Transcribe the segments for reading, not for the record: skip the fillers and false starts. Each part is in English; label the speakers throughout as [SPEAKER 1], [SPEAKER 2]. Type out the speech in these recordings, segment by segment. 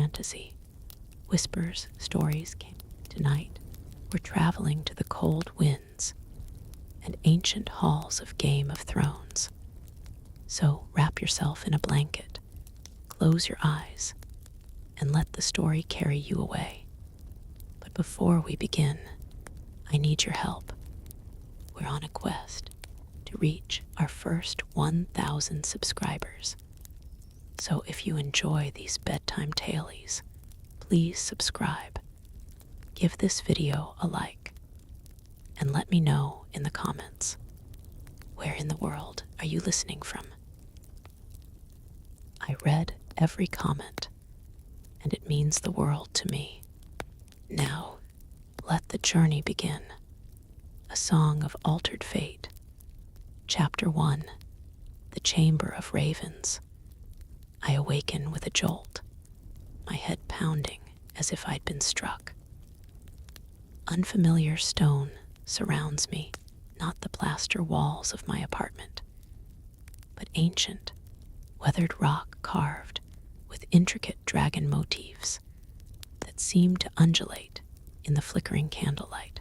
[SPEAKER 1] fantasy. Whispers, stories came tonight. We're traveling to the cold winds and ancient halls of Game of Thrones. So wrap yourself in a blanket, close your eyes, and let the story carry you away. But before we begin, I need your help. We're on a quest to reach our first 1,000 subscribers. So if you enjoy these bedtime tales, please subscribe, give this video a like, and let me know in the comments, where in the world are you listening from? I read every comment, and it means the world to me. Now, let the journey begin. A Song of Altered Fate. Chapter 1. The Chamber of Ravens. I awaken with a jolt, my head pounding as if I'd been struck. Unfamiliar stone surrounds me, not the plaster walls of my apartment, but ancient, weathered rock carved with intricate dragon motifs that seem to undulate in the flickering candlelight.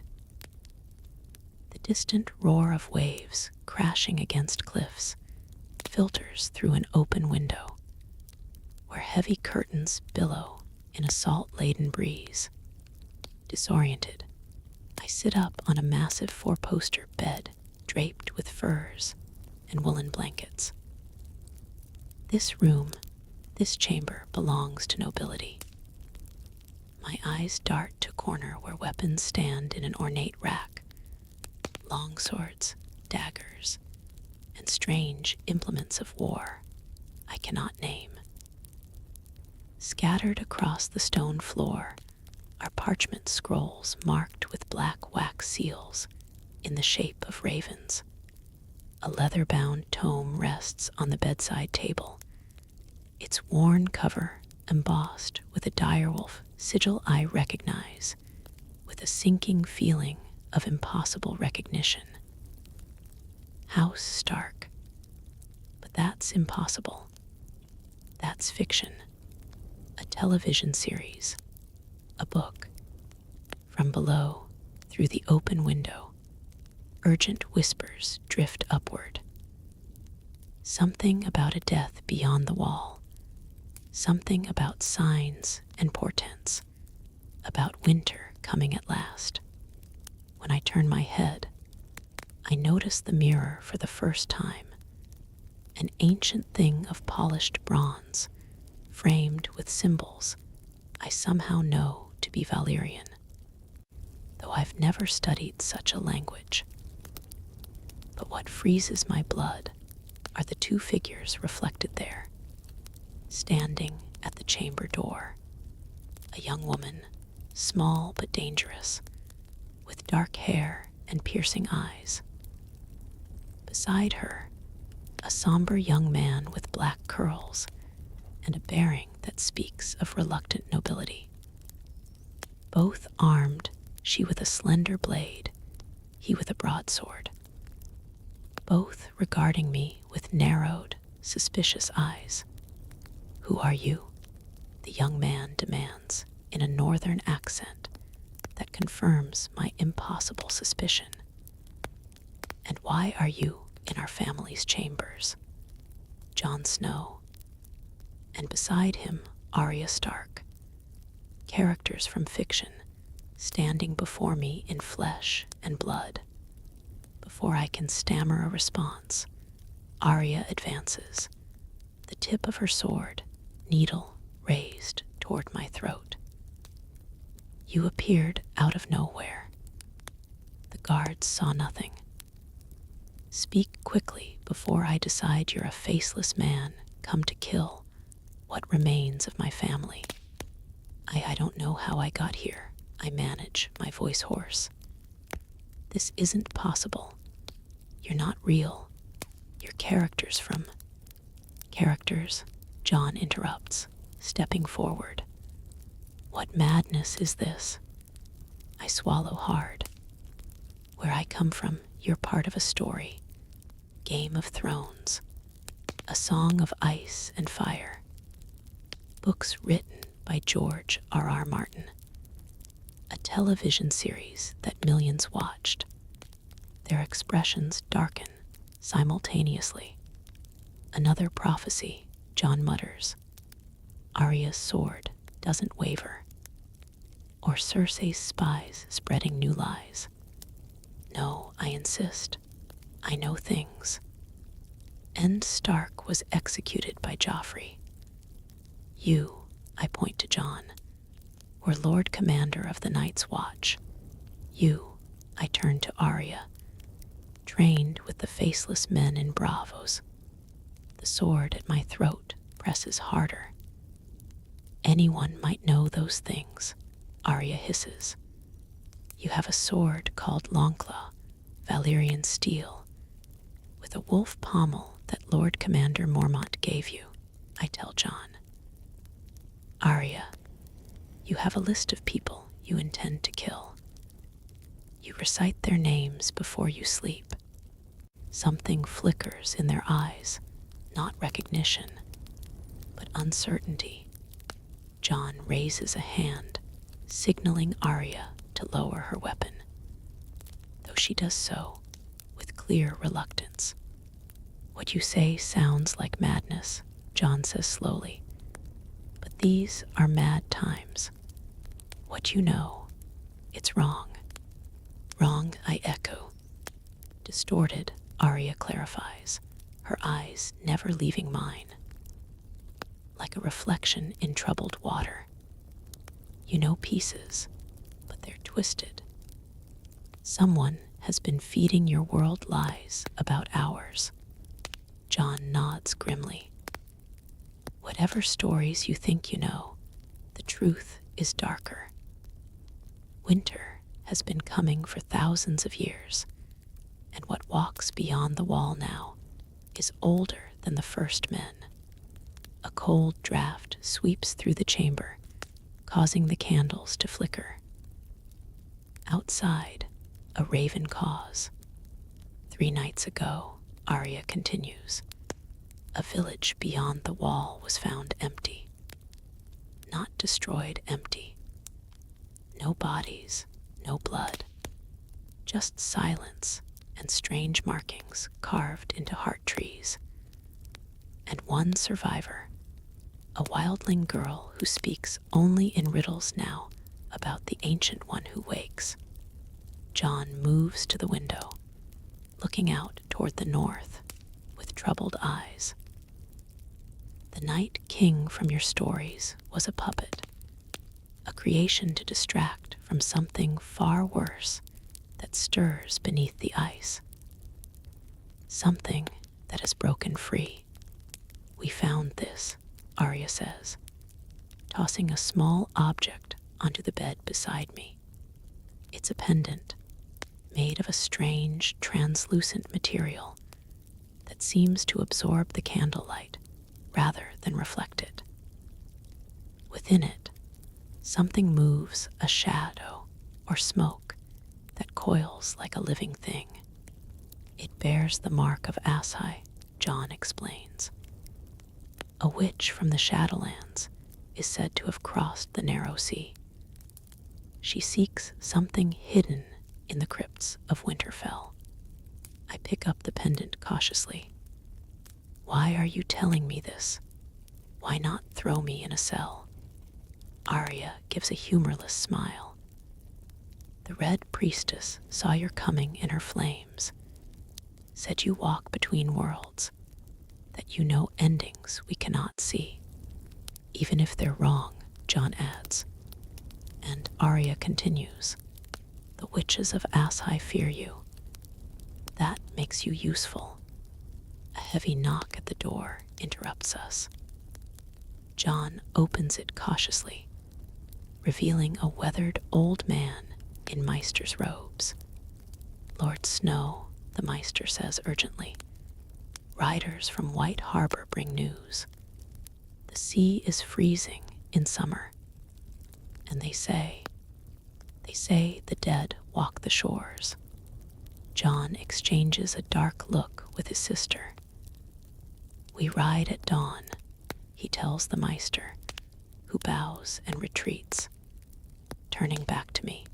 [SPEAKER 1] The distant roar of waves crashing against cliffs filters through an open window, where heavy curtains billow in a salt-laden breeze. Disoriented, I sit up on a massive four-poster bed draped with furs and woolen blankets. This room, this chamber belongs to nobility. My eyes dart to a corner where weapons stand in an ornate rack. Long swords, daggers, and strange implements of war I cannot name. Scattered across the stone floor are parchment scrolls marked with black wax seals in the shape of ravens. A leather-bound tome rests on the bedside table, its worn cover embossed with a direwolf sigil I recognize with a sinking feeling of impossible recognition. House Stark. But that's impossible. That's fiction. A television series, a book. From below, through the open window, urgent whispers drift upward. Something about a death beyond the wall, something about signs and portents, about winter coming at last. When I turn my head, I notice the mirror for the first time, an ancient thing of polished bronze, framed with symbols I somehow know to be Valyrian, though I've never studied such a language. But what freezes my blood are the two figures reflected there, standing at the chamber door. A young woman, small but dangerous, with dark hair and piercing eyes. Beside her, a somber young man with black curls and a bearing that speaks of reluctant nobility. Both armed, she with a slender blade, he with a broadsword. Both regarding me with narrowed, suspicious eyes. "Who are you?" the young man demands in a northern accent that confirms my impossible suspicion. "And why are you in our family's chambers?" Jon Snow. And beside him, Arya Stark. Characters from fiction, standing before me in flesh and blood. Before I can stammer a response, Arya advances, the tip of her sword, needle raised toward my throat. "You appeared out of nowhere. The guards saw nothing. Speak quickly before I decide you're a faceless man come to kill what remains of my family." I don't know how I got here. I manage, my voice hoarse. "This isn't possible. You're not real. You're characters from..." "Characters," Jon interrupts, stepping forward. "What madness is this?" I swallow hard. "Where I come from, you're part of a story. Game of Thrones. A song of ice and fire. Books written by George R.R. Martin, a television series that millions watched. Their expressions darken simultaneously. Another prophecy, John mutters. Arya's sword doesn't waver. Or Cersei's spies spreading new lies. No, I insist. I know things. Ned Stark was executed by Joffrey. You, I point to Jon, were Lord Commander of the Night's Watch. You, I turn to Arya, trained with the faceless men in Bravos. The sword at my throat presses harder. Anyone might know those things, Arya hisses. You have a sword called Longclaw, Valyrian steel, with a wolf pommel that Lord Commander Mormont gave you, I tell Jon. Arya, you have a list of people you intend to kill. You recite their names before you sleep. Something flickers in their eyes, not recognition, but uncertainty. Jon raises a hand, signaling Arya to lower her weapon, though she does so with clear reluctance. What you say sounds like madness, Jon says slowly, but these are mad times. What you know, it's wrong. Wrong, I echo. Distorted, Arya clarifies, her eyes never leaving mine. Like a reflection in troubled water. You know pieces, but they're twisted. Someone has been feeding your world lies about ours. Jon nods grimly. Whatever stories you think you know, the truth is darker. Winter has been coming for thousands of years, and what walks beyond the wall now is older than the first men. A cold draft sweeps through the chamber, causing the candles to flicker. Outside, a raven caws. 3 nights ago, Arya continues, a village beyond the wall was found empty. Not destroyed, empty. No bodies, no blood. Just silence and strange markings carved into heart trees. And one survivor, a wildling girl who speaks only in riddles now about the ancient one who wakes. Jon moves to the window, looking out toward the north with troubled eyes. The Night King from your stories was a puppet, a creation to distract from something far worse that stirs beneath the ice. Something that has broken free. We found this, Arya says, tossing a small object onto the bed beside me. It's a pendant, made of a strange, translucent material that seems to absorb the candlelight rather than reflect it. Within it, something moves, a shadow or smoke that coils like a living thing. It bears the mark of Asshai, Jon explains. A witch from the Shadowlands is said to have crossed the narrow sea. She seeks something hidden in the crypts of Winterfell. I pick up the pendant cautiously. Why are you telling me this? Why not throw me in a cell? Arya gives a humorless smile. The Red Priestess saw your coming in her flames, said you walk between worlds, that you know endings we cannot see. Even if they're wrong, Jon adds. And Arya continues, the witches of Asshai fear you. That makes you useful. A heavy knock at the door interrupts us. Jon opens it cautiously, revealing a weathered old man in Maester's robes. Lord Snow, the Maester says urgently. Riders from White Harbor bring news. The sea is freezing in summer, and they say the dead walk the shores. Jon exchanges a dark look with his sister. We ride at dawn, he tells the Maester, who bows and retreats. Turning back to me,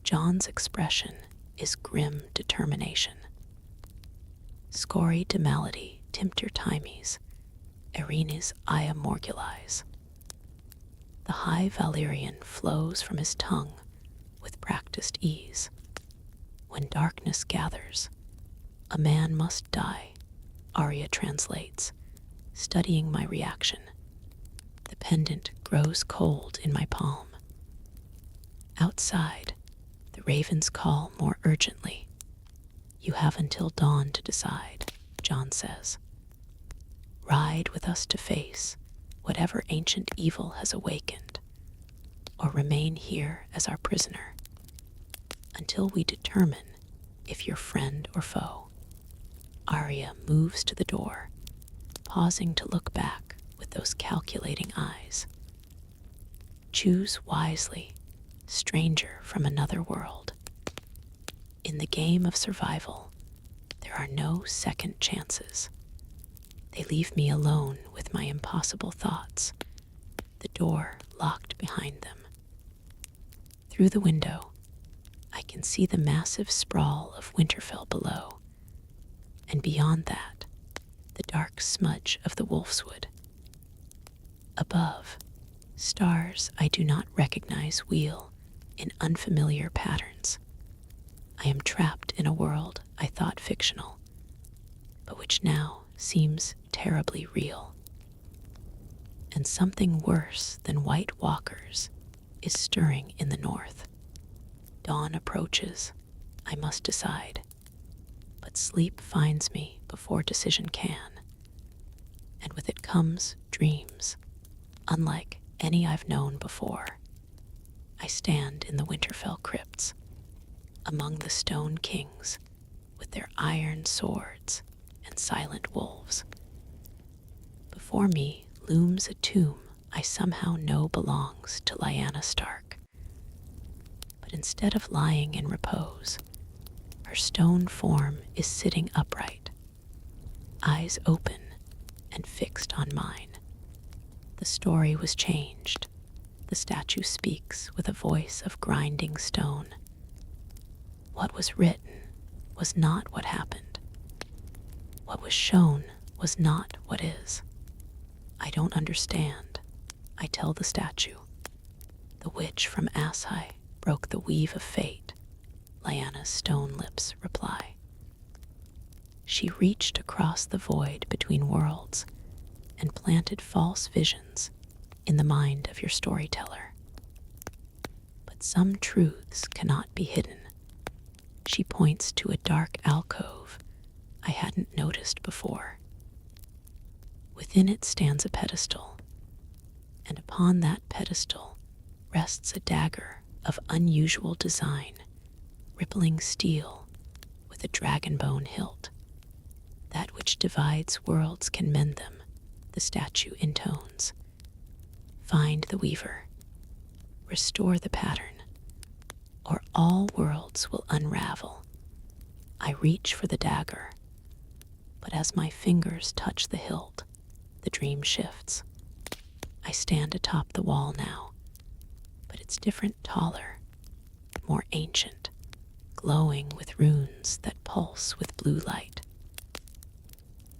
[SPEAKER 1] John's expression is grim determination. Scori de malady timpter times, erinis ia morgulis. The high Valyrian flows from his tongue with practiced ease. When darkness gathers, a man must die, Arya translates, studying my reaction. The pendant grows cold in my palm. Outside, the ravens call more urgently. You have until dawn to decide, John says. Ride with us to face whatever ancient evil has awakened, or remain here as our prisoner, until we determine if you're friend or foe. Arya moves to the door, pausing to look back with those calculating eyes. Choose wisely, stranger from another world. In the game of survival, there are no second chances. They leave me alone with my impossible thoughts, the door locked behind them. Through the window, I can see the massive sprawl of Winterfell below, and beyond that, the dark smudge of the Wolfswood. Above, stars I do not recognize wheel in unfamiliar patterns. I am trapped in a world I thought fictional, but which now seems terribly real. And something worse than white walkers is stirring in the north. Dawn approaches, I must decide, but sleep finds me before decision can, and with it comes dreams, unlike any I've known before. I stand in the Winterfell crypts, among the stone kings with their iron swords and silent wolves. Before me looms a tomb I somehow know belongs to Lyanna Stark. But instead of lying in repose, her stone form is sitting upright, eyes open and fixed on mine. The story was changed. The statue speaks with a voice of grinding stone. What was written was not what happened. What was shown was not what is. I don't understand, I tell the statue. The witch from Asshai broke the weave of fate, Lyanna's stone lips reply. She reached across the void between worlds and planted false visions in the mind of your storyteller. But some truths cannot be hidden. She points to a dark alcove I hadn't noticed before. Within it stands a pedestal, and upon that pedestal rests a dagger of unusual design, rippling steel with a dragonbone hilt. That which divides worlds can mend them, the statue intones. Find the weaver, restore the pattern, or all worlds will unravel. I reach for the dagger, but as my fingers touch the hilt, the dream shifts. I stand atop the wall now, but it's different, taller, more ancient, glowing with runes that pulse with blue light.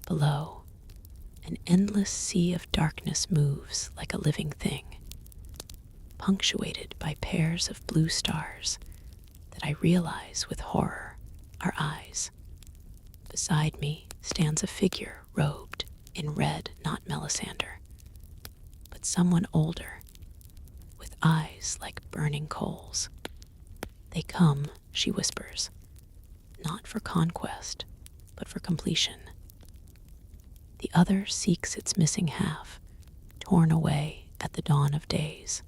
[SPEAKER 1] Below, an endless sea of darkness moves like a living thing, punctuated by pairs of blue stars that I realize with horror are eyes. Beside me stands a figure robed in red, not Melisandre, but someone older, with eyes like burning coals. They come, she whispers, not for conquest, but for completion. The other seeks its missing half, torn away at the dawn of days.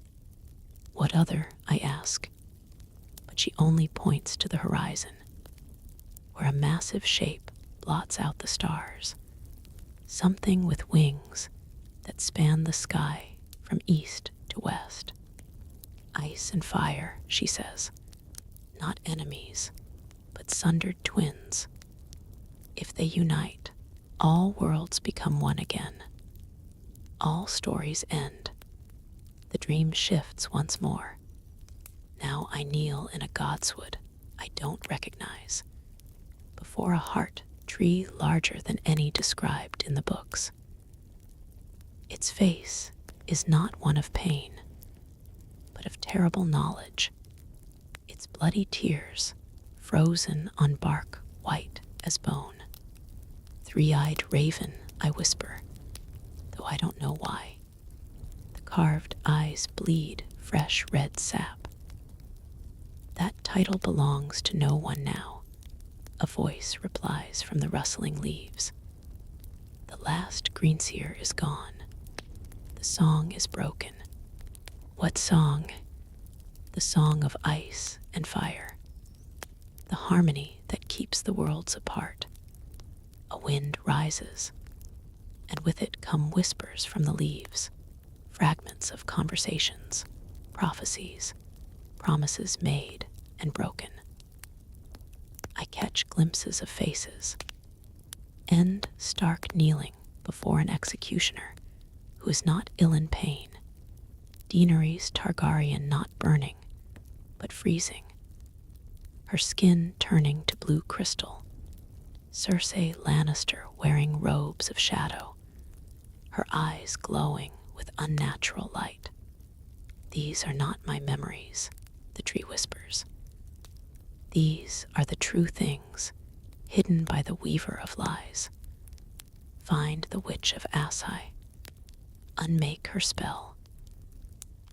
[SPEAKER 1] What other, I ask, but she only points to the horizon, where a massive shape blots out the stars, something with wings that span the sky from east to west. Ice and fire, she says, not enemies, but sundered twins. If they unite, all worlds become one again. All stories end. The dream shifts once more. Now I kneel in a godswood I don't recognize, before a heart tree larger than any described in the books. Its face is not one of pain, but of terrible knowledge. Its bloody tears frozen on bark white as bone. Three-eyed raven, I whisper, though I don't know why. The carved eyes bleed fresh red sap. That title belongs to no one now, a voice replies from the rustling leaves. The last greenseer is gone. The song is broken. What song? The song of ice and fire. The harmony that keeps the worlds apart. A wind rises, and with it come whispers from the leaves, fragments of conversations, prophecies, promises made and broken. I catch glimpses of faces. End stark kneeling before an executioner who is not ill in pain. Daenerys Targaryen not burning, but freezing. Her skin turning to blue crystal. Cersei Lannister wearing robes of shadow, her eyes glowing with unnatural light. These are not my memories, the tree whispers. These are the true things, hidden by the weaver of lies. Find the witch of Asshai. Unmake her spell.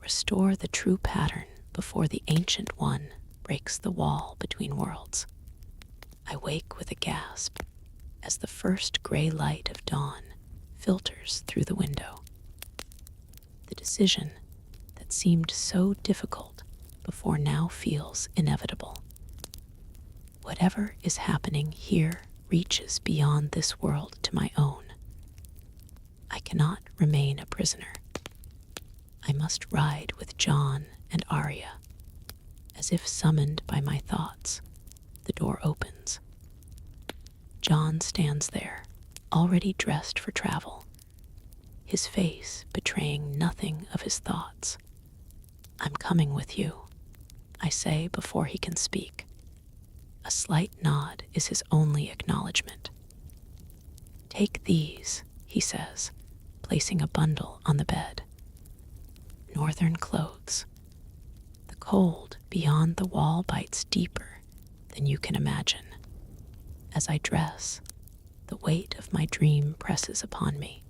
[SPEAKER 1] Restore the true pattern before the Ancient One breaks the wall between worlds. I wake with a gasp as the first gray light of dawn filters through the window. The decision that seemed so difficult before now feels inevitable. Whatever is happening here reaches beyond this world to my own. I cannot remain a prisoner. I must ride with Jon and Arya. As if summoned by my thoughts, the door opens. Jon stands there, already dressed for travel, his face betraying nothing of his thoughts. I'm coming with you, I say before he can speak. A slight nod is his only acknowledgement. Take these, he says, placing a bundle on the bed. Northern clothes. The cold beyond the wall bites deeper than you can imagine. As I dress, the weight of my dream presses upon me.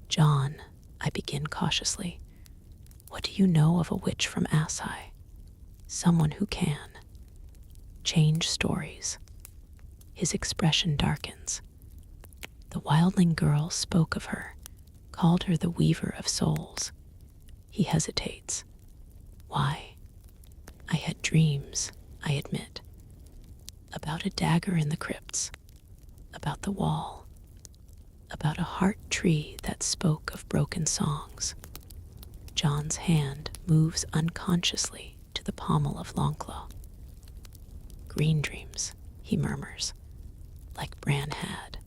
[SPEAKER 1] Jon, I begin cautiously, what do you know of a witch from Asshai? Someone who can change stories. His expression darkens. The wildling girl spoke of her, called her the weaver of souls. He hesitates. Why? I had dreams, I admit. About a dagger in the crypts, about the wall, about a heart tree that spoke of broken songs. Jon's hand moves unconsciously to the pommel of Longclaw. Green dreams, he murmurs, like Bran had.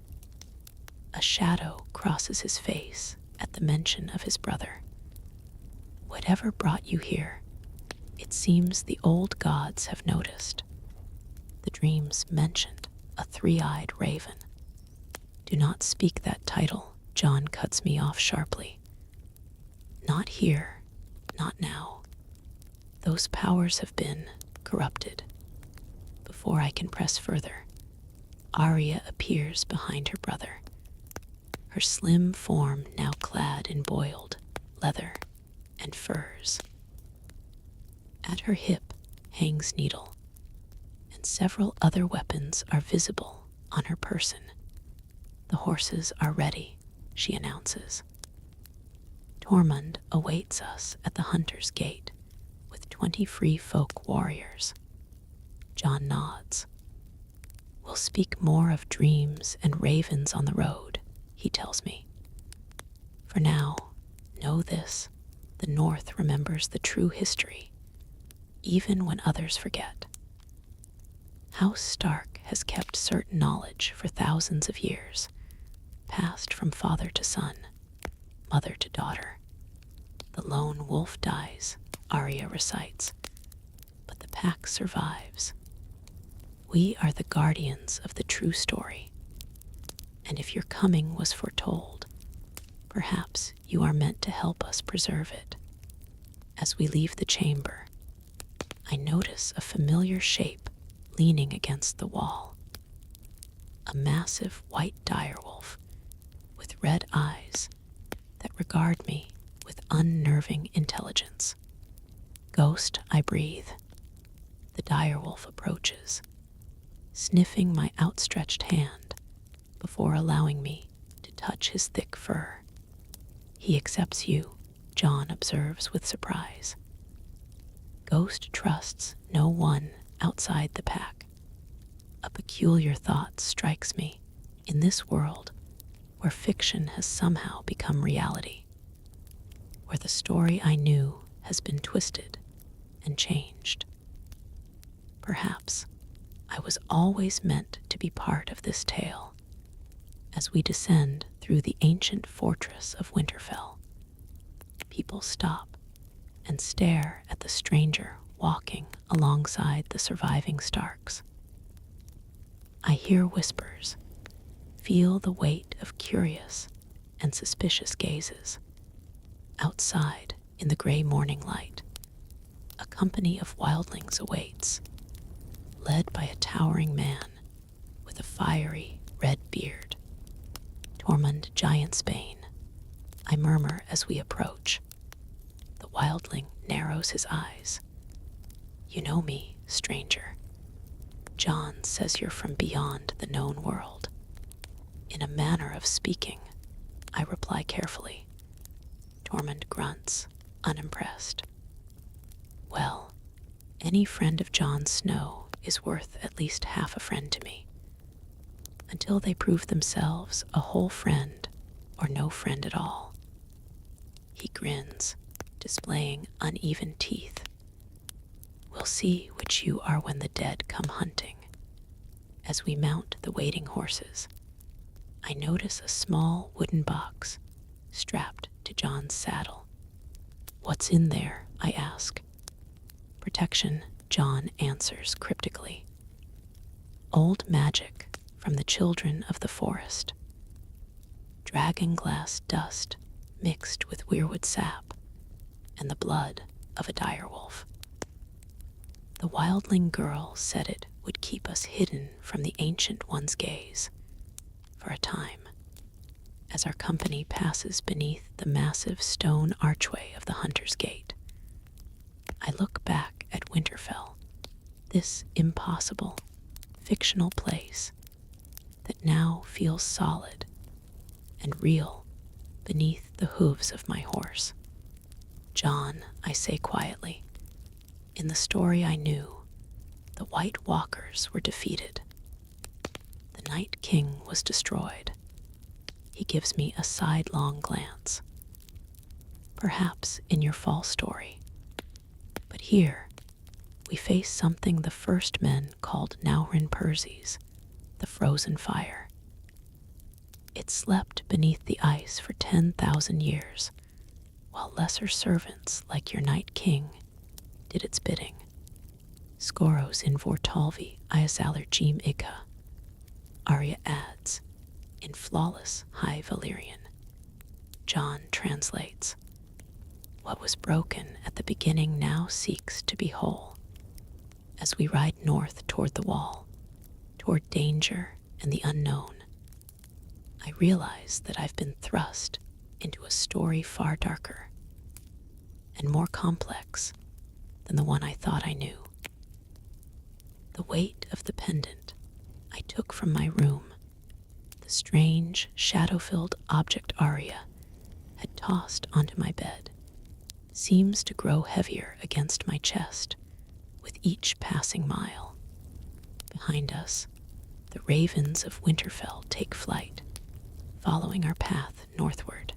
[SPEAKER 1] A shadow crosses his face at the mention of his brother. Whatever brought you here, it seems the old gods have noticed. The dreams mentioned a three-eyed raven. Do not speak that title, Jon cuts me off sharply. Not here, not now. Those powers have been corrupted. Before I can press further, Arya appears behind her brother, her slim form now clad in boiled leather and furs. At her hip hangs needle, and several other weapons are visible on her person. The horses are ready, she announces. Tormund awaits us at the Hunter's Gate with 20 free folk warriors. Jon nods. We'll speak more of dreams and ravens on the road, he tells me. For now, know this, the North remembers the true history, even when others forget. House Stark has kept certain knowledge for thousands of years, passed from father to son, mother to daughter. The lone wolf dies, Arya recites, but the pack survives. We are the guardians of the true story, and if your coming was foretold, perhaps you are meant to help us preserve it. As we leave the chamber, I notice a familiar shape leaning against the wall. A massive white direwolf with red eyes that regard me with unnerving intelligence. Ghost, I breathe. The direwolf approaches, sniffing my outstretched hand before allowing me to touch his thick fur. He accepts you, Jon observes with surprise. Ghost trusts no one outside the pack. A peculiar thought strikes me in this world where fiction has somehow become reality, where the story I knew has been twisted and changed. Perhaps I was always meant to be part of this tale. As we descend through the ancient fortress of Winterfell, people stop and stare at the stranger walking alongside the surviving Starks. I hear whispers, feel the weight of curious and suspicious gazes. Outside, in the gray morning light, a company of wildlings awaits, led by a towering man with a fiery red beard. Tormund Giantsbane, I murmur as we approach. The wildling narrows his eyes. You know me, stranger. Jon says you're from beyond the known world. In a manner of speaking, I reply carefully. Tormund grunts, unimpressed. Well, any friend of Jon Snow is worth at least half a friend to me, until they prove themselves a whole friend or no friend at all. He grins, displaying uneven teeth. We'll see which you are when the dead come hunting. As we mount the waiting horses, I notice a small wooden box strapped to Jon's saddle. What's in there? I ask. Protection, Jon answers cryptically. Old magic from the children of the forest. Dragonglass dust mixed with weirwood sap and the blood of a direwolf. The wildling girl said it would keep us hidden from the Ancient One's gaze for a time. As our company passes beneath the massive stone archway of the Hunter's Gate, I look back at Winterfell, this impossible, fictional place that now feels solid and real beneath the hooves of my horse. Jon, I say quietly, in the story I knew, the White Walkers were defeated. The Night King was destroyed. He gives me a sidelong glance. Perhaps in your fall story. But here, we face something the first men called Naurin Perses, the frozen fire. It slept beneath the ice for 10,000 years, while lesser servants like your Night King did its bidding. Skoros in Vortalvi, Iasalir Jim Igha. Arya adds, in flawless High Valyrian. Jon translates, what was broken at the beginning now seeks to be whole. As we ride north toward the wall, toward danger and the unknown, I realize that I've been thrust into a story far darker and more complex than the one I thought I knew. The weight of the pendant I took from my room, the strange, shadow-filled object Arya had tossed onto my bed, seems to grow heavier against my chest with each passing mile. Behind us, the ravens of Winterfell take flight, following our path northward.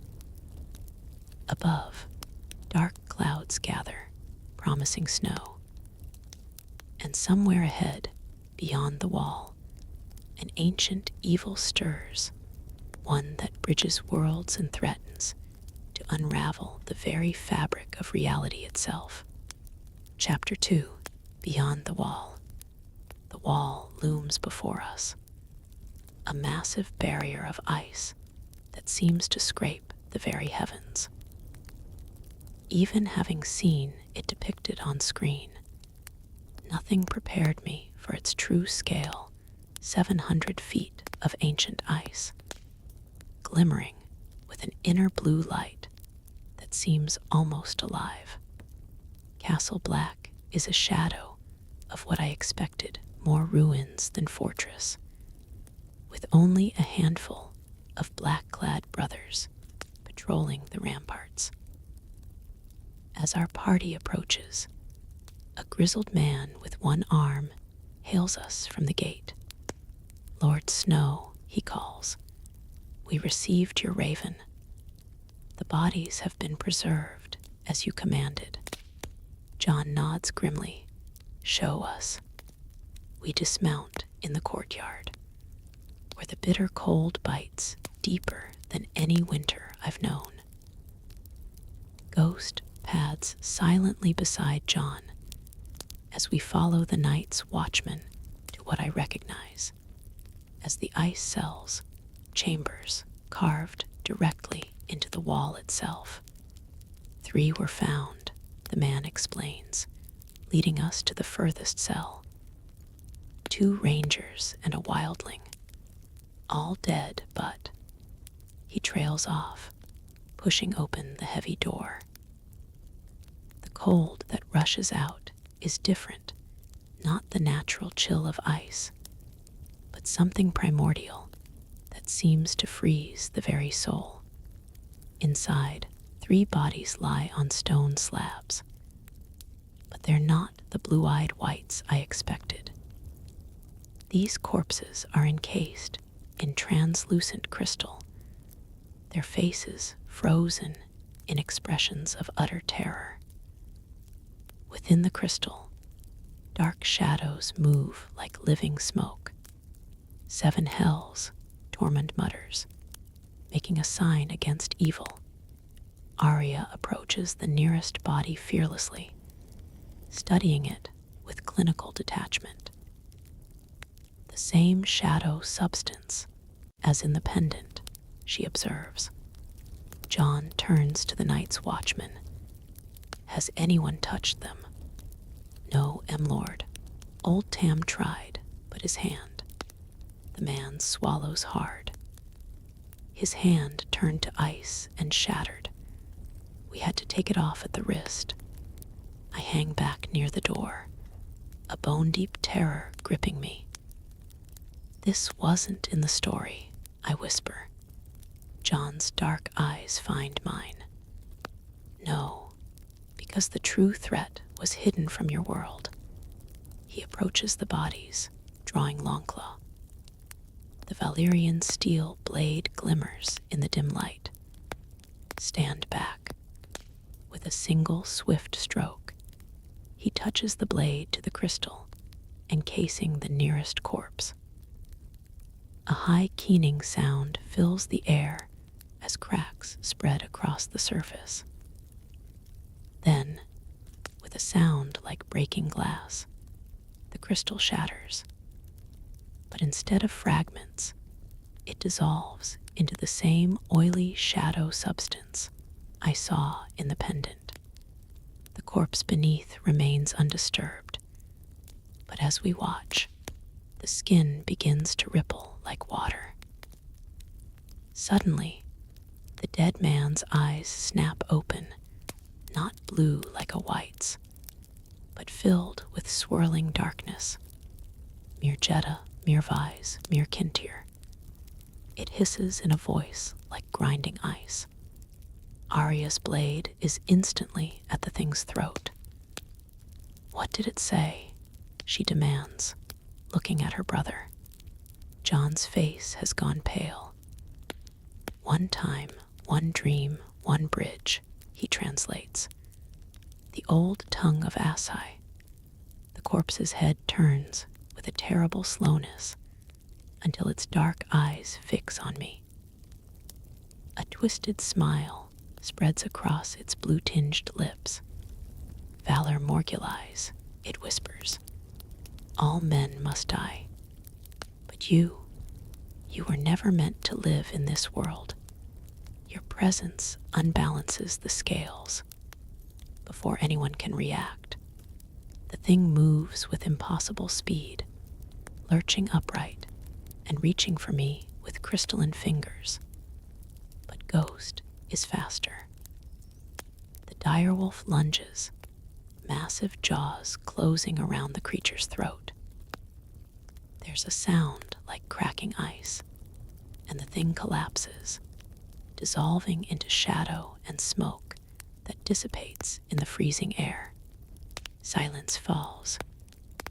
[SPEAKER 1] Above, dark clouds gather, promising snow. And somewhere ahead, beyond the wall, an ancient evil stirs, one that bridges worlds and threatens to unravel the very fabric of reality itself. Chapter 2. Beyond the Wall. The wall looms before us, a massive barrier of ice that seems to scrape the very heavens. Even having seen it depicted on screen, nothing prepared me for its true scale, 700 feet of ancient ice, glimmering with an inner blue light that seems almost alive. Castle Black is a shadow of what I expected, more ruins than fortress, with only a handful of black-clad brothers patrolling the ramparts. As our party approaches, a grizzled man with one arm hails us from the gate. "Lord Snow," he calls, "we received your raven. The bodies have been preserved as you commanded." John nods grimly. "Show us." We dismount in the courtyard, where the bitter cold bites deeper than any winter I've known. Ghost pads silently beside John as we follow the night's watchman to what I recognize as the ice cells, chambers carved directly into the wall itself. 3 were found, the man explains, leading us to the furthest cell. 2 rangers and a wildling, all dead, but he trails off, pushing open the heavy door. The cold that rushes out is different, not the natural chill of ice, but something primordial that seems to freeze the very soul. Inside, 3 bodies lie on stone slabs, but they're not the blue-eyed whites I expected. These corpses are encased in translucent crystal, their faces frozen in expressions of utter terror. Within the crystal, dark shadows move like living smoke. 7 hells, Tormund mutters, making a sign against evil. Arya approaches the nearest body fearlessly, studying it with clinical detachment. The same shadow substance as in the pendant, she observes. John turns to the night's watchman. "Has anyone touched them?" "No, M-Lord. Old Tam tried, but his hand." The man swallows hard. His hand turned to ice and shattered. We had to take it off at the wrist. I hang back near the door, a bone-deep terror gripping me. "This wasn't in the story," I whisper. John's dark eyes find mine. "No, because the true threat was hidden from your world." He approaches the bodies, drawing Longclaw. The Valyrian steel blade glimmers in the dim light. "Stand back." With a single swift stroke, he touches the blade to the crystal, encasing the nearest corpse. A high keening sound fills the air as cracks spread across the surface. Then, with a sound like breaking glass, the crystal shatters. But instead of fragments, it dissolves into the same oily shadow substance I saw in the pendant. The corpse beneath remains undisturbed, but as we watch, the skin begins to ripple like water. Suddenly, the dead man's eyes snap open, not blue like a white's, but filled with swirling darkness. Mirjeta, Mirvise, Mirkintir. It hisses in a voice like grinding ice. Arya's blade is instantly at the thing's throat. "What did it say?" she demands, looking at her brother. John's face has gone pale. "One time, one dream, one bridge," he translates. The old tongue of Asai. The corpse's head turns with a terrible slowness until its dark eyes fix on me. A twisted smile spreads across its blue-tinged lips. Valor Morgulies, it whispers. All men must die. But you were never meant to live in this world. Your presence unbalances the scales. Before anyone can react, the thing moves with impossible speed, lurching upright and reaching for me with crystalline fingers. But Ghost is faster. The direwolf lunges, massive jaws closing around the creature's throat. There's a sound like cracking ice, and the thing collapses, dissolving into shadow and smoke that dissipates in the freezing air. Silence falls,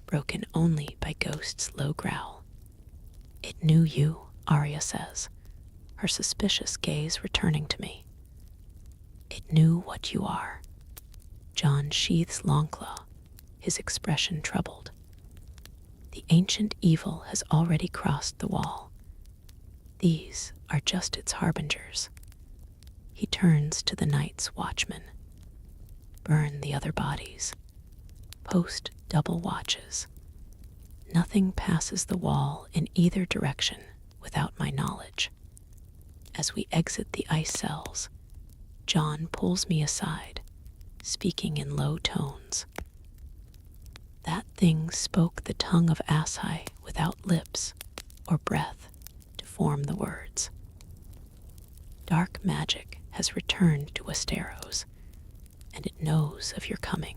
[SPEAKER 1] broken only by Ghost's low growl. It knew you, Arya says, her suspicious gaze returning to me. It knew what you are. Jon sheathes Longclaw, his expression troubled. The ancient evil has already crossed the wall. These are just its harbingers. He turns to the Night's Watchmen. Burn the other bodies. Post double watches. Nothing passes the wall in either direction without my knowledge. As we exit the ice cells, Jon pulls me aside, speaking in low tones. That thing spoke the tongue of Asshai without lips or breath to form the words. Dark magic has returned to Westeros, and it knows of your coming.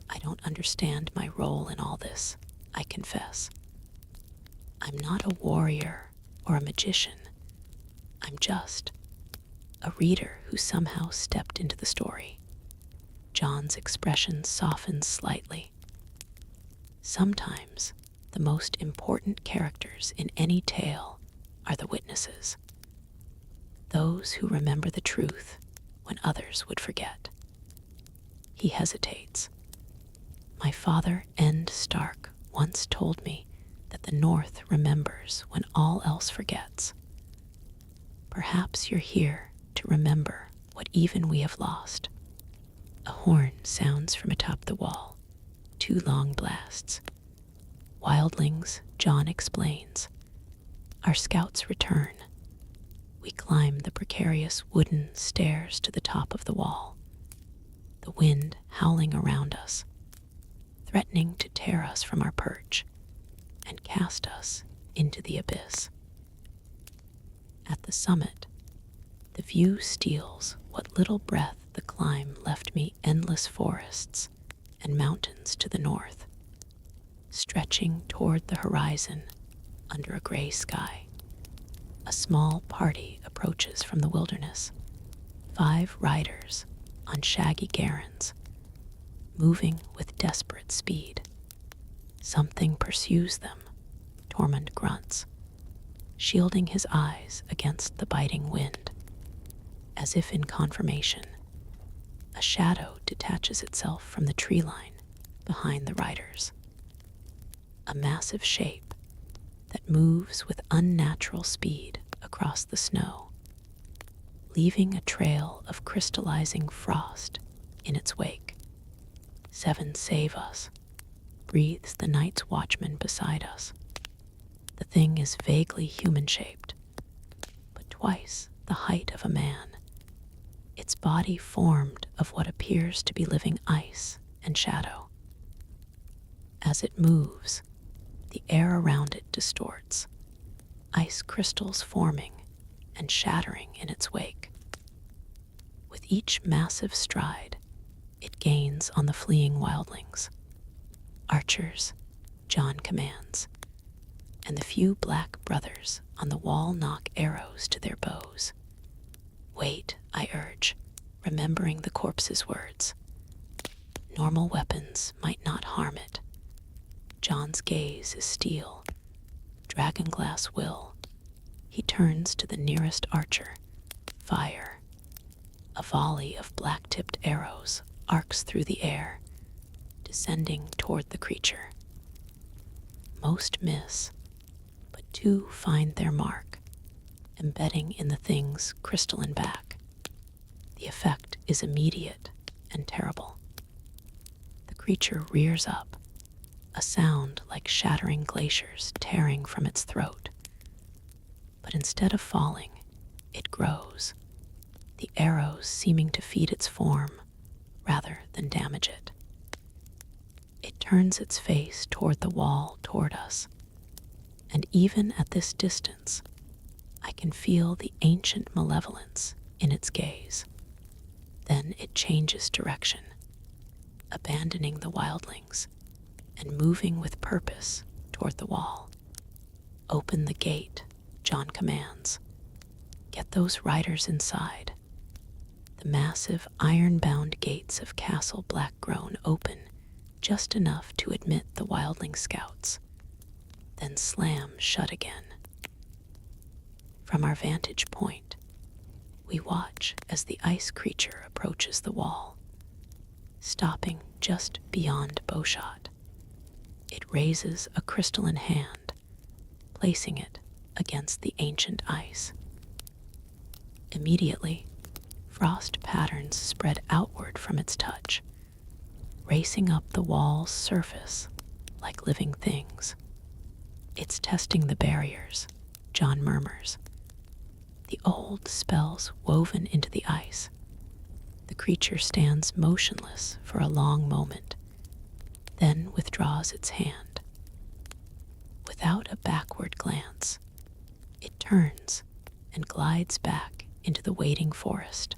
[SPEAKER 1] I don't understand my role in all this, I confess. I'm not a warrior or a magician. I'm just a reader who somehow stepped into the story. Jon's expression softens slightly. Sometimes the most important characters in any tale are the witnesses, those who remember the truth when others would forget. He hesitates. My father, End Stark, once told me that the North remembers when all else forgets. Perhaps you're here to remember what even we have lost. A horn sounds from atop the wall. 2 long blasts. Wildlings, Jon explains. Our scouts return. We climb the precarious wooden stairs to the top of the wall. The wind howling around us, threatening to tear us from our perch and cast us into the abyss. At the summit, the view steals what little breath the climb left me endless forests and mountains to the north, stretching toward the horizon under a gray sky. A small party approaches from the wilderness, 5 riders on shaggy garrons, moving with desperate speed. Something pursues them, Tormund grunts, shielding his eyes against the biting wind. As if in confirmation, a shadow detaches itself from the tree line behind the riders. A massive shape that moves with unnatural speed across the snow, leaving a trail of crystallizing frost in its wake. 7 save us, breathes the Night's Watchman beside us. The thing is vaguely human-shaped, but twice the height of a man. Its body formed of what appears to be living ice and shadow. As it moves, the air around it distorts, ice crystals forming and shattering in its wake. With each massive stride, it gains on the fleeing wildlings. Archers, Jon commands, and the few black brothers on the wall knock arrows to their bows. Wait, I urge, remembering the corpse's words. Normal weapons might not harm it. Jon's gaze is steel, dragonglass will. He turns to the nearest archer. Fire. A volley of black-tipped arrows arcs through the air, descending toward the creature. Most miss, but 2 find their mark, embedding in the thing's crystalline back. The effect is immediate and terrible. The creature rears up, a sound like shattering glaciers tearing from its throat. But instead of falling, it grows, the arrows seeming to feed its form rather than damage it. It turns its face toward the wall toward us, and even at this distance, I can feel the ancient malevolence in its gaze. Then it changes direction, abandoning the wildlings and moving with purpose toward the wall. "Open the gate," John commands. "Get those riders inside." The massive iron-bound gates of Castle Blackgrown open just enough to admit the wildling scouts, then slam shut again. From our vantage point, we watch as the ice creature approaches the wall, stopping just beyond bowshot. It raises a crystalline hand, placing it against the ancient ice. Immediately, frost patterns spread outward from its touch, racing up the wall's surface like living things. "It's testing the barriers," John murmurs. The old spells woven into the ice. The creature stands motionless for a long moment, then withdraws its hand. Without a backward glance, it turns and glides back into the waiting forest.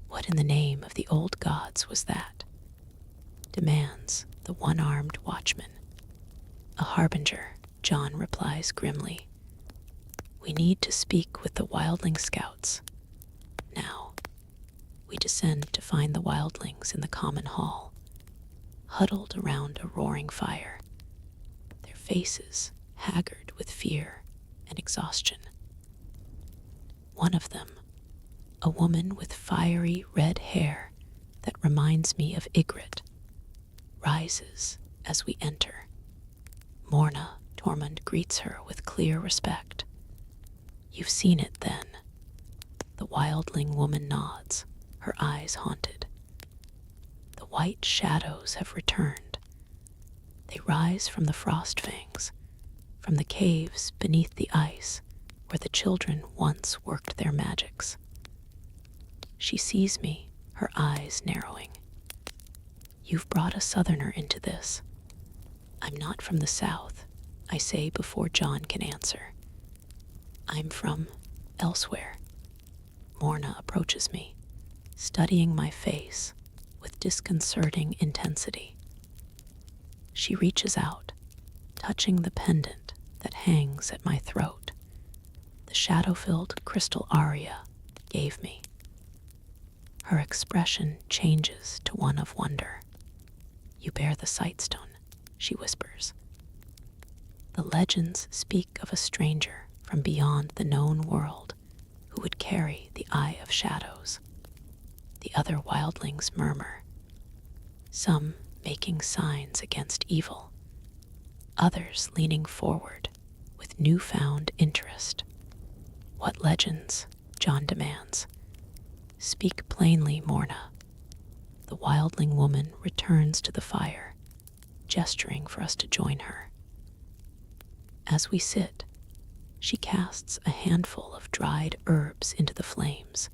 [SPEAKER 1] "What in the name of the old gods was that?" demands the one-armed watchman. "A harbinger," John replies grimly. "We need to speak with the wildling scouts." Now, we descend to find the wildlings in the common hall, huddled around a roaring fire, their faces haggard with fear and exhaustion. One of them, a woman with fiery red hair that reminds me of Ygritte, rises as we enter. Morna, Tormund greets her with clear respect. "You've seen it, then?" The wildling woman nods, her eyes haunted. "The white shadows have returned. They rise from the frost fangs, from the caves beneath the ice where the children once worked their magics." She sees me, her eyes narrowing. "You've brought a southerner into this." "I'm not from the south," I say before John can answer. "I'm from elsewhere." Morna approaches me, studying my face with disconcerting intensity. She reaches out, touching the pendant that hangs at my throat, the shadow-filled crystal Arya gave me. Her expression changes to one of wonder. "You bear the sightstone," she whispers. "The legends speak of a stranger from beyond the known world who would carry the Eye of Shadows." The other wildlings murmur, some making signs against evil, others leaning forward with newfound interest. "What legends?" John demands. "Speak plainly, Morna." The wildling woman returns to the fire, gesturing for us to join her. As we sit, she casts a handful of dried herbs into the flames,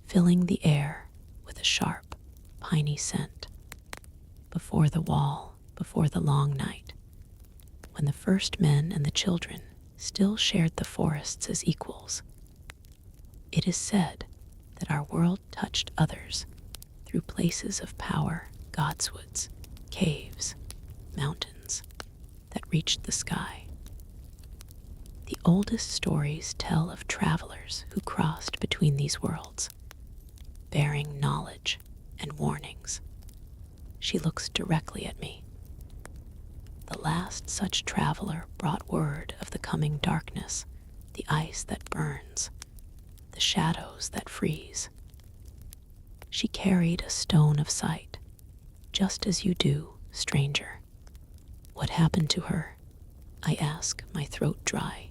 [SPEAKER 1] filling the air with a sharp, piney scent. Before the wall, before the long night, when the first men and the children still shared the forests as equals, it is said that our world touched others through places of power, godswoods, caves, mountains that reached the sky. The oldest stories tell of travelers who crossed between these worlds, bearing knowledge and warnings. She looks directly at me. The last such traveler brought word of the coming darkness, the ice that burns, the shadows that freeze. She carried a stone of sight, just as you do, stranger. "What happened to her?" I ask, my throat dry.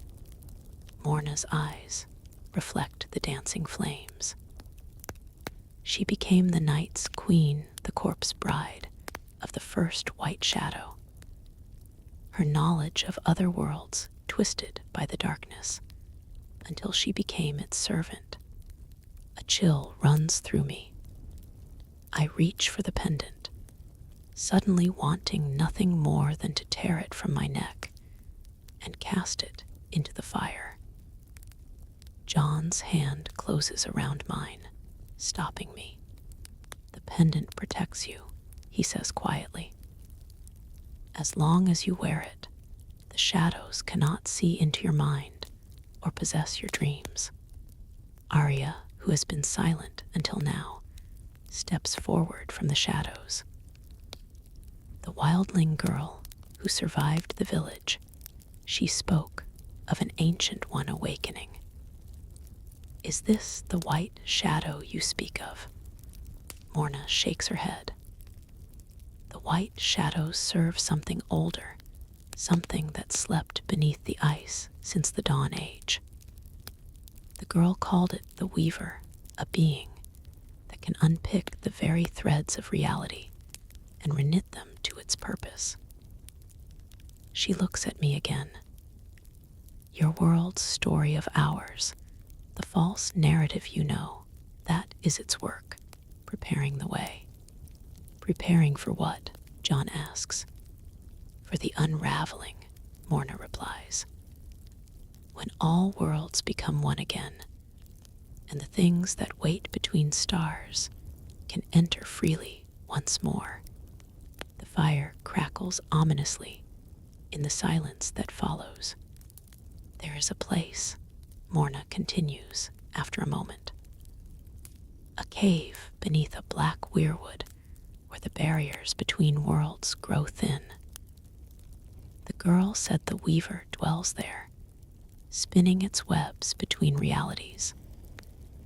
[SPEAKER 1] Morna's eyes reflect the dancing flames. She became the night's queen, the corpse bride of the first white shadow. Her knowledge of other worlds twisted by the darkness until she became its servant. A chill runs through me. I reach for the pendant, suddenly wanting nothing more than to tear it from my neck and cast it into the fire. John's hand closes around mine, stopping me. "The pendant protects you," he says quietly. "As long as you wear it, the shadows cannot see into your mind or possess your dreams." Arya, who has been silent until now, steps forward from the shadows. The wildling girl who survived the village, she spoke of an ancient one awakening. "Is this the white shadow you speak of?" Morna shakes her head. "The white shadows serve something older, something that slept beneath the ice since the Dawn Age. The girl called it the Weaver, a being that can unpick the very threads of reality and reknit them to its purpose." She looks at me again. "Your world's story of ours, the false narrative you know, that is its work, preparing the way." "Preparing for what?" John asks. "For the unraveling," Morna replies. "When all worlds become one again, and the things that wait between stars can enter freely once more." The fire crackles ominously in the silence that follows. "There is a place," Morna continues after a moment. "A cave beneath a black weirwood where the barriers between worlds grow thin. The girl said the Weaver dwells there, spinning its webs between realities."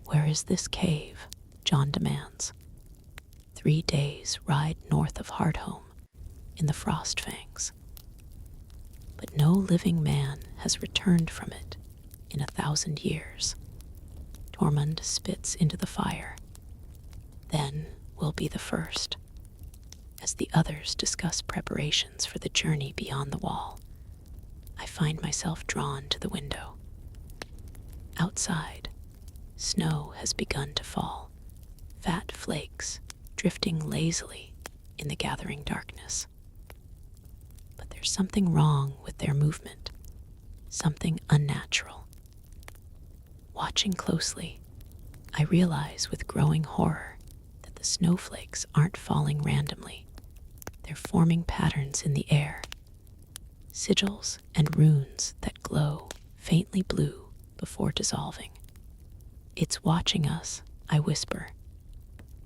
[SPEAKER 1] "Where is this cave?" John demands. 3 days' ride north of Hardhome, in the Frostfangs. But no living man has returned from it in 1,000 years. Tormund spits into the fire. "Then we'll be the first." As the others discuss preparations for the journey beyond the wall, I find myself drawn to the window. Outside, snow has begun to fall, fat flakes drifting lazily in the gathering darkness. But there's something wrong with their movement, something unnatural. Watching closely, I realize with growing horror that the snowflakes aren't falling randomly. They're forming patterns in the air, sigils and runes that glow faintly blue before dissolving. "It's watching us," I whisper.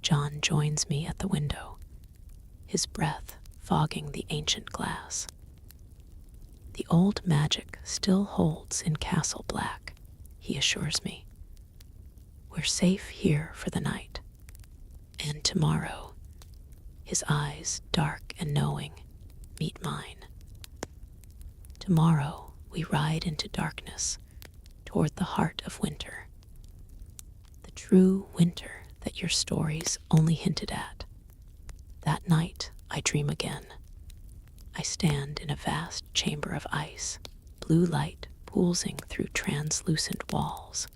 [SPEAKER 1] John joins me at the window, his breath fogging the ancient glass. "The old magic still holds in Castle Black," he assures me. "We're safe here for the night. And tomorrow," his eyes dark and knowing meet mine. "Tomorrow we ride into darkness toward the heart of winter. The true winter that your stories only hinted at. That night I dream again. I stand in a vast chamber of ice, blue light pulsing through translucent walls.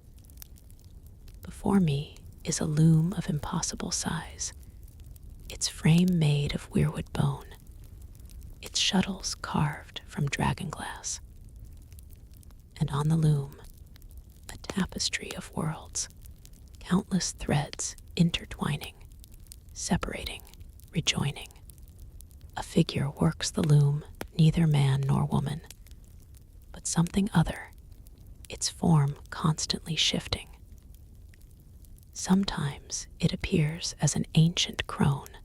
[SPEAKER 1] Before me is a loom of impossible size, its frame made of weirwood bone, its shuttles carved from dragonglass. And on the loom, a tapestry of worlds, countless threads intertwining, separating, rejoining. A figure works the loom, neither man nor woman, but something other, its form constantly shifting. Sometimes it appears as an ancient crone,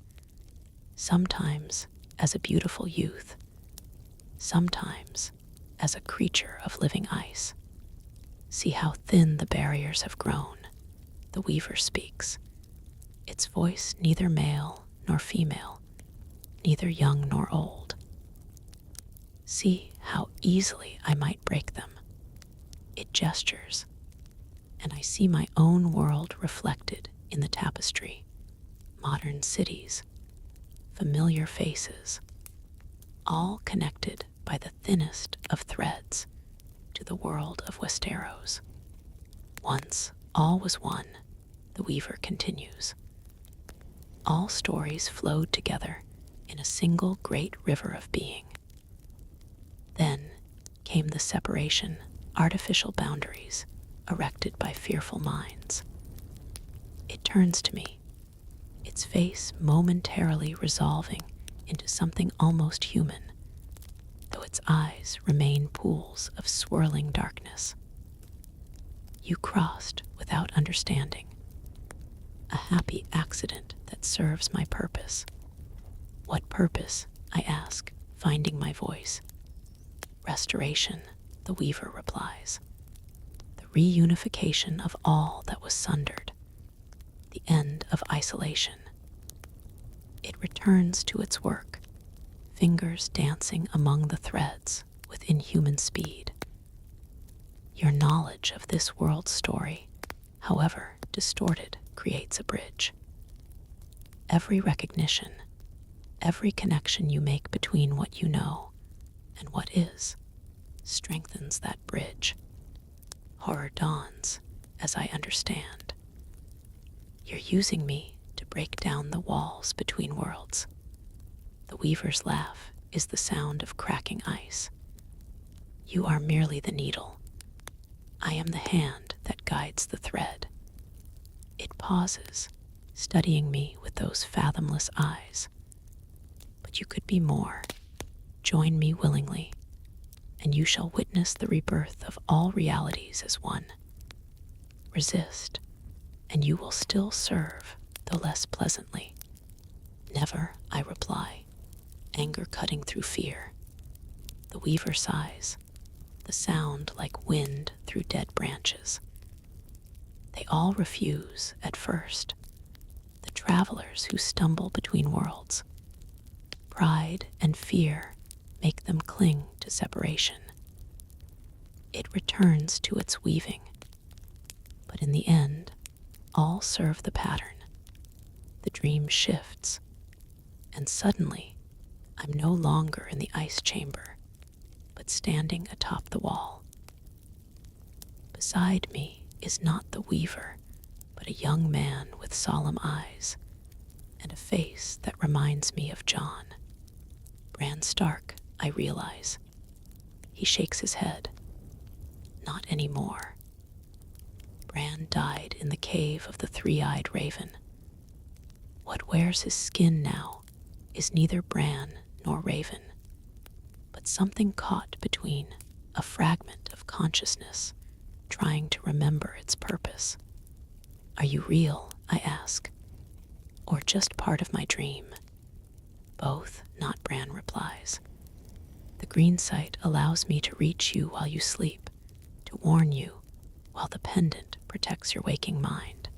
[SPEAKER 1] sometimes as a beautiful youth, sometimes as a creature of living ice. "See how thin the barriers have grown," the Weaver speaks, its voice neither male nor female, neither young nor old. "See how easily I might break them." It gestures, and I see my own world reflected in the tapestry, modern cities, familiar faces, all connected by the thinnest of threads to the world of Westeros. Once all was one, the weaver continues. All stories flowed together in a single great river of being. Then came the separation, artificial boundaries erected by fearful minds. It turns to me, its face momentarily resolving into something almost human, though its eyes remain pools of swirling darkness. You crossed without understanding, a happy accident that serves my purpose. What purpose? I ask, finding my voice. Restoration, the weaver replies. The reunification of all that was sundered. The end of isolation. It returns to its work, fingers dancing among the threads with inhuman speed. Your knowledge of this world's story, however distorted, creates a bridge. Every recognition, every connection you make between what you know and what is, strengthens that bridge. Horror dawns as I understand. You're using me to break down the walls between worlds. The weaver's laugh is the sound of cracking ice. You are merely the needle. I am the hand that guides the thread. It pauses, studying me with those fathomless eyes. But you could be more. Join me willingly, and you shall witness the rebirth of all realities as one. Resist, and you will still serve, though less pleasantly. Never, I reply, anger cutting through fear. The weaver sighs, the sound like wind through dead branches. They all refuse at first, the travelers who stumble between worlds. Pride and fear make them cling to separation. It returns to its weaving, but in the end, all serve the pattern. The dream shifts, and suddenly, I'm no longer in the ice chamber, but standing atop the wall. Beside me is not the weaver, but a young man with solemn eyes and a face that reminds me of Jon. Bran Stark, I realize. He shakes his head. Not anymore. Bran died in the cave of the three-eyed raven. What wears his skin now is neither Bran nor raven, but something caught between, a fragment of consciousness trying to remember its purpose. Are you real, I ask, or just part of my dream? Both, not Bran replies. The green sight allows me to reach you while you sleep, to warn you, while the pendant protects your waking mind.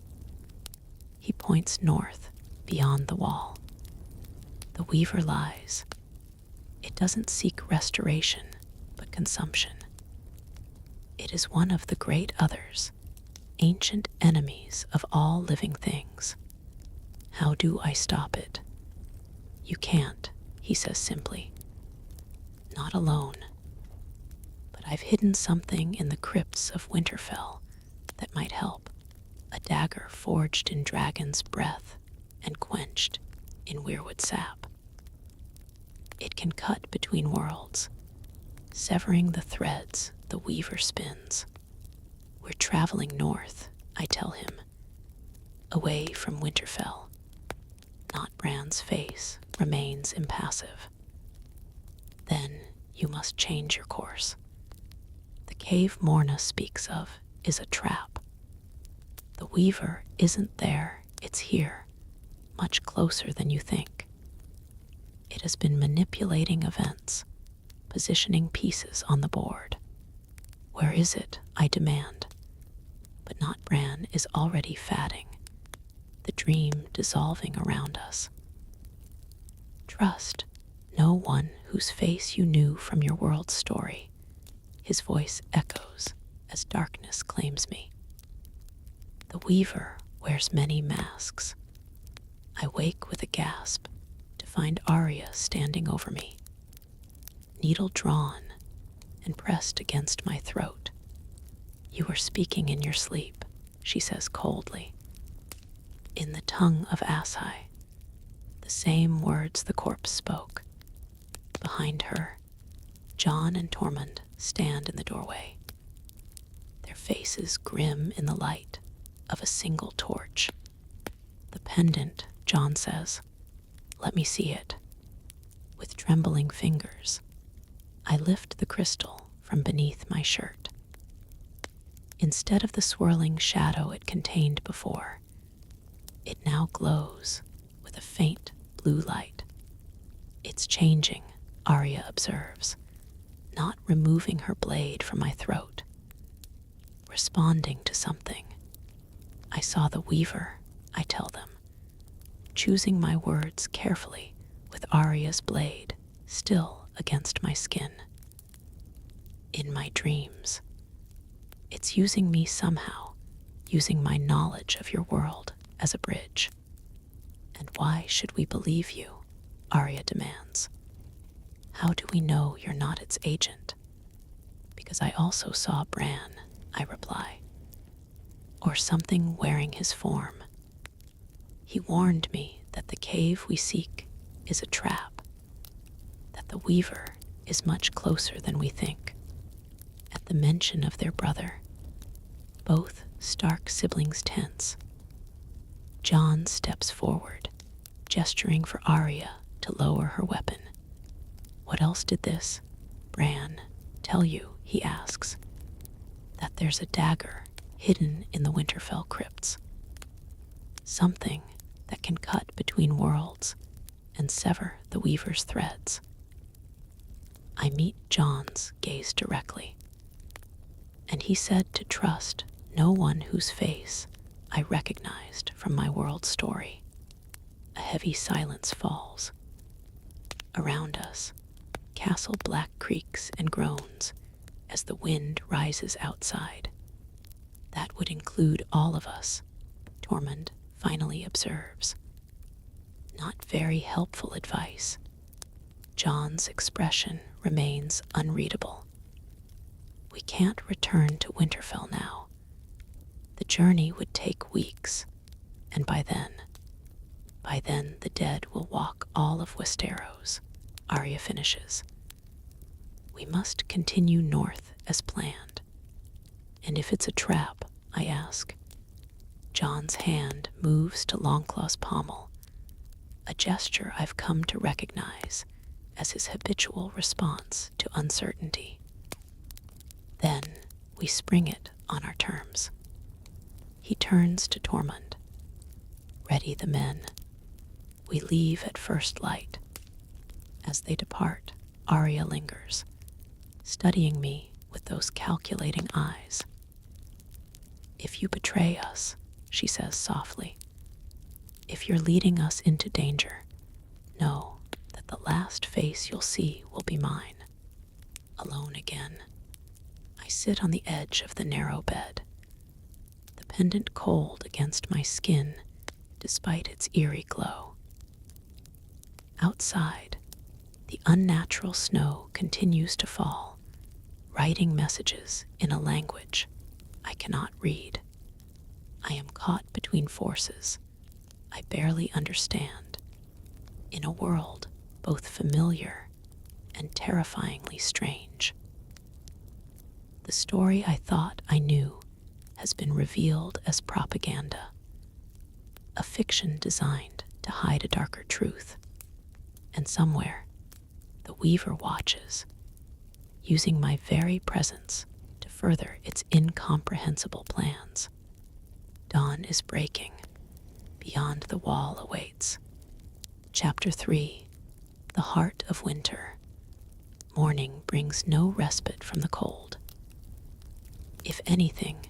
[SPEAKER 1] He points north, beyond the wall. The weaver lies. It doesn't seek restoration, but consumption. It is one of the great others, ancient enemies of all living things. How do I stop it? You can't, he says simply. Not alone. But I've hidden something in the crypts of Winterfell that might help. A dagger forged in dragon's breath and quenched in weirwood sap. It can cut between worlds, severing the threads the weaver spins. We're traveling north, I tell him, away from Winterfell. Not Bran's face remains impassive. Then you must change your course. The cave Morna speaks of is a trap. The weaver isn't there, it's here, much closer than you think. It has been manipulating events, positioning pieces on the board. Where is it, I demand? But not Bran is already fatting, the dream dissolving around us. Trust no one whose face you knew from your world's story. His voice echoes as darkness claims me. The weaver wears many masks. I wake with a gasp to find Arya standing over me, needle drawn and pressed against my throat. "You are speaking in your sleep," she says coldly, "in the tongue of Asai," the same words the corpse spoke. Behind her, Jon and Tormund stand in the doorway, their faces grim in the light of a single torch. "The pendant," Jon says. "Let me see it." With trembling fingers, I lift the crystal from beneath my shirt. Instead of the swirling shadow it contained before, it now glows with a faint blue light. "It's changing," Arya observes, not removing her blade from my throat. "Responding to something. I saw the weaver," I tell them, choosing my words carefully with Arya's blade still against my skin. "In my dreams. It's using me somehow, using my knowledge of your world as a bridge." "And why should we believe you?" Arya demands. "How do we know you're not its agent?" "Because I also saw Bran," I reply. "Or something wearing his form. He warned me that the cave we seek is a trap, that the Weaver is much closer than we think." At the mention of their brother, both Stark siblings tense. Jon steps forward, gesturing for Arya to lower her weapon. "What else did this Bran tell you?" he asks. "That there's a dagger hidden in the Winterfell crypts. Something that can cut between worlds and sever the Weaver's threads." I meet Jon's gaze directly, and he said to trust no one whose face I recognized from my world story. A heavy silence falls. Around us, Castle Black creaks and groans as the wind rises outside. "That would include all of us," Tormund finally observes. Not very helpful advice. Jon's expression remains unreadable. "We can't return to Winterfell now. The journey would take weeks, and by then the dead will walk all of Westeros," Arya finishes. "We must continue north as planned." "And if it's a trap?" I ask. Jon's hand moves to Longclaw's pommel, a gesture I've come to recognize as his habitual response to uncertainty. "Then we spring it on our terms." He turns to Tormund. "Ready the men. We leave at first light." As they depart, Arya lingers, studying me with those calculating eyes. "If you betray us," she says softly, "if you're leading us into danger, know that the last face you'll see will be mine." Alone again, I sit on the edge of the narrow bed, the pendant cold against my skin despite its eerie glow. Outside, the unnatural snow continues to fall, writing messages in a language I cannot read. I am caught between forces I barely understand, in a world both familiar and terrifyingly strange. The story I thought I knew has been revealed as propaganda, a fiction designed to hide a darker truth. And somewhere, the Weaver watches, using my very presence to further its incomprehensible plans. Dawn is breaking. Beyond the wall awaits. Chapter 3. The Heart of Winter. Morning brings no respite from the cold. If anything,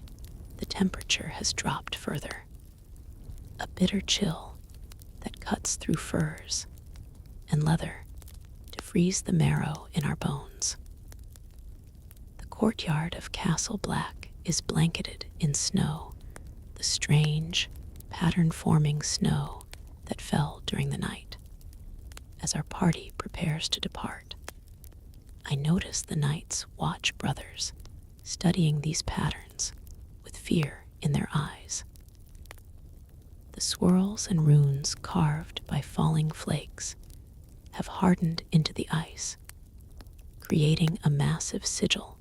[SPEAKER 1] the temperature has dropped further. A bitter chill that cuts through furs and leather to freeze the marrow in our bones. The courtyard of Castle Black is blanketed in snow, the strange, pattern-forming snow that fell during the night. As our party prepares to depart, I notice the Night's Watch brothers studying these patterns with fear in their eyes. The swirls and runes carved by falling flakes have hardened into the ice, creating a massive sigil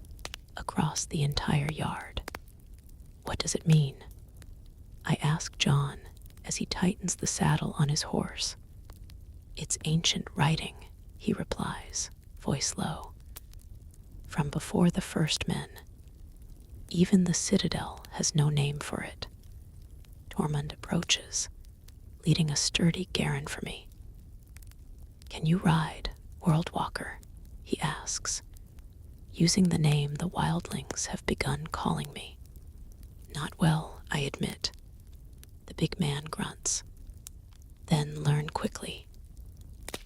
[SPEAKER 1] across the entire yard. What does it mean? I ask John as he tightens the saddle on his horse. It's ancient writing, he replies, voice low. From before the first men, even the citadel has no name for it. Tormund approaches, leading a sturdy Garen for me. Can you ride, World Walker? He asks, using the name the wildlings have begun calling me. Not well, I admit. The big man grunts. Then learn quickly.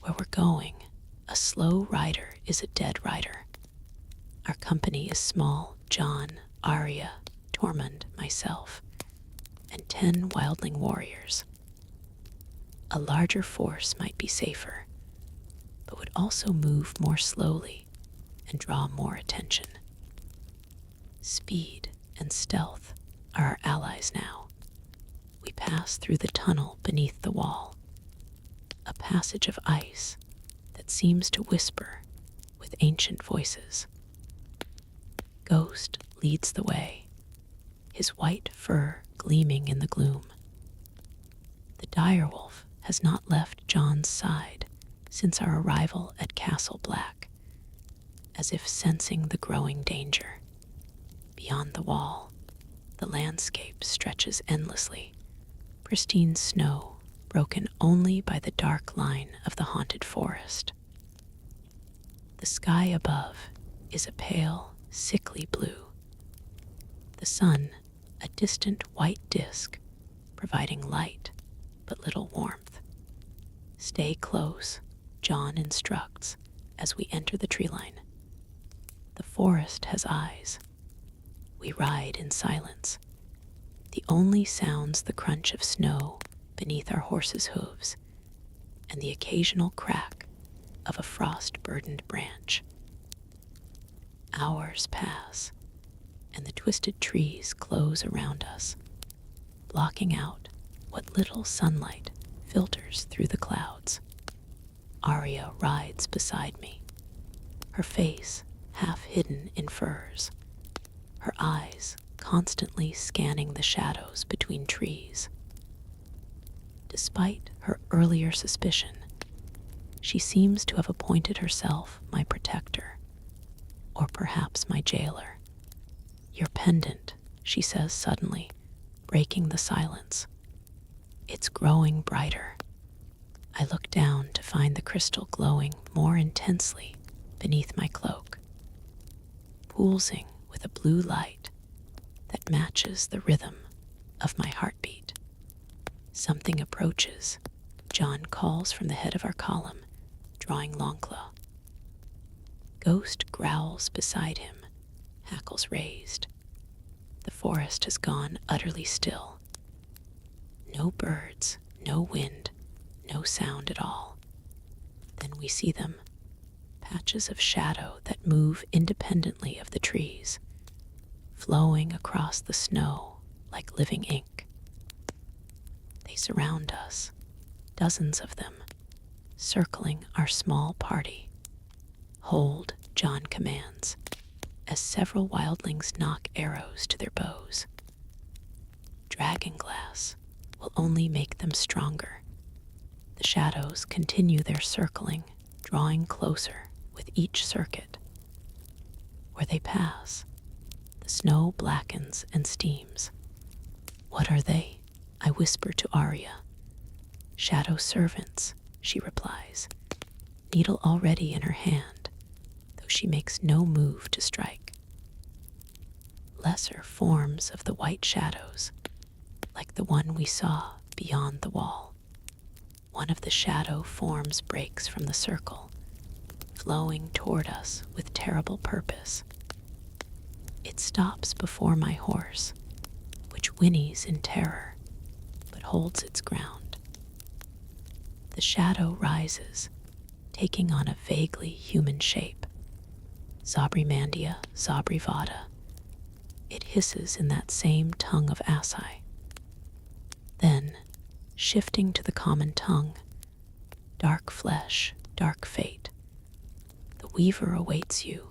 [SPEAKER 1] Where we're going, a slow rider is a dead rider. Our company is small: John, Arya, Tormund, myself, and 10 wildling warriors. A larger force might be safer, but would also move more slowly and draw more attention. Speed and stealth are our allies now. We pass through the tunnel beneath the wall, a passage of ice that seems to whisper with ancient voices. Ghost leads the way, his white fur gleaming in the gloom. The direwolf has not left John's side since our arrival at Castle Black, as if sensing the growing danger. Beyond the wall, the landscape stretches endlessly, pristine snow broken only by the dark line of the haunted forest. The sky above is a pale, sickly blue. The sun, a distant white disk, providing light but little warmth. Stay close, John instructs as we enter the tree line. The forest has eyes. We ride in silence. The only sounds the crunch of snow beneath our horses' hooves and the occasional crack of a frost-burdened branch. Hours pass, and the twisted trees close around us, blocking out what little sunlight filters through the clouds. Arya rides beside me, her face half hidden in furs, her eyes constantly scanning the shadows between trees. Despite her earlier suspicion, she seems to have appointed herself my protector, or perhaps my jailer. Your pendant, she says suddenly, breaking the silence. It's growing brighter. I look down to find the crystal glowing more intensely beneath my cloak, pulsing with a blue light that matches the rhythm of my heartbeat. Something approaches, John calls from the head of our column, drawing Longclaw. Ghost growls beside him, hackles raised. The forest has gone utterly still. No birds, no wind, no sound at all. Then we see them, patches of shadow that move independently of the trees, flowing across the snow like living ink. They surround us, dozens of them, circling our small party. Hold, John commands, as several wildlings knock arrows to their bows. Dragonglass will only make them stronger. The shadows continue their circling, drawing closer with each circuit. Where they pass, the snow blackens and steams. What are they? I whisper to Arya. Shadow servants, she replies, needle already in her hand, though she makes no move to strike. Lesser forms of the white shadows, like the one we saw beyond the wall. One of the shadow forms breaks from the circle, flowing toward us with terrible purpose. It stops before my horse, which whinnies in terror, but holds its ground. The shadow rises, taking on a vaguely human shape. Zabrimandia, Zabrivada. It hisses in that same tongue of Assai. Then, shifting to the common tongue, dark flesh, dark fate. The weaver awaits you,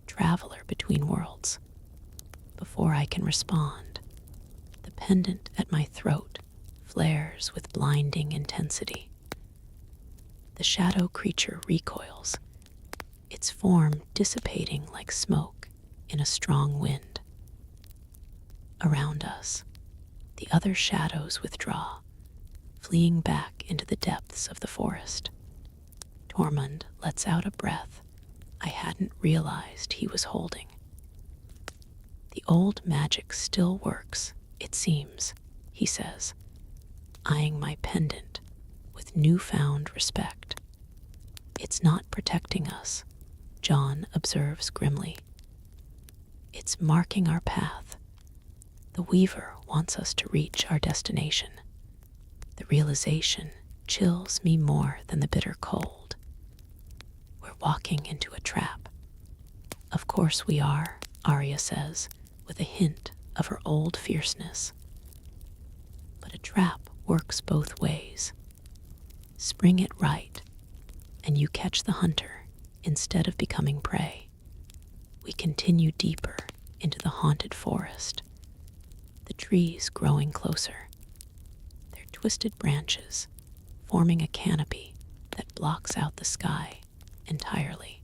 [SPEAKER 1] traveler between worlds. Before I can respond, the pendant at my throat flares with blinding intensity. The shadow creature recoils, its form dissipating like smoke in a strong wind. Around us, the other shadows withdraw, fleeing back into the depths of the forest. Tormund lets out a breath I hadn't realized he was holding. The old magic still works, it seems, he says, eyeing my pendant with newfound respect. It's not protecting us, John observes grimly. It's marking our path. The weaver wants us to reach our destination. The realization chills me more than the bitter cold. We're walking into a trap. Of course we are, Arya says, with a hint of her old fierceness. But a trap works both ways. Spring it right, and you catch the hunter instead of becoming prey. We continue deeper into the haunted forest, the trees growing closer, their twisted branches forming a canopy that blocks out the sky entirely.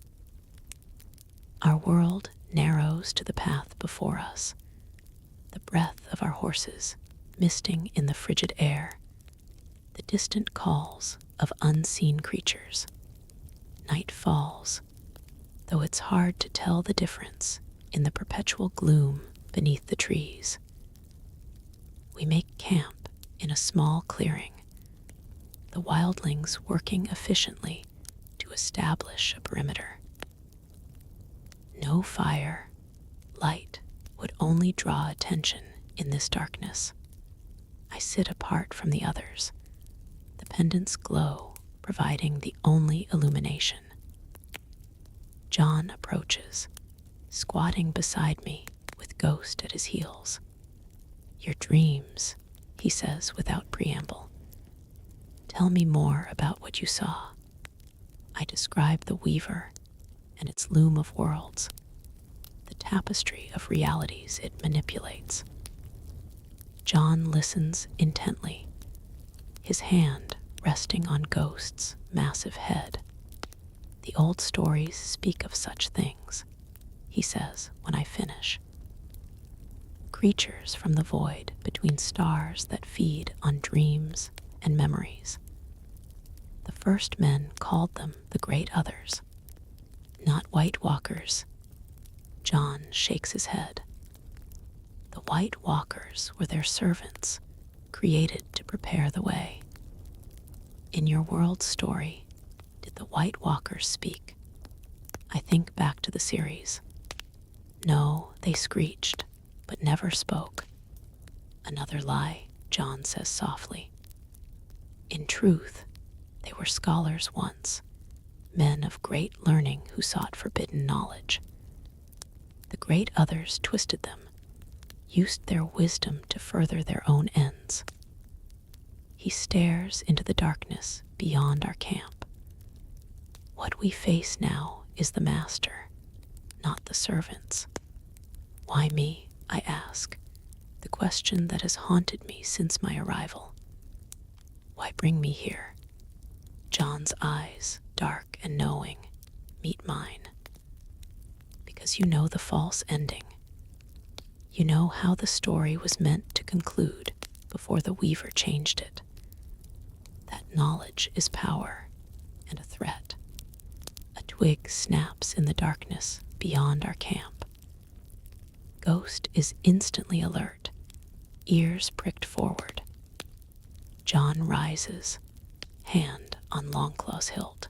[SPEAKER 1] Our world narrows to the path before us, the breath of our horses misting in the frigid air, the distant calls of unseen creatures. Night falls, though it's hard to tell the difference in the perpetual gloom beneath the trees. We make camp in a small clearing, the wildlings working efficiently to establish a perimeter. No fire, light would only draw attention in this darkness. I sit apart from the others, the pendant's glow providing the only illumination. John approaches, squatting beside me with Ghost at his heels. Your dreams, he says without preamble. Tell me more about what you saw. I describe the weaver and its loom of worlds, the tapestry of realities it manipulates. John listens intently, his hand resting on Ghost's massive head. The old stories speak of such things, he says when I finish. Creatures from the void between stars that feed on dreams and memories. The first men called them the Great Others, not White Walkers. John shakes his head. The White Walkers were their servants, created to prepare the way. In your world story, did the White Walkers speak? I think back to the series. No, they screeched, but never spoke. Another lie, John says softly. In truth, they were scholars once, men of great learning who sought forbidden knowledge. The Great Others twisted them, used their wisdom to further their own ends. He stares into the darkness beyond our camp. What we face now is the master, not the servants. Why me, I ask, the question that has haunted me since my arrival. Why bring me here? John's eyes, dark and knowing, meet mine. Because you know the false ending. You know how the story was meant to conclude before the weaver changed it. That knowledge is power and a threat. A twig snaps in the darkness beyond our camp. Ghost is instantly alert, ears pricked forward. John rises, hand on Longclaw's hilt.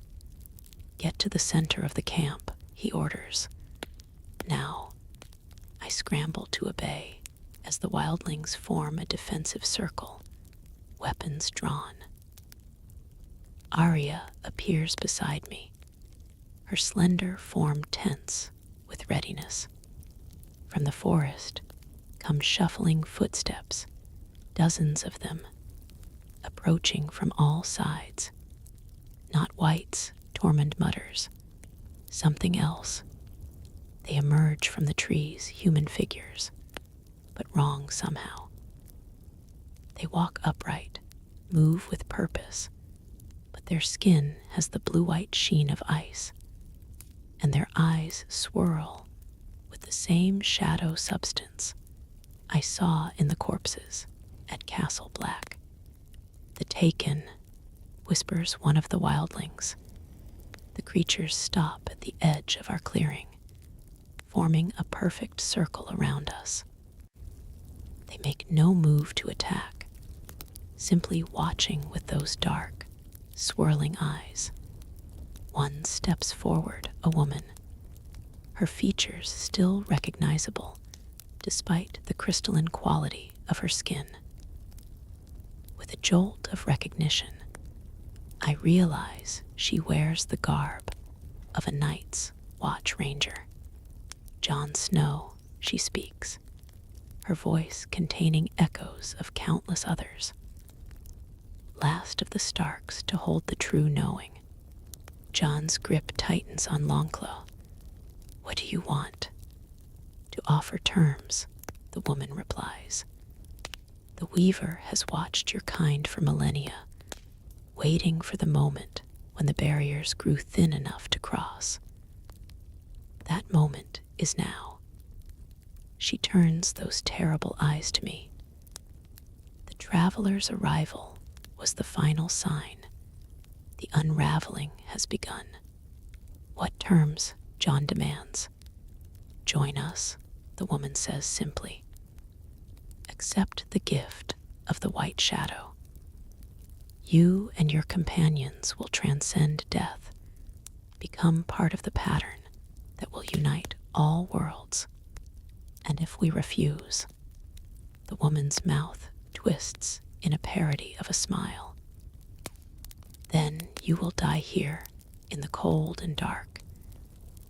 [SPEAKER 1] Get to the center of the camp, he orders. Now, I scramble to obey as the wildlings form a defensive circle, weapons drawn. Arya appears beside me, her slender form tense with readiness. From the forest come shuffling footsteps, dozens of them, approaching from all sides. Not wights, Tormund mutters. Something else. They emerge from the trees, human figures, but wrong somehow. They walk upright, move with purpose, but their skin has the blue-white sheen of ice, and their eyes swirl with the same shadow substance I saw in the corpses at Castle Black. "The Taken," whispers one of the wildlings. The creatures stop at the edge of our clearing, forming a perfect circle around us. They make no move to attack, simply watching with those dark, swirling eyes. One steps forward, a woman, her features still recognizable despite the crystalline quality of her skin. With a jolt of recognition, I realize she wears the garb of a Night's Watch Ranger. Jon Snow, she speaks, her voice containing echoes of countless others. Last of the Starks to hold the true knowing. Jon's grip tightens on Longclaw. "What do you want?" "To offer terms," the woman replies. "The Weaver has watched your kind for millennia, waiting for the moment when the barriers grew thin enough to cross. That moment is now." She turns those terrible eyes to me. The traveler's arrival was the final sign. The unraveling has begun. "What terms?" Jon demands. "Join us," the woman says simply. "Accept the gift of the White Shadow. You and your companions will transcend death, become part of the pattern that will unite all worlds. And if we refuse," the woman's mouth twists in a parody of a smile, "then you will die here in the cold and dark,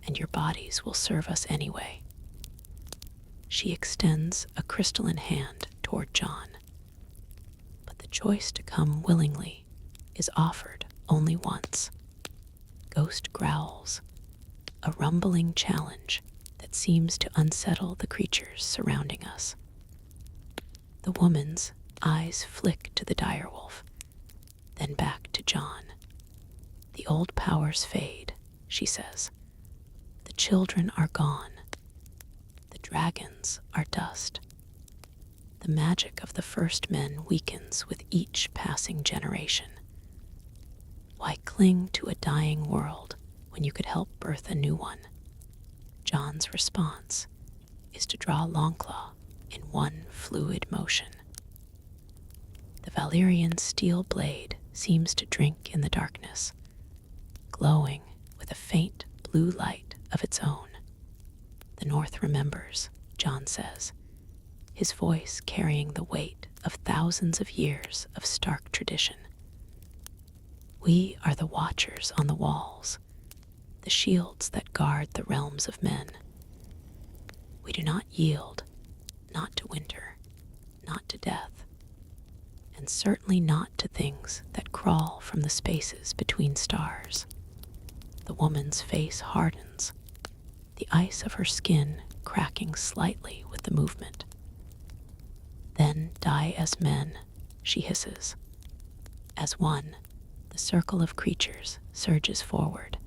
[SPEAKER 1] and your bodies will serve us anyway." She extends a crystalline hand toward Jon, but the choice to come willingly is offered only once. Ghost growls, a rumbling challenge that seems to unsettle the creatures surrounding us. The woman's eyes flick to the direwolf, then back to Jon. "The old powers fade," she says. "The children are gone. The dragons are dust. The magic of the first men weakens with each passing generation. Why cling to a dying world when you could help birth a new one?" Jon's response is to draw Longclaw in one fluid motion. The Valyrian steel blade seems to drink in the darkness, glowing with a faint blue light of its own. "The North remembers," Jon says, his voice carrying the weight of thousands of years of Stark tradition. "We are the watchers on the walls, the shields that guard the realms of men. We do not yield, not to winter, not to death, and certainly not to things that crawl from the spaces between stars." The woman's face hardens, the ice of her skin cracking slightly with the movement. "Then die as men," she hisses. As one, the circle of creatures surges forward.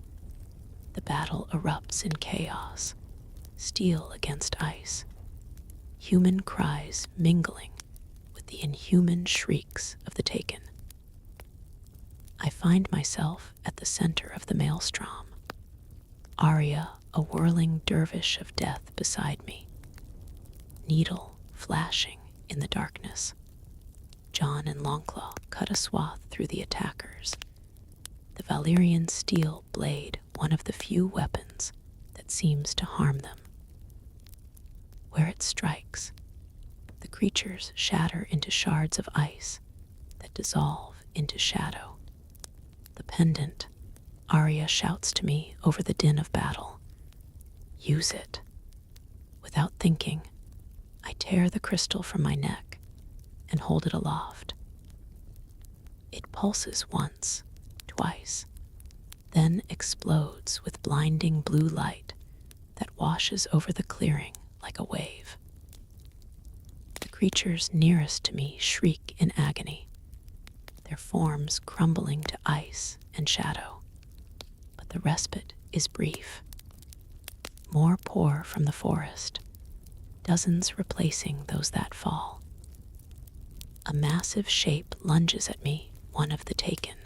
[SPEAKER 1] The battle erupts in chaos, steel against ice, human cries mingling with the inhuman shrieks of the Taken. I find myself at the center of the maelstrom, Arya, a whirling dervish of death beside me, needle flashing in the darkness. Jon and Longclaw cut a swath through the attackers, the Valyrian steel blade one of the few weapons that seems to harm them. Where it strikes, the creatures shatter into shards of ice that dissolve into shadow. The pendant, Arya shouts to me over the din of battle. Use it. Without thinking, I tear the crystal from my neck and hold it aloft. It pulses once, twice, then explodes with blinding blue light that washes over the clearing like a wave. The creatures nearest to me shriek in agony, their forms crumbling to ice and shadow. But the respite is brief. More pour from the forest, dozens replacing those that fall. A massive shape lunges at me, one of the taken,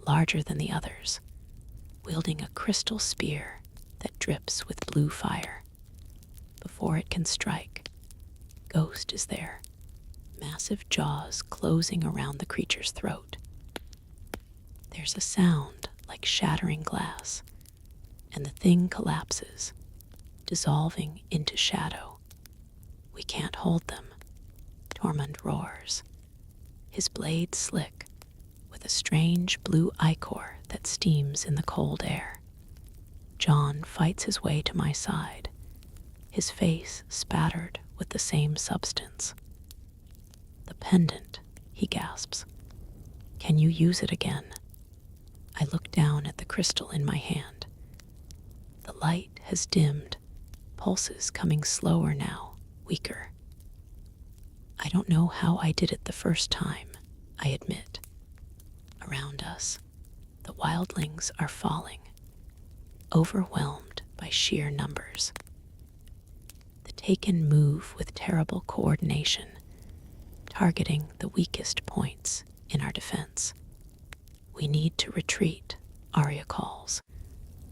[SPEAKER 1] larger than the others, wielding a crystal spear that drips with blue fire. Before it can strike, Ghost is there, massive jaws closing around the creature's throat. There's a sound like shattering glass, and the thing collapses, dissolving into shadow. We can't hold them. Tormund roars, his blade slick, with a strange blue ichor that steams in the cold air. Jon fights his way to my side, his face spattered with the same substance. The pendant, he gasps. Can you use it again? I look down at the crystal in my hand. The light has dimmed, pulses coming slower now, weaker. I don't know how I did it the first time, I admit. Around us, the wildlings are falling, overwhelmed by sheer numbers. The taken move with terrible coordination, targeting the weakest points in our defense. We need to retreat, Arya calls,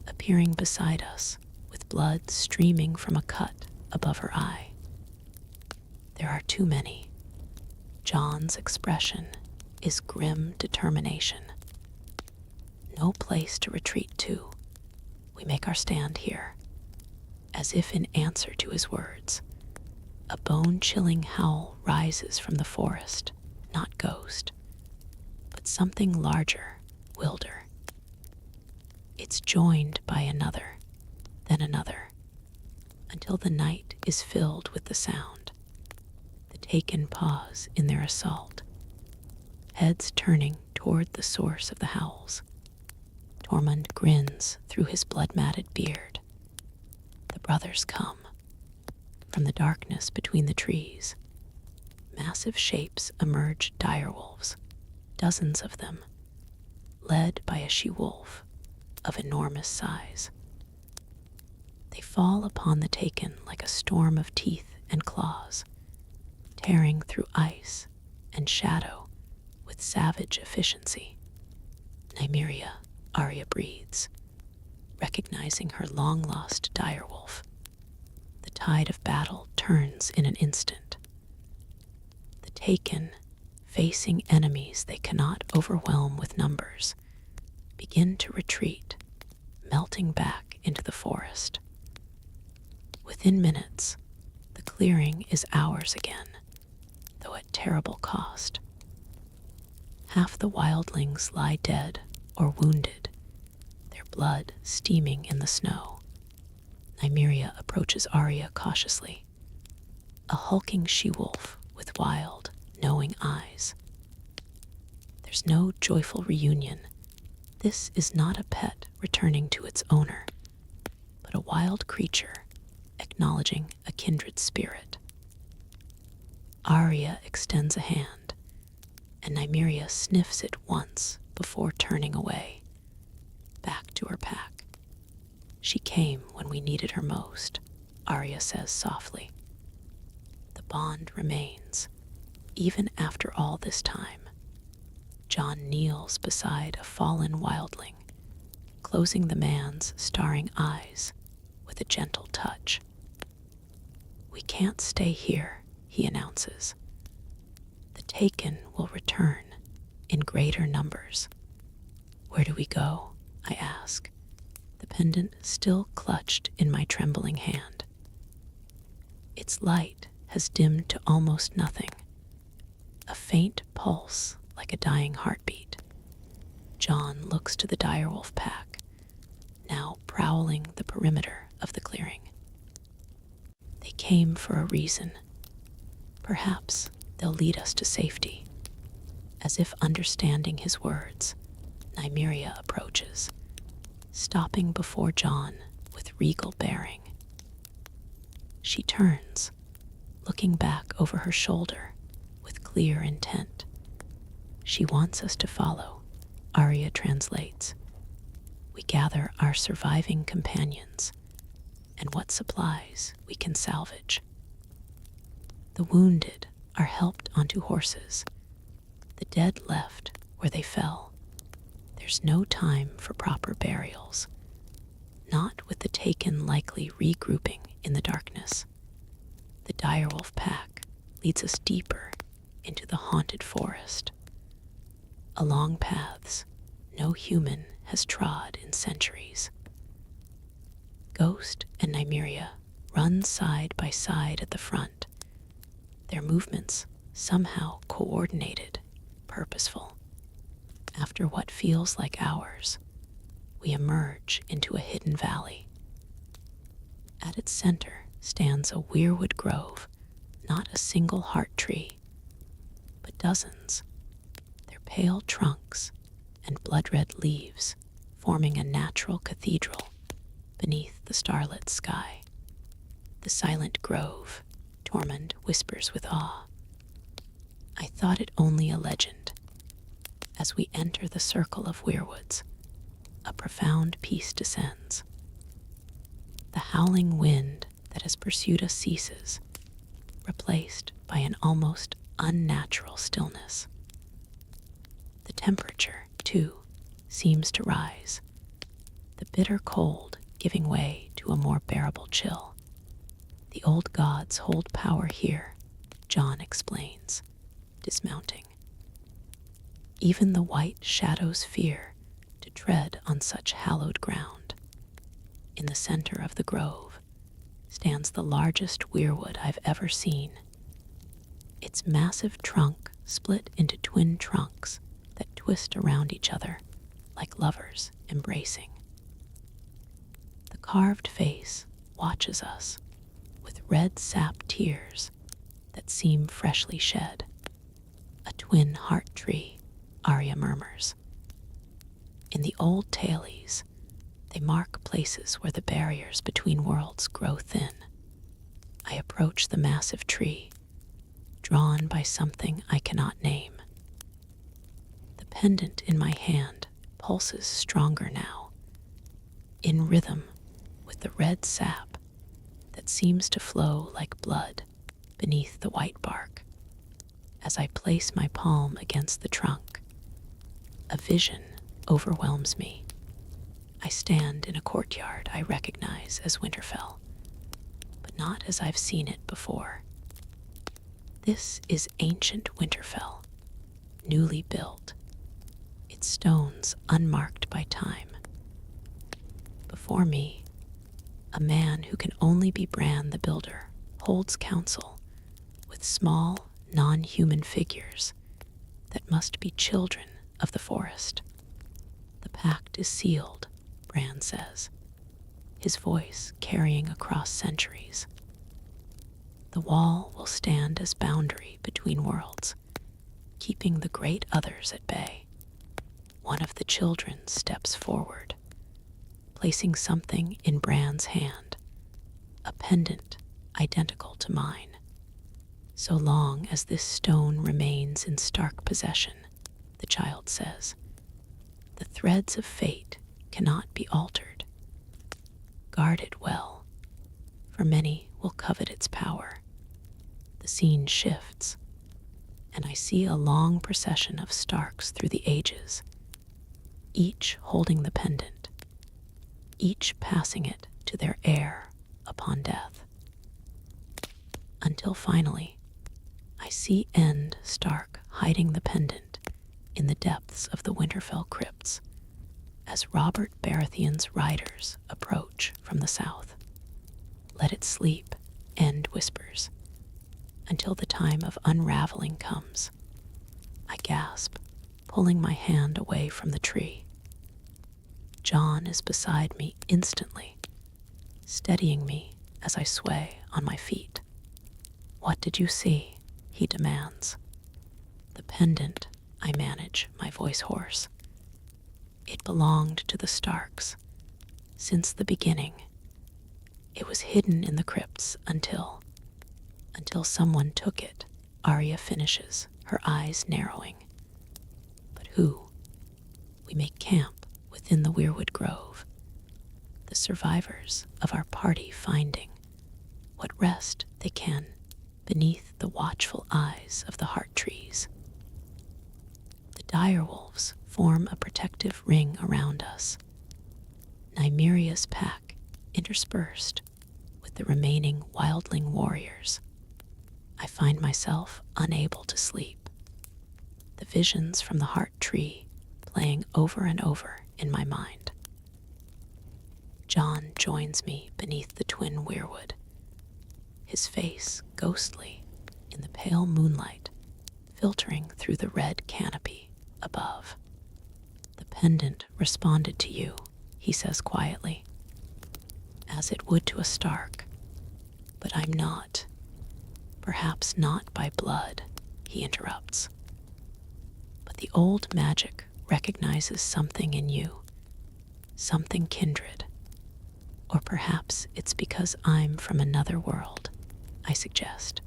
[SPEAKER 1] appearing beside us with blood streaming from a cut above her eye. There are too many. Jon's expression is grim determination. No place to retreat to. We make our stand here, as if in answer to his words. A bone-chilling howl rises from the forest, not Ghost, but something larger, wilder. It's joined by another, then another, until the night is filled with the sound. The taken pause in their assault, heads turning toward the source of the howls. Tormund grins through his blood-matted beard. The brothers come. From the darkness between the trees, massive shapes emerge, direwolves, dozens of them, led by a she-wolf of enormous size. They fall upon the taken like a storm of teeth and claws, tearing through ice and shadow with savage efficiency. Nymeria, Arya breathes, recognizing her long-lost direwolf. The tide of battle turns in an instant. The taken, facing enemies they cannot overwhelm with numbers, begin to retreat, melting back into the forest. Within minutes, the clearing is ours again, though at terrible cost. Half the wildlings lie dead or wounded, their blood steaming in the snow. Nymeria approaches Arya cautiously, a hulking she-wolf with wild, knowing eyes. There's no joyful reunion. This is not a pet returning to its owner, but a wild creature acknowledging a kindred spirit. Arya extends a hand, and Nymeria sniffs it once before turning away, back to her pack. She came when we needed her most, Arya says softly. The bond remains, even after all this time. Jon kneels beside a fallen wildling, closing the man's staring eyes with a gentle touch. We can't stay here, he announces. The taken will return in greater numbers. Where do we go? I ask, the pendant still clutched in my trembling hand. Its light has dimmed to almost nothing. A faint pulse like a dying heartbeat. Jon looks to the direwolf pack, now prowling the perimeter of the clearing. They came for a reason. Perhaps they'll lead us to safety. As if understanding his words, Nymeria approaches, stopping before Jon with regal bearing. She turns, looking back over her shoulder with clear intent. She wants us to follow, Arya translates. We gather our surviving companions and what supplies we can salvage. The wounded are helped onto horses, the dead left where they fell. There's no time for proper burials, not with the taken likely regrouping in the darkness. The direwolf pack leads us deeper into the haunted forest, along paths no human has trod in centuries. Ghost and Nymeria run side by side at the front, their movements somehow coordinated, purposeful. After what feels like hours, we emerge into a hidden valley. At its center stands a weirwood grove, not a single heart tree, but dozens, their pale trunks and blood-red leaves forming a natural cathedral beneath the starlit sky. The silent grove, Tormund whispers with awe. I thought it only a legend. As we enter the circle of weirwoods, a profound peace descends. The howling wind that has pursued us ceases, replaced by an almost unnatural stillness. The temperature, too, seems to rise, the bitter cold giving way to a more bearable chill. The old gods hold power here, Jon explains, dismounting. Even the white shadows fear to tread on such hallowed ground. In the center of the grove stands the largest weirwood I've ever seen. Its massive trunk split into twin trunks that twist around each other like lovers embracing. The carved face watches us with red sap tears that seem freshly shed. A twin heart tree, Arya murmurs. In the old tailies, they mark places where the barriers between worlds grow thin. I approach the massive tree, drawn by something I cannot name. The pendant in my hand pulses stronger now, in rhythm with the red sap that seems to flow like blood beneath the white bark. As I place my palm against the trunk, a vision overwhelms me. I stand in a courtyard I recognize as Winterfell, but not as I've seen it before. This is ancient Winterfell, newly built, its stones unmarked by time. Before me, a man who can only be Bran the Builder holds counsel with small, non-human figures that must be children of the forest. The pact is sealed, Bran says, his voice carrying across centuries. The wall will stand as boundary between worlds, keeping the great others at bay. One of the children steps forward, placing something in Bran's hand, a pendant identical to mine. So long as this stone remains in Stark possession, the child says, the threads of fate cannot be altered. Guard it well, for many will covet its power. The scene shifts, and I see a long procession of Starks through the ages, each holding the pendant, each passing it to their heir upon death. Until finally, I see End Stark hiding the pendant in the depths of the Winterfell crypts as Robert Baratheon's riders approach from the south. Let it sleep, End whispers, until the time of unraveling comes. I gasp, pulling my hand away from the tree. John is beside me instantly, steadying me as I sway on my feet. "What did you see?" he demands. "The pendant," I manage, my voice hoarse. "It belonged to the Starks. Since the beginning. It was hidden in the crypts until someone took it," Arya finishes, her eyes narrowing. "But who?" We make camp within the Weirwood Grove, the survivors of our party finding what rest they can beneath the watchful eyes of the heart trees. The direwolves form a protective ring around us, Nymeria's pack interspersed with the remaining wildling warriors. I find myself unable to sleep, the visions from the heart tree playing over and over in my mind. John joins me beneath the twin weirwood, his face ghostly in the pale moonlight filtering through the red canopy above. "The pendant responded to you," he says quietly, "as it would to a Stark. But I'm not. Perhaps not by blood," he interrupts. "But the old magic recognizes something in you, something kindred. Or perhaps it's because I'm from another world," I suggest.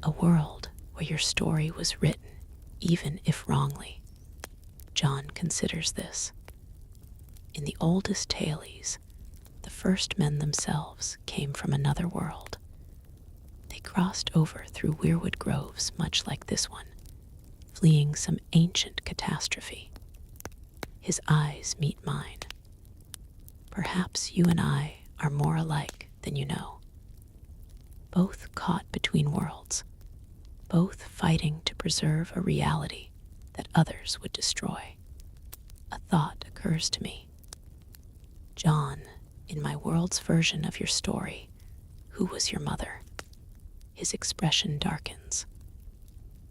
[SPEAKER 1] "A world where your story was written, even if wrongly." John considers this. "In the oldest tales, the first men themselves came from another world. They crossed over through weirwood groves much like this one, fleeing some ancient catastrophe." His eyes meet mine. "Perhaps you and I are more alike than you know. Both caught between worlds, both fighting to preserve a reality that others would destroy." A thought occurs to me. "John, in my world's version of your story, who was your mother?" His expression darkens.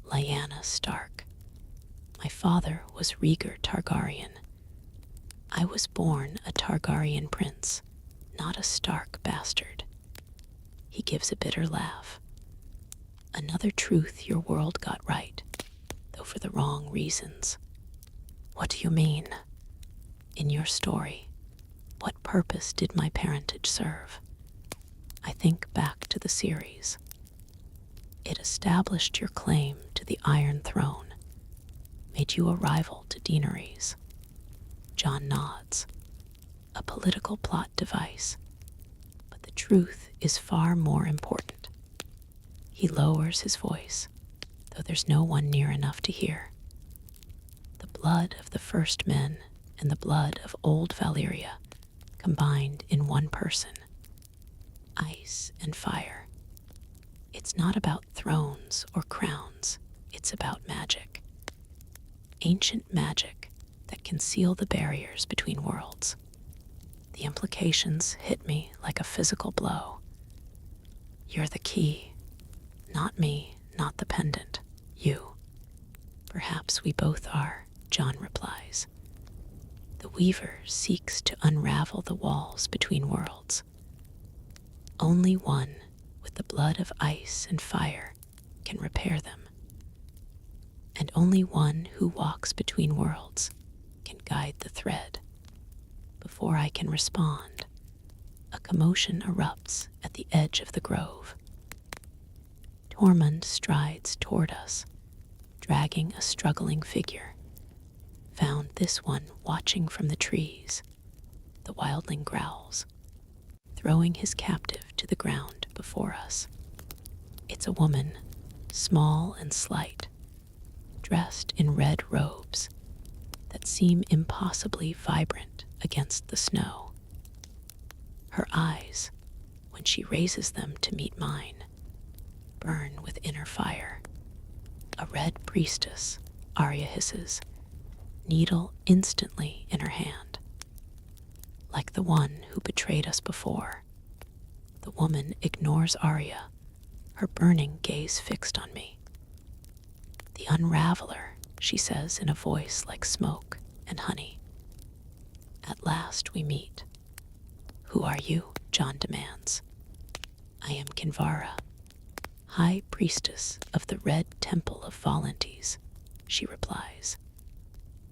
[SPEAKER 1] "Lyanna Stark. My father was Rhaegar Targaryen. I was born a Targaryen prince, not a Stark bastard." He gives a bitter laugh. "Another truth your world got right, though for the wrong reasons." "What do you mean?" "In your story, what purpose did my parentage serve?" I think back to the series. "It established your claim to the Iron Throne, made you a rival to Daenerys." John nods. "A political plot device, but the truth is far more important." He lowers his voice, though there's no one near enough to hear. "The blood of the first men and the blood of old Valyria combined in one person. Ice and fire. It's not about thrones or crowns, it's about magic. Ancient magic that can seal the barriers between worlds." The implications hit me like a physical blow. "You're the key. Not me, not the pendant. You." "Perhaps we both are," John replies. "The weaver seeks to unravel the walls between worlds. Only one with the blood of ice and fire can repair them. And only one who walks between worlds can guide the thread." Before I can respond, a commotion erupts at the edge of the grove. Tormund strides toward us, dragging a struggling figure. "Found this one watching from the trees," the wildling growls, throwing his captive to the ground before us. It's a woman, small and slight, dressed in red robes that seem impossibly vibrant against the snow. Her eyes, when she raises them to meet mine, burn with inner fire. "A red priestess," Arya hisses, needle instantly in her hand. Like the one who betrayed us before, the woman ignores Arya, her burning gaze fixed on me. "The Unraveler," she says in a voice like smoke and honey. At last we meet. Who are you? Jon demands. I am Kinvara, High Priestess of the Red Temple of Voluntees, she replies,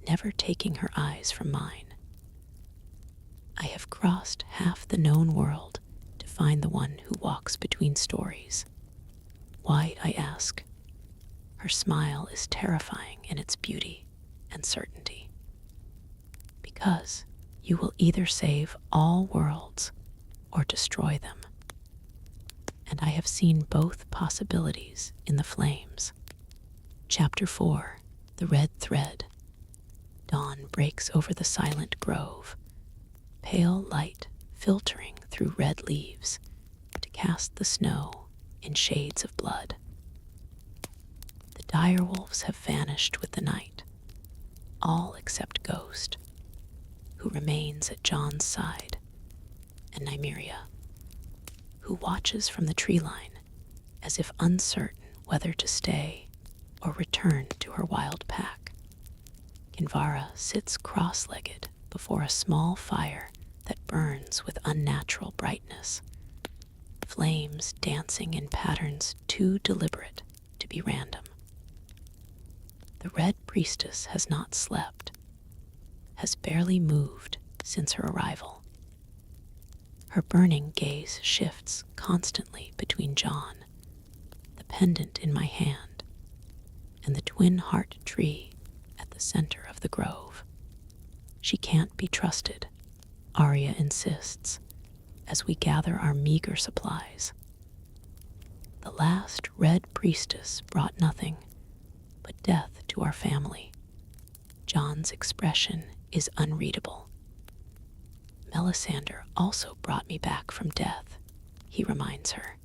[SPEAKER 1] never taking her eyes from mine. I have crossed half the known world to find the one who walks between stories. Why, I ask. Her smile is terrifying in its beauty and certainty. Because you will either save all worlds or destroy them. And I have seen both possibilities in the flames. Chapter 4, The Red Thread. Dawn breaks over the silent grove, pale light filtering through red leaves to cast the snow in shades of blood. The direwolves have vanished with the night, all except Ghost, who remains at Jon's side, and Nymeria, who watches from the tree line as if uncertain whether to stay or return to her wild pack. Kinvara sits cross-legged before a small fire that burns with unnatural brightness, flames dancing in patterns too deliberate to be random. The Red Priestess has not slept, has barely moved since her arrival. Her burning gaze shifts constantly between Jon, the pendant in my hand, and the twin heart tree at the center of the grove. She can't be trusted, Arya insists, as we gather our meager supplies. The last Red Priestess brought nothing but death to our family. Jon's expression is unreadable. Melisandre also brought me back from death, he reminds her.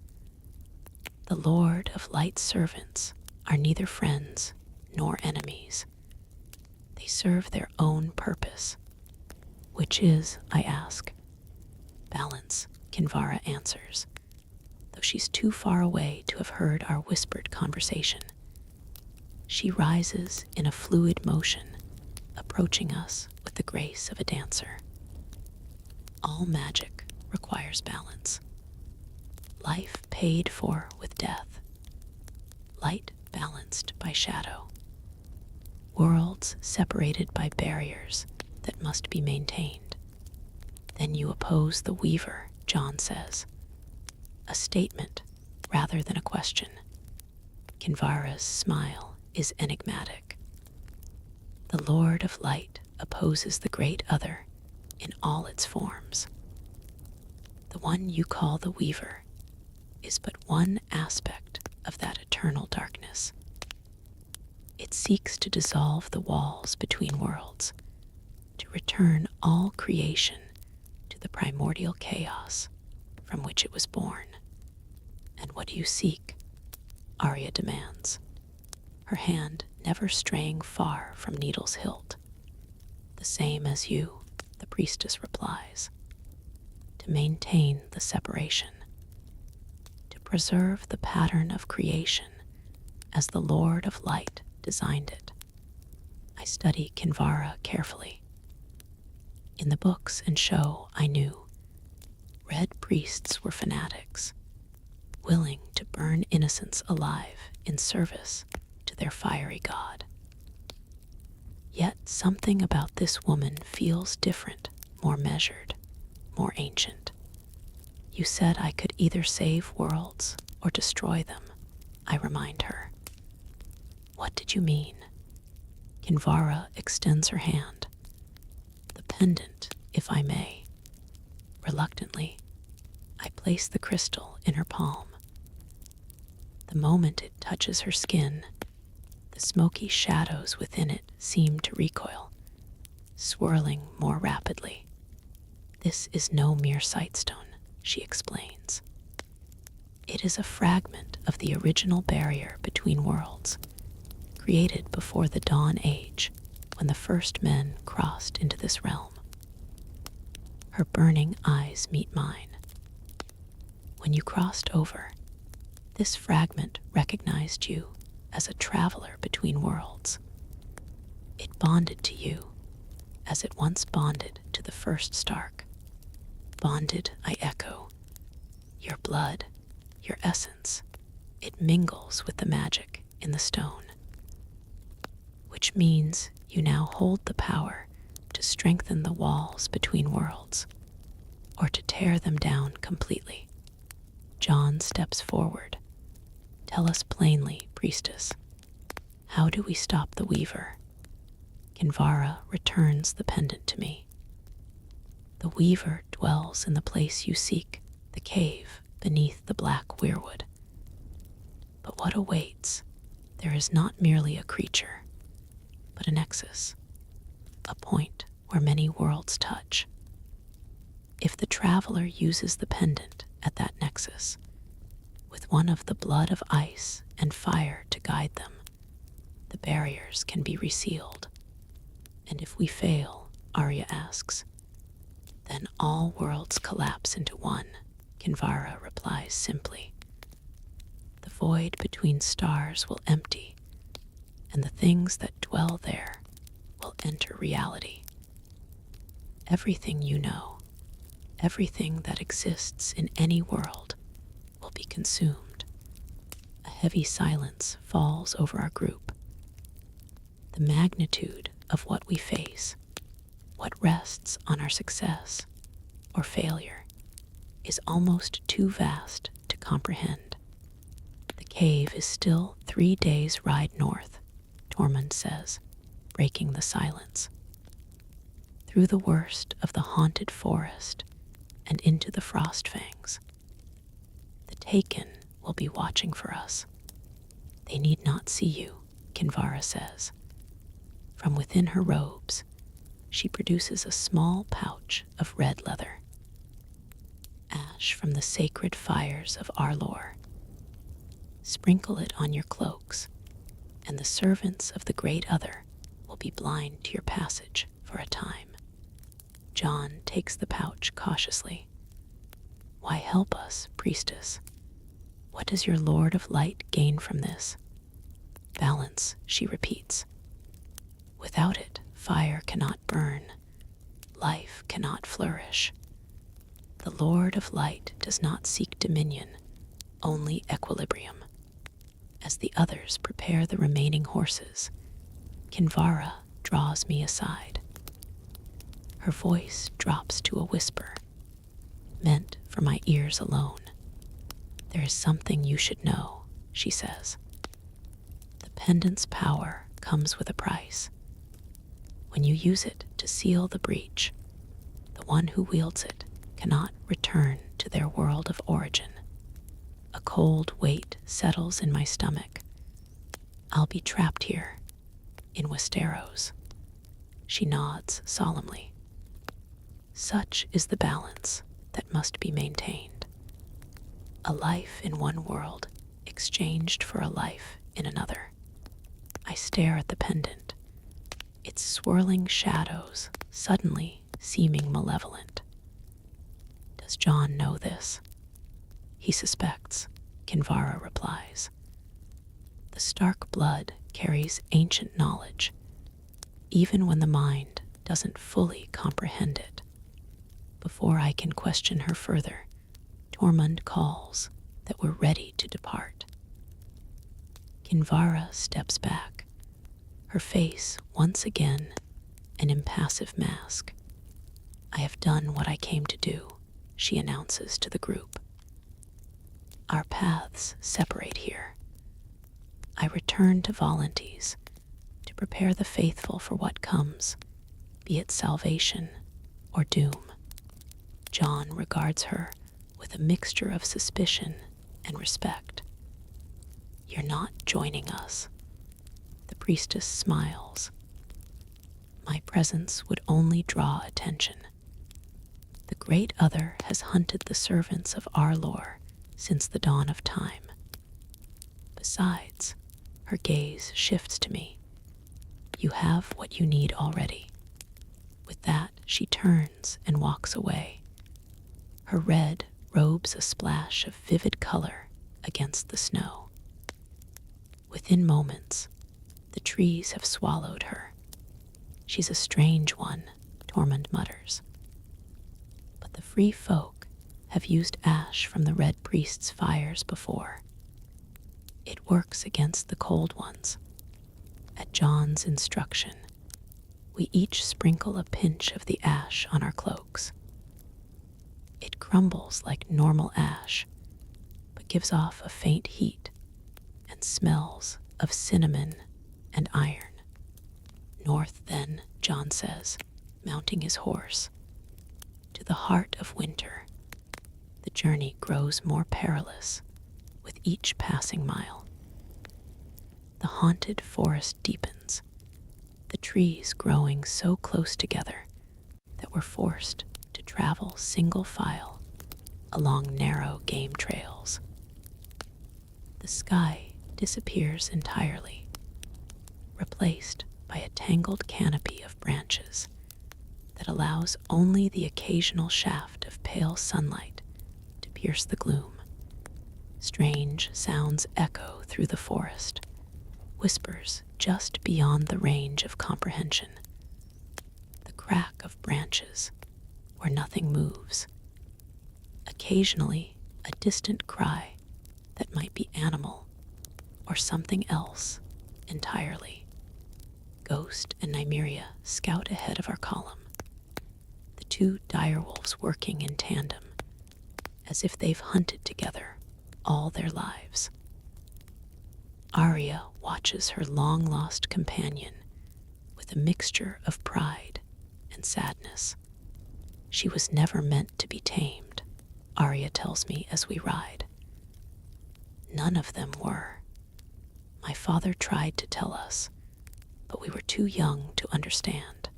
[SPEAKER 1] The Lord of Light's servants are neither friends nor enemies. They serve their own purpose. Which is, I ask. Balance, Kinvara answers, though she's too far away to have heard our whispered conversation. She rises in a fluid motion, approaching us with the grace of a dancer. All magic requires balance. Life paid for with death. Light balanced by shadow. Worlds separated by barriers that must be maintained. Then you oppose the Weaver, Jon says. A statement rather than a question. Kinvara's smile is enigmatic. The Lord of Light opposes the Great Other in all its forms. The one you call the Weaver is but one aspect of that eternal darkness. It seeks to dissolve the walls between worlds, to return all creation to the primordial chaos from which it was born. And what do you seek? Arya demands, her hand never straying far from Needle's hilt. The same as you, the priestess replies. To maintain the separation. To preserve the pattern of creation as the Lord of Light designed it. I study Kinvara carefully. In the books and show I knew, red priests were fanatics, willing to burn innocents alive in service to their fiery god. Yet something about this woman feels different, more measured, more ancient. You said I could either save worlds or destroy them, I remind her. What did you mean? Kinvara extends her hand. The pendant, if I may. Reluctantly, I place the crystal in her palm. The moment it touches her skin, the smoky shadows within it seem to recoil, swirling more rapidly. This is no mere sightstone, she explains. It is a fragment of the original barrier between worlds, created before the Dawn Age, when the first men crossed into this realm. Her burning eyes meet mine. When you crossed over, this fragment recognized you as a traveler between worlds. It bonded to you, as it once bonded to the first Stark. Bonded, I echo. Your blood, your essence, it mingles with the magic in the stone. Which means you now hold the power to strengthen the walls between worlds, or to tear them down completely. Jon steps forward. Tell us plainly, priestess. How do we stop the Weaver? Kinvara returns the pendant to me. The Weaver dwells in the place you seek, the cave beneath the black weirwood. But what awaits? There is not merely a creature, but a nexus, a point where many worlds touch. If the traveler uses the pendant at that nexus, with one of the blood of ice and fire to guide them, the barriers can be resealed. And if we fail, Arya asks, then all worlds collapse into one, Kinvara replies simply. The void between stars will empty, and the things that dwell there will enter reality. Everything you know, everything that exists in any world, will be consumed. A heavy silence falls over our group. The magnitude of what we face, what rests on our success or failure, is almost too vast to comprehend. The cave is still 3 days' ride north, Tormund says, breaking the silence. Through the worst of the haunted forest and into the Frostfangs. The Taken will be watching for us. They need not see you, Kinvara says. From within her robes, she produces a small pouch of red leather. Ash from the sacred fires of Arlor. Sprinkle it on your cloaks, and the servants of the Great Other will be blind to your passage for a time. Jon takes the pouch cautiously. Why help us, priestess? What does your Lord of Light gain from this? Balance, she repeats. Without it, fire cannot burn. Life cannot flourish. The Lord of Light does not seek dominion, only equilibrium. As the others prepare the remaining horses, Kinvara draws me aside. Her voice drops to a whisper, meant for my ears alone. There is something you should know, she says. The pendant's power comes with a price. When you use it to seal the breach, the one who wields it cannot return to their world of origin. A cold weight settles in my stomach. I'll be trapped here, in Westeros. She nods solemnly. Such is the balance that must be maintained. A life in one world exchanged for a life in another. I stare at the pendant, its swirling shadows suddenly seeming malevolent. Does Jon know this? He suspects, Kinvara replies. The Stark blood carries ancient knowledge, even when the mind doesn't fully comprehend it. Before I can question her further, Tormund calls that we're ready to depart. Kinvara steps back, her face once again an impassive mask. I have done what I came to do, she announces to the group. Our paths separate here. I return to Voluntees to prepare the faithful for what comes, be it salvation or doom. Jon regards her with a mixture of suspicion and respect. You're not joining us. The priestess smiles. My presence would only draw attention. The Great Other has hunted the servants of Arlor since the dawn of time. Besides, her gaze shifts to me. You have what you need already. With that, she turns and walks away. Her red robes a splash of vivid color against the snow. Within moments, the trees have swallowed her, She's a strange one, Tormund mutters. But the free folk have used ash from the Red Priest's fires before. It works against the cold ones. At Jon's instruction, we each sprinkle a pinch of the ash on our cloaks. It crumbles like normal ash, but gives off a faint heat and smells of cinnamon and iron. North then, Jon says, mounting his horse. To the heart of winter, the journey grows more perilous with each passing mile. The haunted forest deepens, the trees growing so close together that we're forced to travel single file along narrow game trails. The sky disappears entirely, replaced by a tangled canopy of branches that allows only the occasional shaft of pale sunlight to pierce the gloom. Strange sounds echo through the forest, whispers just beyond the range of comprehension. The crack of branches where nothing moves. Occasionally, a distant cry that might be animal or something else entirely. Ghost and Nymeria scout ahead of our column, the two direwolves working in tandem, as if they've hunted together all their lives. Arya watches her long-lost companion with a mixture of pride and sadness. She was never meant to be tamed, Arya tells me as we ride. None of them were. My father tried to tell us, but we were too young to understand.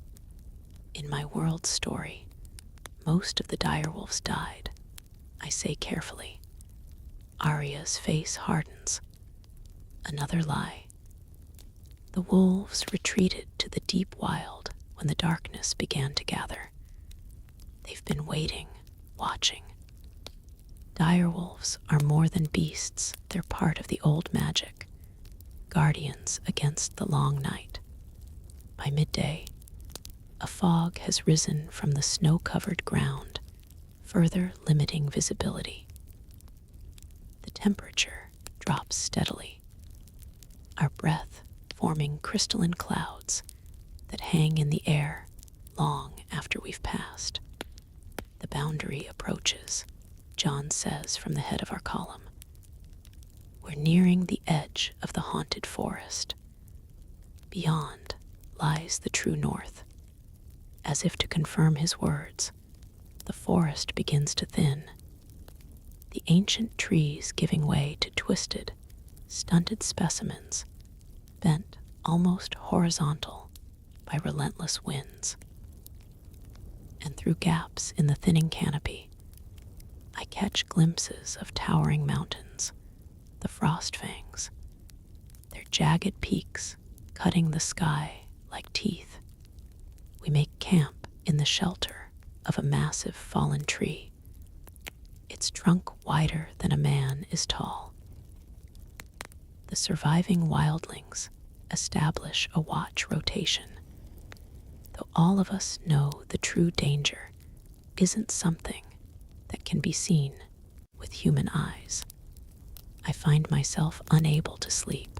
[SPEAKER 1] In my world story, most of the direwolves died, I say carefully. Arya's face hardens. Another lie. The wolves retreated to the deep wild when the darkness began to gather. They've been waiting, watching. Direwolves are more than beasts, they're part of the old magic, guardians against the long night. By midday, a fog has risen from the snow-covered ground, further limiting visibility. The temperature drops steadily, our breath forming crystalline clouds that hang in the air long after we've passed. The boundary approaches, Jon says from the head of our column. We're nearing the edge of the haunted forest. Beyond lies the true north. As if to confirm his words, the forest begins to thin, the ancient trees giving way to twisted, stunted specimens, bent almost horizontal by relentless winds. And through gaps in the thinning canopy, I catch glimpses of towering mountains, the frost fangs, their jagged peaks cutting the sky like teeth. We make camp in the shelter of a massive fallen tree, its trunk wider than a man is tall. The surviving wildlings establish a watch rotation, though all of us know the true danger isn't something that can be seen with human eyes. I find myself unable to sleep,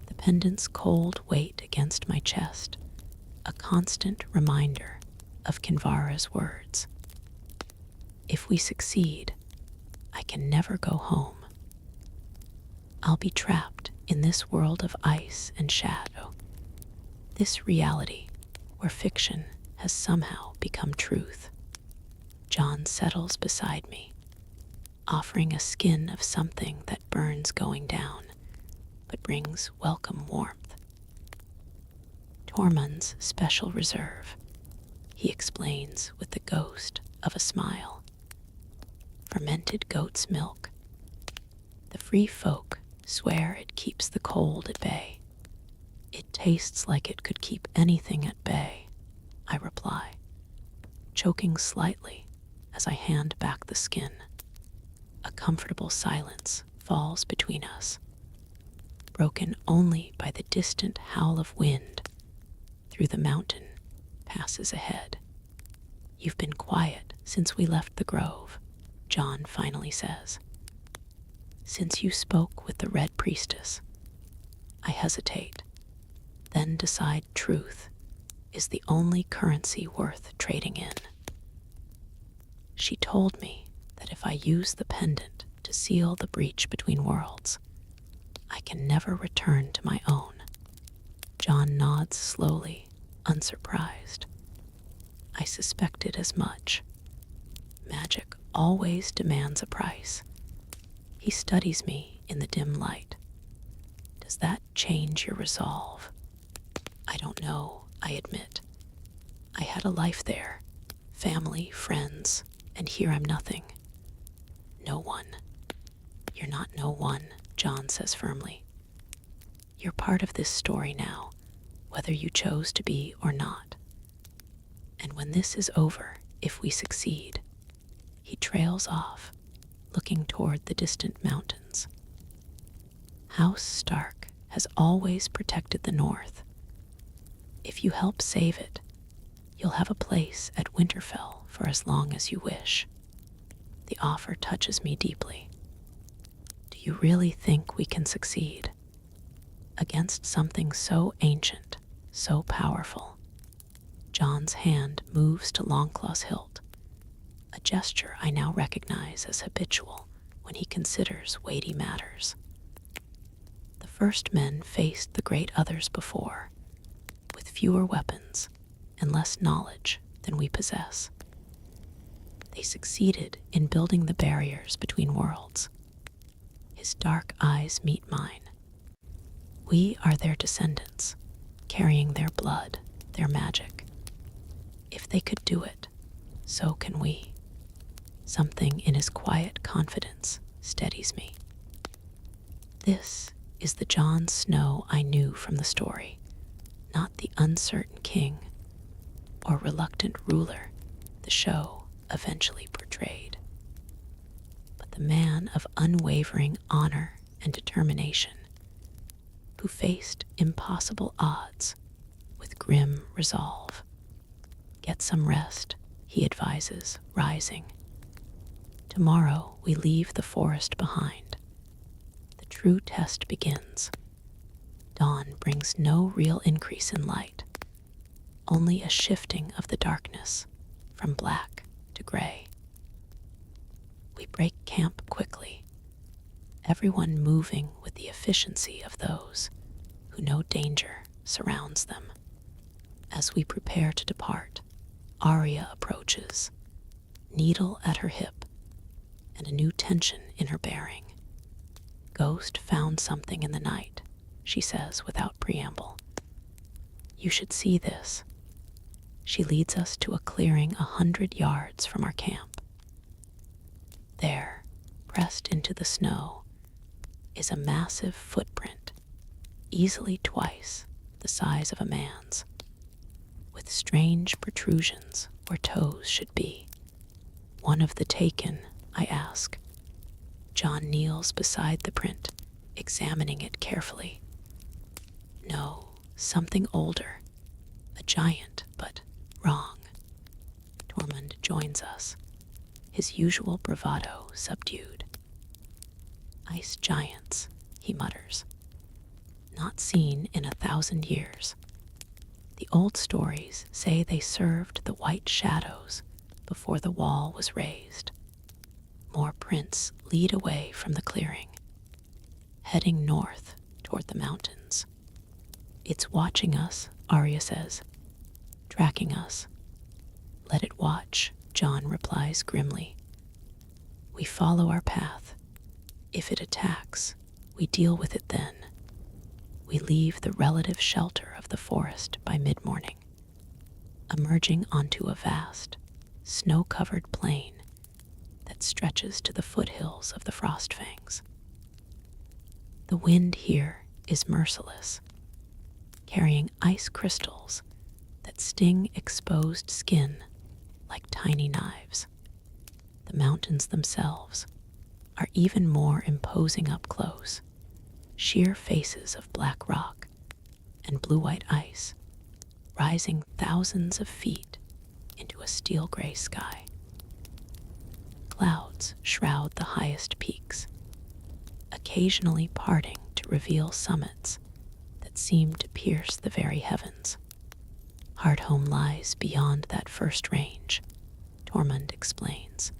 [SPEAKER 1] the pendant's cold weight against my chest, a constant reminder of Kinvara's words. If we succeed, I can never go home. I'll be trapped in this world of ice and shadow, this reality where fiction has somehow become truth. Jon settles beside me, offering a skin of something that burns going down, but brings welcome warmth. Tormund's special reserve, he explains with the ghost of a smile. Fermented goat's milk. The free folk swear it keeps the cold at bay. It tastes like it could keep anything at bay, I reply, choking slightly as I hand back the skin. A comfortable silence falls between us, broken only by the distant howl of wind through the mountain passes ahead. You've been quiet since we left the grove, Jon finally says. Since you spoke with the Red Priestess. I hesitate, then decide truth is the only currency worth trading in. She told me that if I use the pendant to seal the breach between worlds, I can never return to my own. Jon nods slowly, unsurprised. I suspected as much. Magic always demands a price. He studies me in the dim light. Does that change your resolve? I don't know, I admit. I had a life there, family, friends, and here I'm nothing. No one. You're not no one, Jon says firmly. You're part of this story now, whether you chose to be or not. And when this is over, if we succeed, he trails off, looking toward the distant mountains. House Stark has always protected the North. If you help save it, you'll have a place at Winterfell for as long as you wish. The offer touches me deeply. Do you really think we can succeed? Against something so ancient, so powerful. Jon's hand moves to Longclaw's hilt, a gesture I now recognize as habitual when he considers weighty matters. The first men faced the great others before, with fewer weapons and less knowledge than we possess. They succeeded in building the barriers between worlds. His dark eyes meet mine. We are their descendants, carrying their blood, their magic. If they could do it, so can we. Something in his quiet confidence steadies me. This is the Jon Snow I knew from the story, not the uncertain king or reluctant ruler the show eventually portrayed, but the man of unwavering honor and determination, who faced impossible odds with grim resolve. Get some rest, he advises, rising. Tomorrow we leave the forest behind. The true test begins. Dawn brings no real increase in light, only a shifting of the darkness from black to gray. We break camp quickly, everyone moving with the efficiency of those who know danger surrounds them. As we prepare to depart, Arya approaches, needle at her hip, and a new tension in her bearing. Ghost found something in the night, she says without preamble. You should see this. She leads us to a clearing 100 yards from our camp. There, pressed into the snow, is a massive footprint, easily twice the size of a man's, with strange protrusions where toes should be. One of the taken, I ask. Jon kneels beside the print, examining it carefully. No, something older, a giant, but wrong. Tormund joins us, his usual bravado subdued. Ice giants, he mutters. Not seen in 1,000 years. The old stories say they served the White Shadows before the wall was raised. More prints lead away from the clearing, heading north toward the mountains. It's watching us, Arya says, tracking us. Let it watch, Jon replies grimly. We follow our path. If it attacks, we deal with it then. We leave the relative shelter of the forest by mid-morning, emerging onto a vast, snow-covered plain that stretches to the foothills of the Frostfangs. The wind here is merciless, carrying ice crystals that sting exposed skin like tiny knives. The mountains themselves are even more imposing up close, sheer faces of black rock and blue-white ice, rising thousands of feet into a steel-gray sky. Clouds shroud the highest peaks, occasionally parting to reveal summits that seem to pierce the very heavens. Hardhome lies beyond that first range, Tormund explains,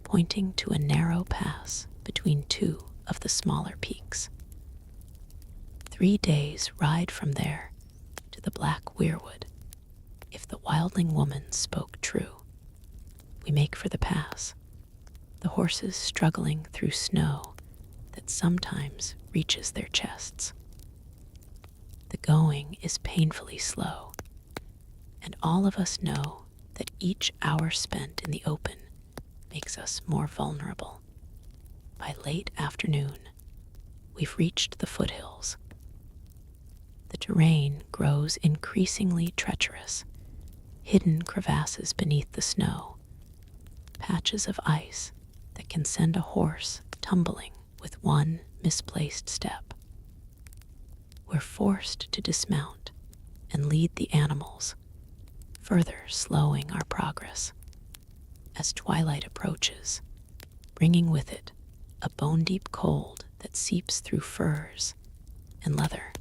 [SPEAKER 1] pointing to a narrow pass between two of the smaller peaks. 3 days ride from there to the Black Weirwood. If the wildling woman spoke true, we make for the pass, the horses struggling through snow that sometimes reaches their chests. The going is painfully slow, and all of us know that each hour spent in the open makes us more vulnerable. By late afternoon, we've reached the foothills. The terrain grows increasingly treacherous, hidden crevasses beneath the snow, patches of ice that can send a horse tumbling with one misplaced step. We're forced to dismount and lead the animals, further slowing our progress. As twilight approaches, bringing with it a bone-deep cold that seeps through furs and leather,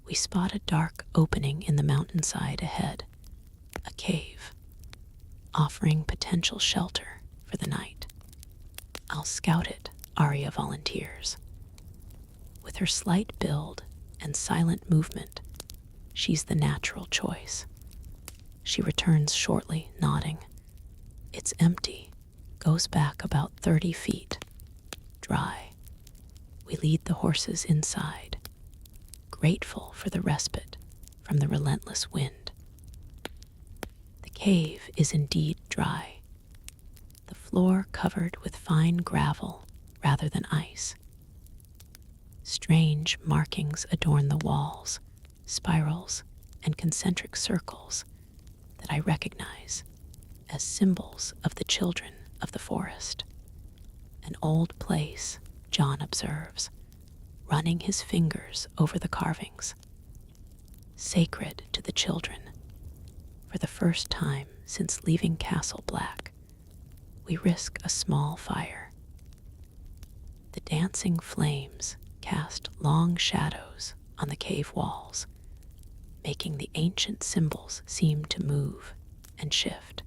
[SPEAKER 1] we spot a dark opening in the mountainside ahead, a cave, offering potential shelter for the night. "I'll scout it," Arya volunteers. With her slight build and silent movement, she's the natural choice. She returns shortly, nodding. It's empty, goes back about 30 feet, dry. We lead the horses inside, grateful for the respite from the relentless wind. The cave is indeed dry, the floor covered with fine gravel rather than ice. Strange markings adorn the walls, spirals, and concentric circles that I recognize as symbols of the children of the forest. An old place, John observes, running his fingers over the carvings. Sacred to the children. For the first time since leaving Castle Black, we risk a small fire. The dancing flames cast long shadows on the cave walls, making the ancient symbols seem to move and shift.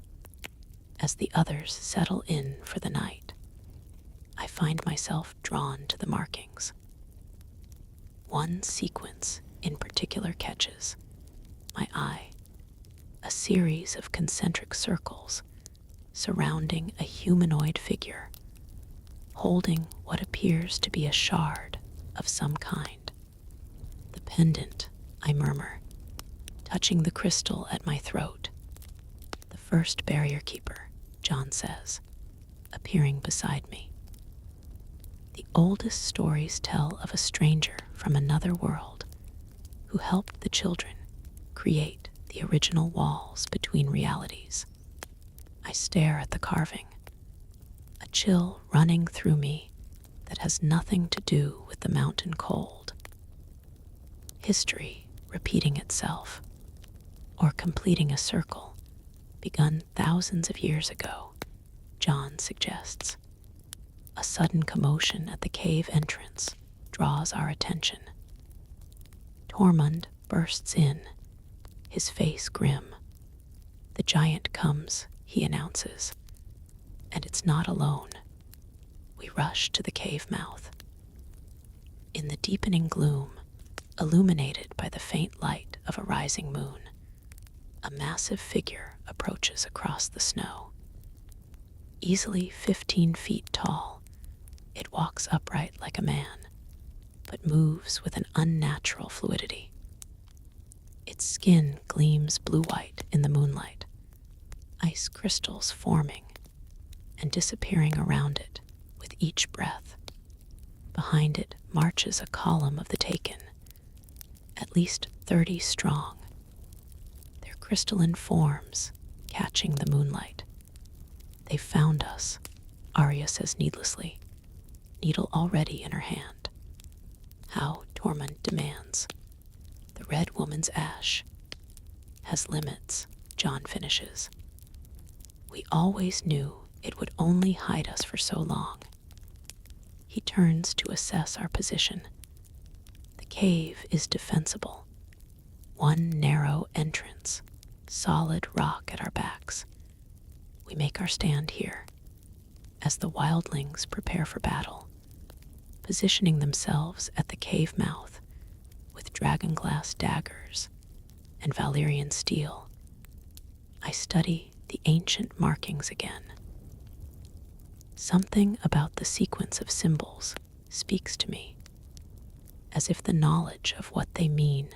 [SPEAKER 1] As the others settle in for the night, I find myself drawn to the markings. One sequence in particular catches my eye, a series of concentric circles surrounding a humanoid figure, holding what appears to be a shard of some kind. "The pendant," I murmur, touching the crystal at my throat. "The first barrier keeper," John says, appearing beside me. The oldest stories tell of a stranger from another world who helped the children create the original walls between realities. I stare at the carving, a chill running through me that has nothing to do with the mountain cold. History repeating itself, or completing a circle begun thousands of years ago, John suggests. A sudden commotion at the cave entrance draws our attention. Tormund bursts in, his face grim. "The giant comes," he announces, "and it's not alone." We rush to the cave mouth. In the deepening gloom, illuminated by the faint light of a rising moon, a massive figure approaches across the snow. Easily 15 feet tall, it walks upright like a man, but moves with an unnatural fluidity. Its skin gleams blue-white in the moonlight, ice crystals forming and disappearing around it with each breath. Behind it marches a column of the Taken, at least 30 strong, their crystalline forms catching the moonlight. "They've found us," Arya says needlessly, needle already in her hand. "How?" Tormund demands. "The Red Woman's ash. has limits, John finishes. We always knew it would only hide us for so long. He turns to assess our position. The cave is defensible. One narrow entrance, solid rock at our backs. We make our stand here, as the wildlings prepare for battle, positioning themselves at the cave mouth with dragonglass daggers and Valyrian steel. I study the ancient markings again. Something about the sequence of symbols speaks to me, as if the knowledge of what they mean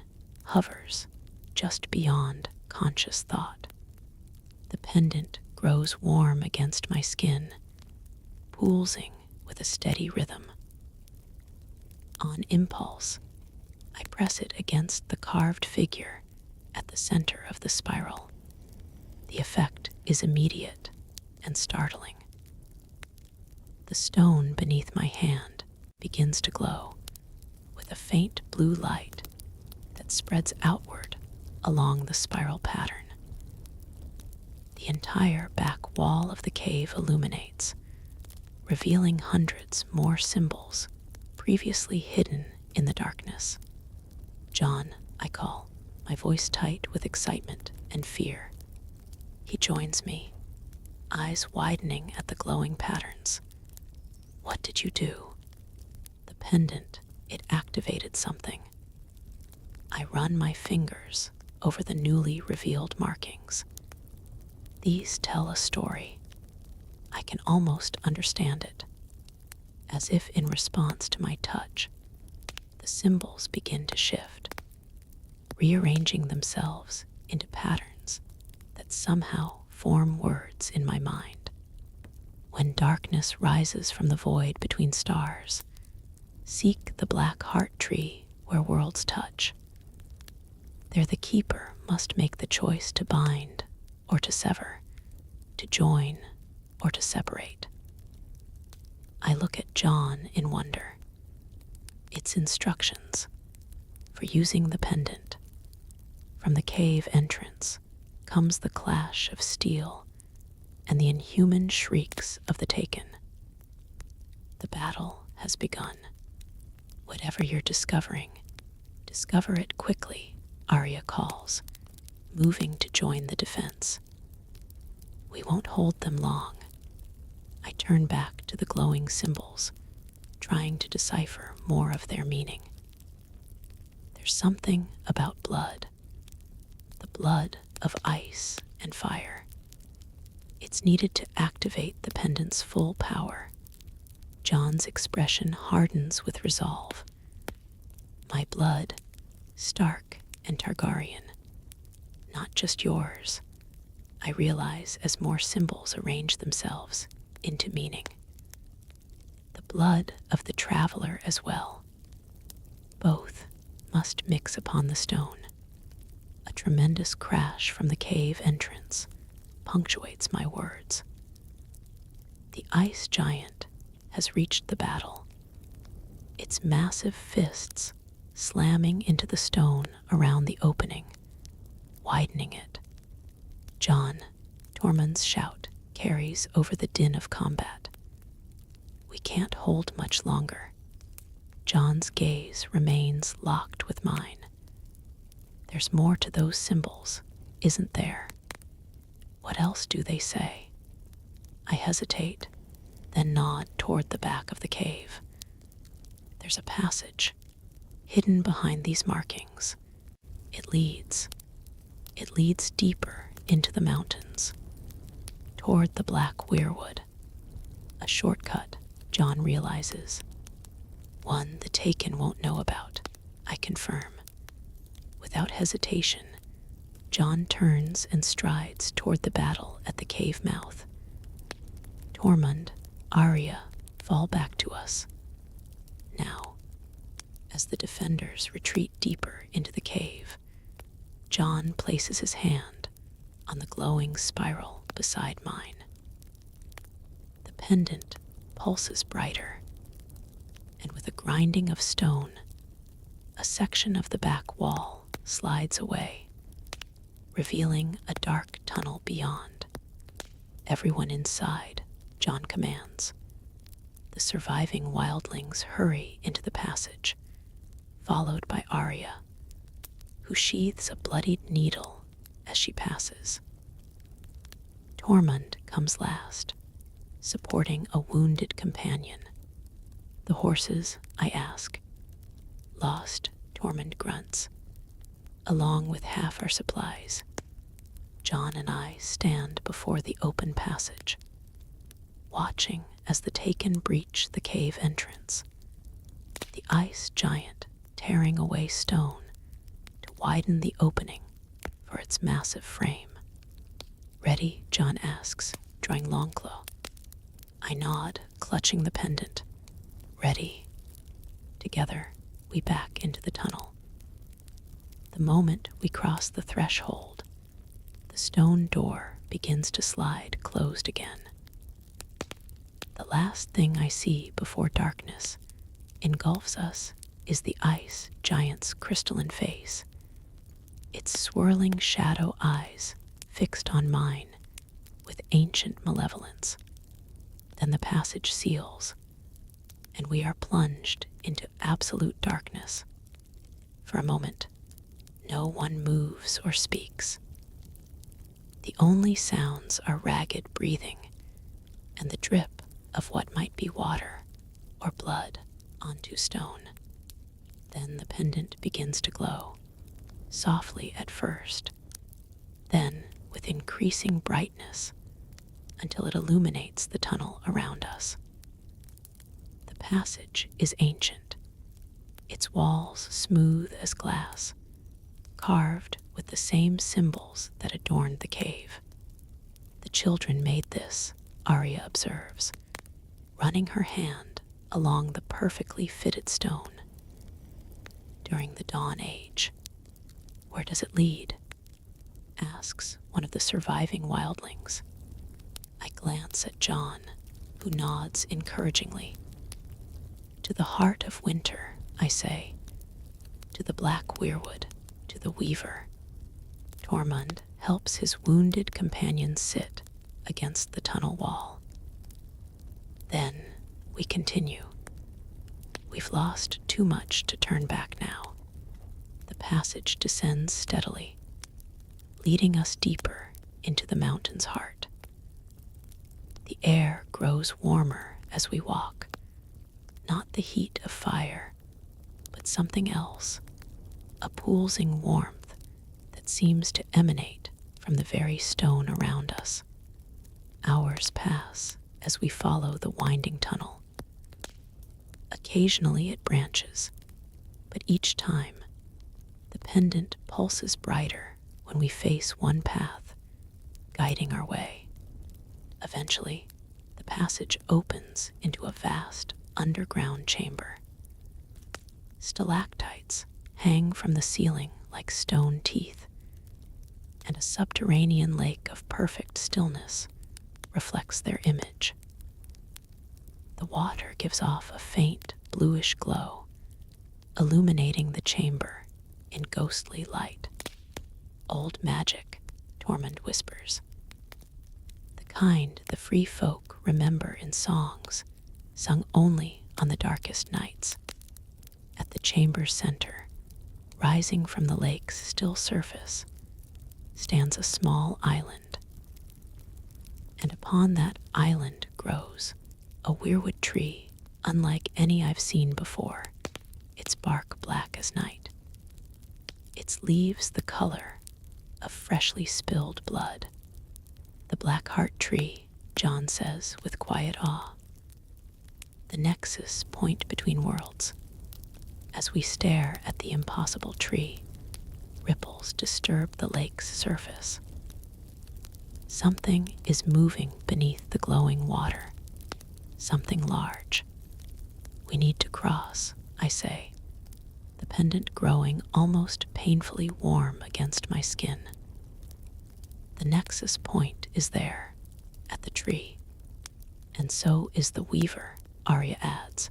[SPEAKER 1] hovers just beyond conscious thought. The pendant grows warm against my skin, pulsing with a steady rhythm. On impulse, I press it against the carved figure at the center of the spiral. The effect is immediate and startling. The stone beneath my hand begins to glow with a faint blue light that spreads outward along the spiral pattern. The entire back wall of the cave illuminates, revealing hundreds more symbols previously hidden in the darkness. John, I call, my voice tight with excitement and fear. He joins me, eyes widening at the glowing patterns. What did you do? The pendant, it activated something. I run my fingers over the newly revealed markings. These tell a story. I can almost understand it. As if in response to my touch, the symbols begin to shift, rearranging themselves into patterns that somehow form words in my mind. When darkness rises from the void between stars, seek the black heart tree where worlds touch. There the keeper must make the choice to bind or to sever, to join or to separate. I look at John in wonder. It's instructions for using the pendant. From the cave entrance comes the clash of steel and the inhuman shrieks of the taken. The battle has begun. Whatever you're discovering, discover it quickly, Arya calls, moving to join the defense. We won't hold them long. I turn back to the glowing symbols, trying to decipher more of their meaning. There's something about blood, the blood of ice and fire. It's needed to activate the pendant's full power. John's expression hardens with resolve. My blood, Stark and Targaryen, not just yours, I realize as more symbols arrange themselves into meaning. The blood of the traveler as well. Both must mix upon the stone. A tremendous crash from the cave entrance punctuates my words. The ice giant has reached the battle, its massive fists slamming into the stone around the opening, widening it. John, Tormund's shout carries over the din of combat. We can't hold much longer. John's gaze remains locked with mine. There's more to those symbols, isn't there? What else do they say? I hesitate, then nod toward the back of the cave. There's a passage, hidden behind these markings. It leads deeper into the mountains, toward the black weirwood. A shortcut, John realizes. One the Taken won't know about, I confirm. Without hesitation, John turns and strides toward the battle at the cave mouth. Tormund, Arya fall back to us. Now, as the defenders retreat deeper into the cave, John places his hand on the glowing spiral beside mine. The pendant pulses brighter, and with a grinding of stone, a section of the back wall slides away, revealing a dark tunnel beyond. Everyone inside, John commands. The surviving wildlings hurry into the passage, followed by Arya, who sheathes a bloodied needle as she passes. Tormund comes last, supporting a wounded companion. The horses, I ask. Lost, Tormund grunts. Along with half our supplies, John and I stand before the open passage, watching as the Taken breach the cave entrance. The ice giant tearing away stone to widen the opening for its massive frame. Ready? John asks, drawing Longclaw. I nod, clutching the pendant. Ready. Together, we back into the tunnel. The moment we cross the threshold, the stone door begins to slide closed again. The last thing I see before darkness engulfs us is the ice giant's crystalline face, its swirling shadow eyes fixed on mine with ancient malevolence. Then the passage seals, and we are plunged into absolute darkness. For a moment, no one moves or speaks. The only sounds are ragged breathing and the drip of what might be water or blood onto stone. Then the pendant begins to glow, softly at first, then with increasing brightness until it illuminates the tunnel around us. The passage is ancient, its walls smooth as glass, carved with the same symbols that adorned the cave. The children made this, Arya observes, running her hand along the perfectly fitted stone. During the Dawn Age. Where does it lead? Asks one of the surviving wildlings. I glance at John, who nods encouragingly. To the heart of winter, I say. To the black weirwood, to the weaver. Tormund helps his wounded companion sit against the tunnel wall. Then we continue. We've lost too much to turn back now. The passage descends steadily, leading us deeper into the mountain's heart. The air grows warmer as we walk, not the heat of fire, but something else, a pulsing warmth that seems to emanate from the very stone around us. Hours pass as we follow the winding tunnel. Occasionally it branches, but each time, the pendant pulses brighter when we face one path, guiding our way. Eventually, the passage opens into a vast underground chamber. Stalactites hang from the ceiling like stone teeth, and a subterranean lake of perfect stillness reflects their image. The water gives off a faint bluish glow, illuminating the chamber in ghostly light. Old magic, Tormund whispers. The kind the free folk remember in songs, sung only on the darkest nights. At the chamber's center, rising from the lake's still surface, stands a small island. And upon that island grows a weirwood tree unlike any I've seen before, its bark black as night. Its leaves the color of freshly spilled blood. The black heart tree, John says with quiet awe. The nexus point between worlds. As we stare at the impossible tree, ripples disturb the lake's surface. Something is moving beneath the glowing water. Something large. We need to cross, I say, the pendant growing almost painfully warm against my skin. The nexus point is there, at the tree, and so is the weaver, Arya adds,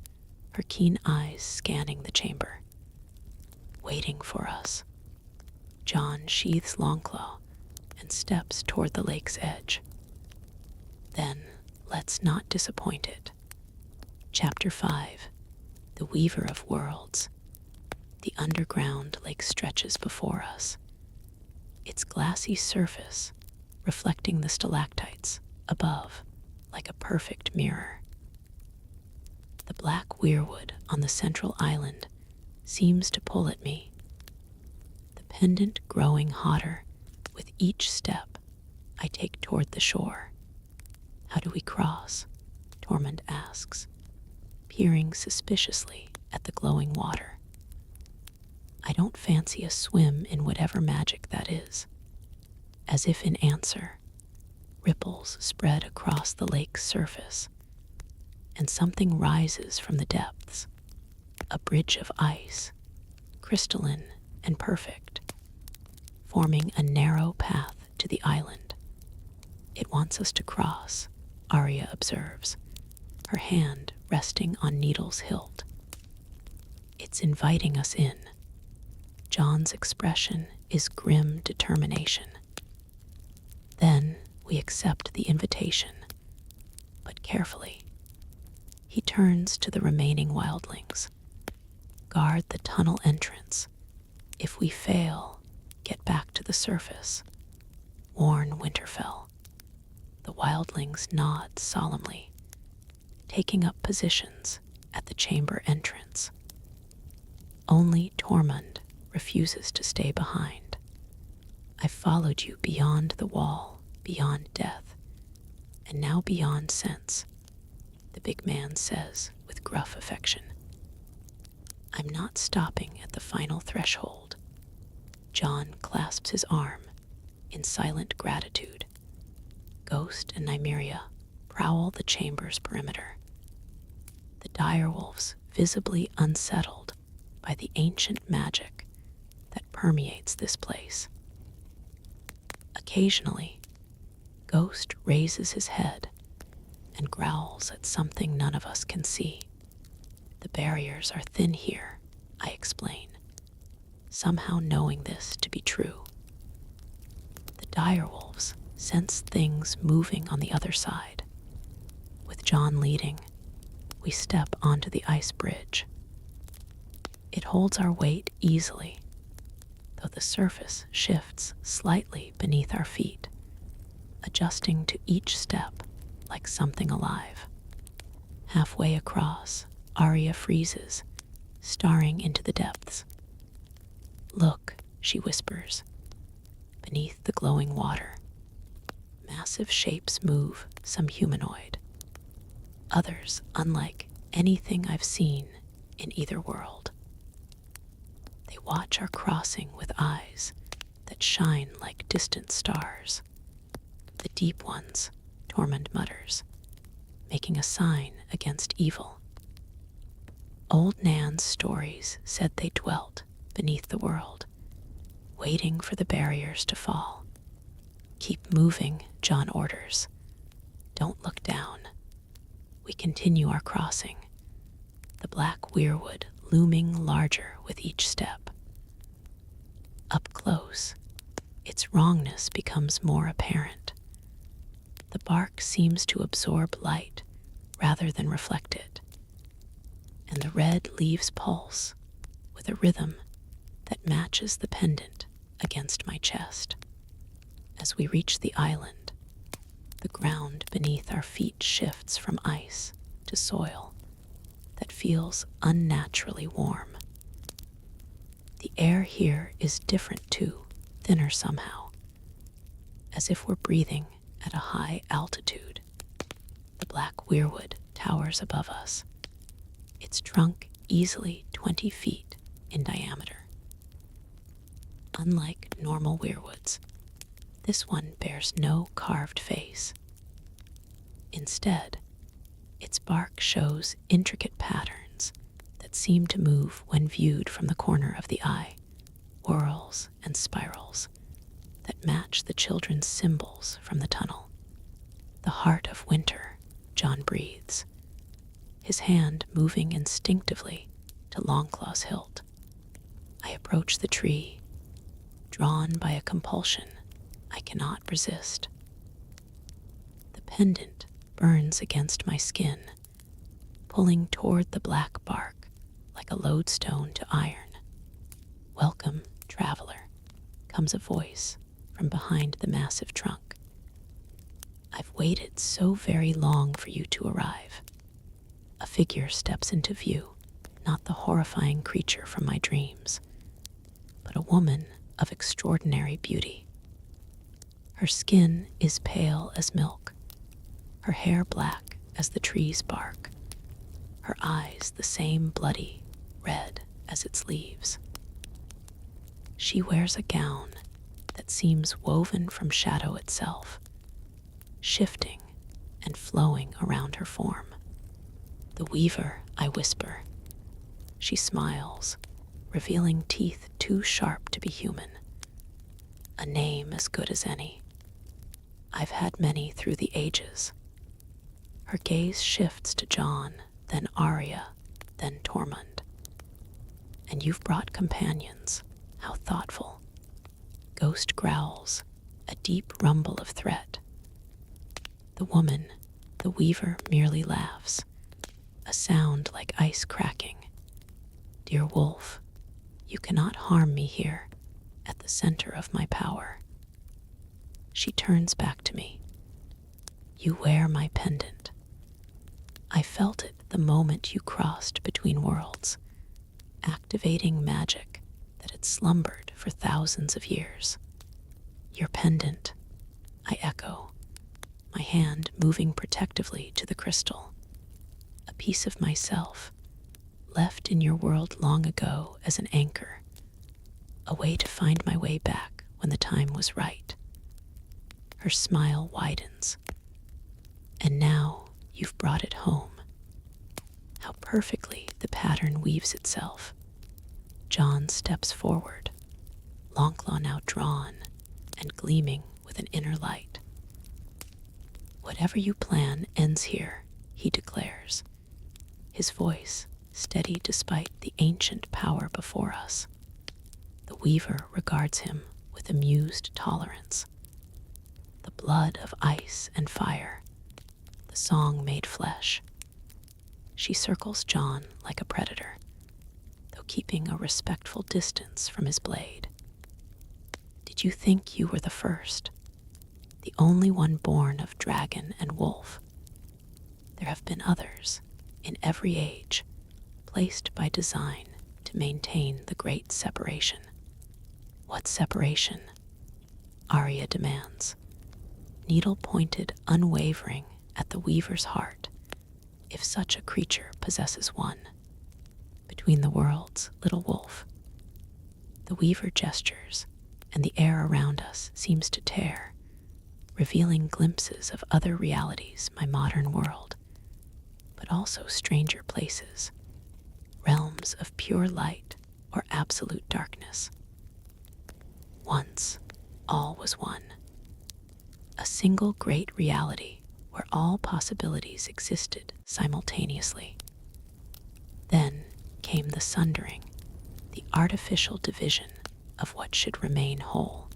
[SPEAKER 1] her keen eyes scanning the chamber. Waiting for us. John sheathes Longclaw, and steps toward the lake's edge. Then, let's not disappoint it. Chapter 5, The Weaver of Worlds. The underground lake stretches before us, its glassy surface reflecting the stalactites above like a perfect mirror. The black weirwood on the central island seems to pull at me, the pendant growing hotter with each step I take toward the shore. How do we cross? Tormund asks, peering suspiciously at the glowing water. I don't fancy a swim in whatever magic that is. As if in answer, ripples spread across the lake's surface, and something rises from the depths, a bridge of ice, crystalline and perfect, forming a narrow path to the island. It wants us to cross, Arya observes, her hand resting on Needle's hilt. It's inviting us in. Jon's expression is grim determination. Then we accept the invitation, but carefully. He turns to the remaining wildlings. Guard the tunnel entrance. If we fail, get back to the surface. Warn Winterfell. The wildlings nod solemnly, taking up positions at the chamber entrance. Only Tormund refuses to stay behind. I followed you beyond the wall, beyond death, and now beyond sense, the big man says with gruff affection. I'm not stopping at the final threshold. Jon clasps his arm in silent gratitude. Ghost and Nymeria prowl the chamber's perimeter. The direwolves visibly unsettled by the ancient magic that permeates this place. Occasionally, Ghost raises his head and growls at something none of us can see. The barriers are thin here, I explain, somehow knowing this to be true. The direwolves sense things moving on the other side. With Jon leading, we step onto the ice bridge. It holds our weight easily, though the surface shifts slightly beneath our feet, adjusting to each step like something alive. Halfway across, Arya freezes, staring into the depths. Look, she whispers. Beneath the glowing water, massive shapes move, some humanoid, others unlike anything I've seen in either world. They watch our crossing with eyes that shine like distant stars. The deep ones, Tormund mutters, making a sign against evil. Old Nan's stories said they dwelt beneath the world, waiting for the barriers to fall. Keep moving, Jon orders. Don't look down. We continue our crossing, the black weirwood looming larger with each step. Up close, its wrongness becomes more apparent. The bark seems to absorb light rather than reflect it, and the red leaves pulse with a rhythm that matches the pendant against my chest. As we reach the island, the ground beneath our feet shifts from ice to soil that feels unnaturally warm. The air here is different too, thinner somehow, as if we're breathing at a high altitude. The black weirwood towers above us, its trunk easily 20 feet in diameter. Unlike normal weirwoods, this one bears no carved face. Instead, its bark shows intricate patterns that seem to move when viewed from the corner of the eye, whorls and spirals that match the children's symbols from the tunnel. The heart of winter, Jon breathes, his hand moving instinctively to Longclaw's hilt. I approach the tree. Drawn by a compulsion, I cannot resist. The pendant burns against my skin, pulling toward the black bark like a lodestone to iron. "Welcome, traveler," comes a voice from behind the massive trunk. "I've waited so very long for you to arrive." A figure steps into view, not the horrifying creature from my dreams, but a woman of extraordinary beauty. Her skin is pale as milk, her hair black as the tree's bark, her eyes the same bloody red as its leaves. She wears a gown that seems woven from shadow itself, shifting and flowing around her form. "The weaver," I whisper. She smiles, revealing teeth too sharp to be human. "A name as good as any. I've had many through the ages." Her gaze shifts to Jon, then Arya, then Tormund. "And you've brought companions. How thoughtful." Ghost growls, a deep rumble of threat. The woman, the weaver, merely laughs, a sound like ice cracking. "Dear wolf, you cannot harm me here, at the center of my power." She turns back to me. "You wear my pendant. I felt it the moment you crossed between worlds, activating magic that had slumbered for thousands of years." "Your pendant," I echo, my hand moving protectively to the crystal. "A piece of myself, left in your world long ago as an anchor, a way to find my way back when the time was right." Her smile widens. "And now you've brought it home." How perfectly the pattern weaves itself. Jon steps forward, Longclaw now drawn and gleaming with an inner light. "Whatever you plan ends here," he declares, his voice steady despite the ancient power before us. The weaver regards him with amused tolerance. The blood of ice and fire, the song made flesh. She circles Jon like a predator, though keeping a respectful distance from his blade. "Did you think you were the first, the only one born of dragon and wolf? There have been others, in every age, placed by design to maintain the great separation." "What separation?" Arya demands, needle pointed unwavering at the weaver's heart, if such a creature possesses one. "Between the worlds, little wolf." The weaver gestures, and the air around us seems to tear, revealing glimpses of other realities, my modern world, but also stranger places, realms of pure light or absolute darkness. Once, all was one. A single great reality where all possibilities existed simultaneously. Then came the sundering, the artificial division of what should remain whole.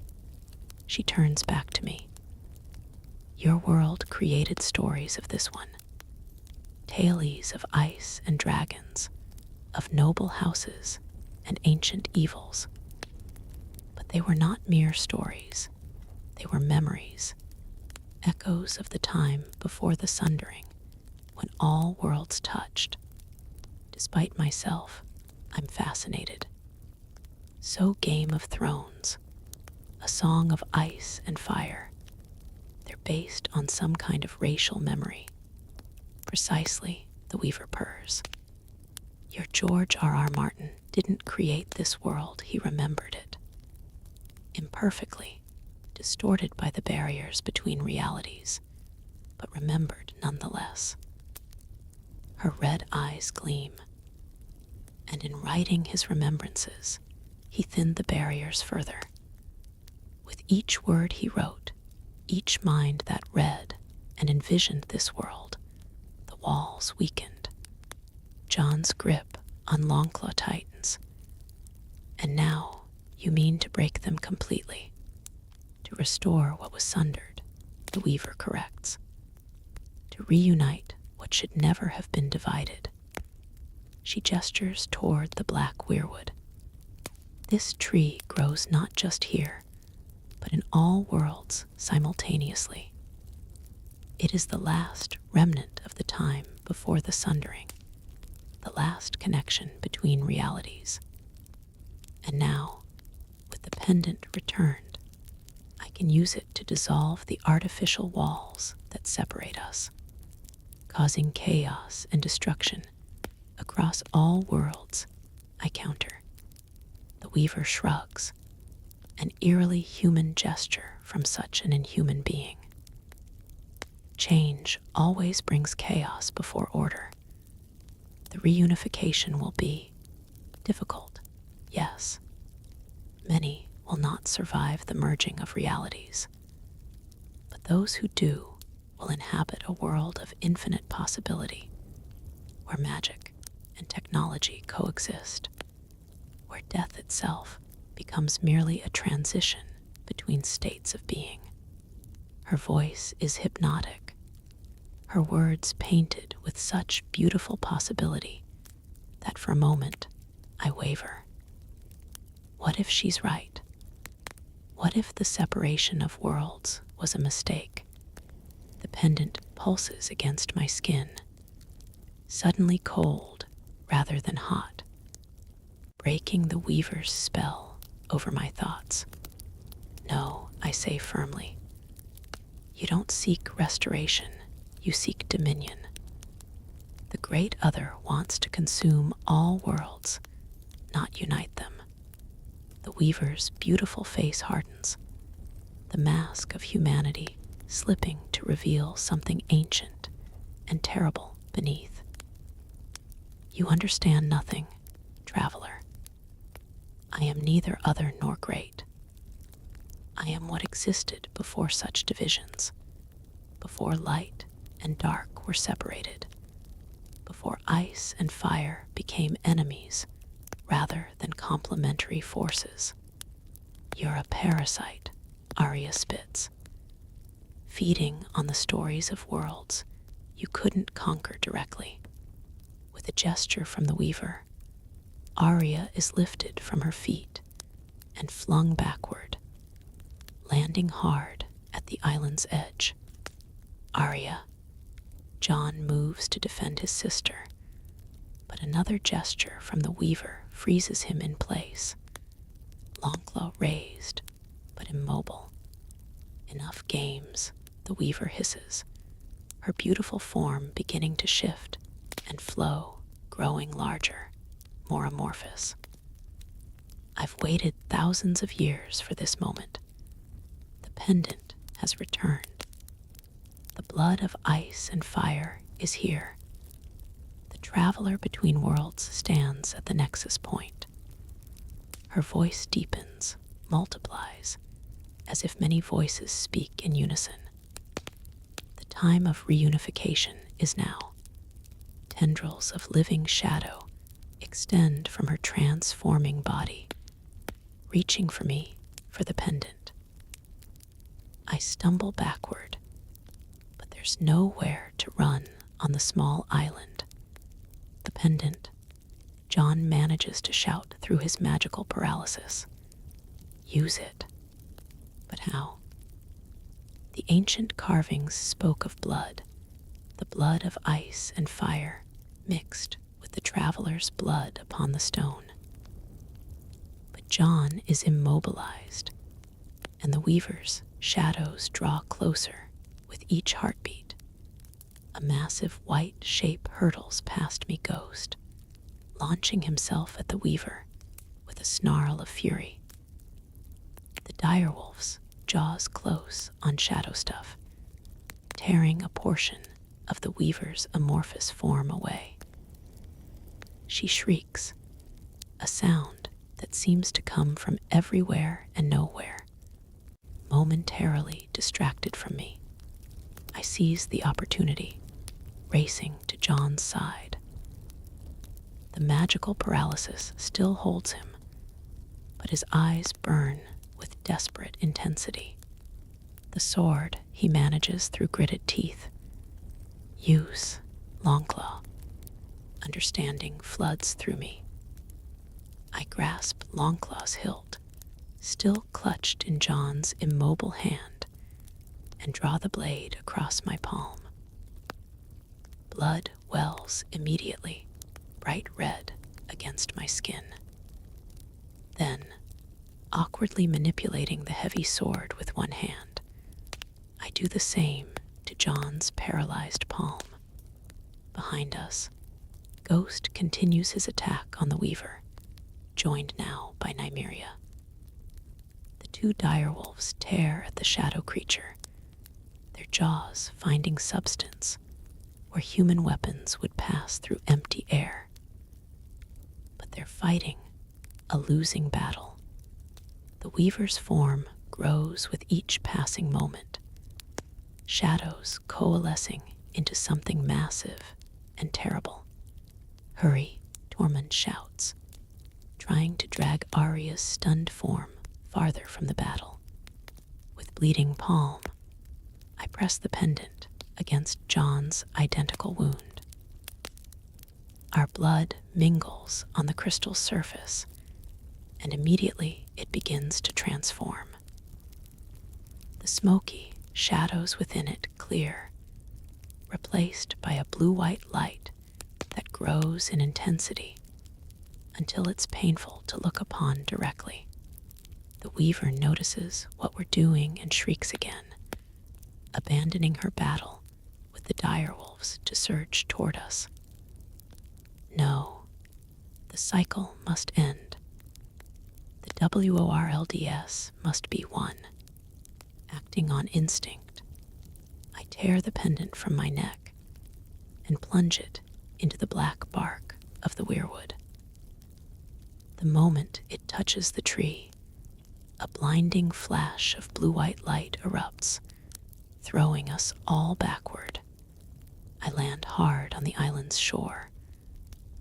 [SPEAKER 1] She turns back to me. "Your world created stories of this one, tales of ice and dragons, of noble houses and ancient evils. But they were not mere stories. They were memories, echoes of the time before the sundering, when all worlds touched. Despite myself, I'm fascinated. So Game of Thrones, a song of ice and fire. They're based on some kind of racial memory." "Precisely," the weaver purrs. "Your George R.R. Martin didn't create this world, he remembered it. Imperfectly, distorted by the barriers between realities, but remembered nonetheless." Her red eyes gleam, and in writing his remembrances, he thinned the barriers further. With each word he wrote, each mind that read and envisioned this world, the walls weakened. Jon's grip on Longclaw tightens. "And now you mean to break them completely, to To restore what was sundered, the weaver corrects. To reunite what should never have been divided. She gestures toward the black weirwood. This tree grows not just here, but in all worlds simultaneously. It is the last remnant of the time before the sundering, the last connection between realities. And now, with the pendant returned, I can use it to dissolve the artificial walls that separate us, causing chaos and destruction across all worlds. I counter. The weaver shrugs, an eerily human gesture from such an inhuman being. Change always brings chaos before order. The reunification will be difficult, yes. Many will not survive the merging of realities, but those who do will inhabit a world of infinite possibility, where magic and technology coexist, where death itself becomes merely a transition between states of being. Her voice is hypnotic, her words painted with such beautiful possibility that for a moment I waver. What if she's right? What if the separation of worlds was a mistake? The pendant pulses against my skin, suddenly cold rather than hot, breaking the weaver's spell over my thoughts. No, I say firmly. You don't seek restoration, you seek dominion. The great other wants to consume all worlds, not unite them. The weaver's beautiful face hardens, the mask of humanity slipping to reveal something ancient and terrible beneath. You understand nothing, traveler. I am neither other nor great. I am what existed before such divisions, before light and dark were separated, before ice and fire became enemies rather than complementary forces. You're a parasite, Arya spits, feeding on the stories of worlds you couldn't conquer directly. With a gesture from the weaver, Arya is lifted from her feet and flung backward, landing hard at the island's edge. Arya. Jon moves to defend his sister, but another gesture from the weaver freezes him in place. Longclaw raised, but immobile. Enough games, the weaver hisses, her beautiful form beginning to shift and flow, growing larger, more amorphous. I've waited thousands of years for this moment. The pendant has returned. The blood of ice and fire is here. The traveler between worlds stands at the nexus point. Her voice deepens, multiplies, as if many voices speak in unison. The time of reunification is now. Tendrils of living shadow extend from her transforming body, reaching for me for the pendant. I stumble backward, but there's nowhere to run on the small island. The pendant. Jon manages to shout through his magical paralysis. Use it. But how? The ancient carvings spoke of blood, the blood of ice and fire mixed with the traveler's blood upon the stone. But Jon is immobilized, and the weaver's shadows draw closer with each heartbeat. A massive white shape hurtles past me, ghost, launching himself at the weaver with a snarl of fury. The direwolf's jaws close on shadow stuff, tearing a portion of the weaver's amorphous form away. She shrieks, a sound that seems to come from everywhere and nowhere. Momentarily distracted from me, I seize the opportunity, racing to Jon's side. The magical paralysis still holds him, but his eyes burn with desperate intensity. The sword he manages through gritted teeth. Use, Longclaw. Understanding floods through me. I grasp Longclaw's hilt, still clutched in Jon's immobile hand, and draw the blade across my palm. Blood wells immediately, bright red against my skin. Then, awkwardly manipulating the heavy sword with one hand, I do the same to Jon's paralyzed palm. Behind us, Ghost continues his attack on the Weaver, joined now by Nymeria. The two direwolves tear at the shadow creature, their jaws finding substance where human weapons would pass through empty air. But they're fighting a losing battle. The Weaver's form grows with each passing moment, shadows coalescing into something massive and terrible. Hurry, Tormund shouts, trying to drag Arya's stunned form farther from the battle. With bleeding palm, I press the pendant against Jon's identical wound. Our blood mingles on the crystal surface, and immediately it begins to transform. The smoky shadows within it clear, replaced by a blue-white light that grows in intensity until it's painful to look upon directly. The Weaver notices what we're doing and shrieks again, abandoning her battle with the direwolves to surge toward us. No, the cycle must end. The WORLDS must be one. Acting on instinct, I tear the pendant from my neck and plunge it into the black bark of the weirwood. The moment it touches the tree, a blinding flash of blue-white light erupts, throwing us all backward. I land hard on the island's shore,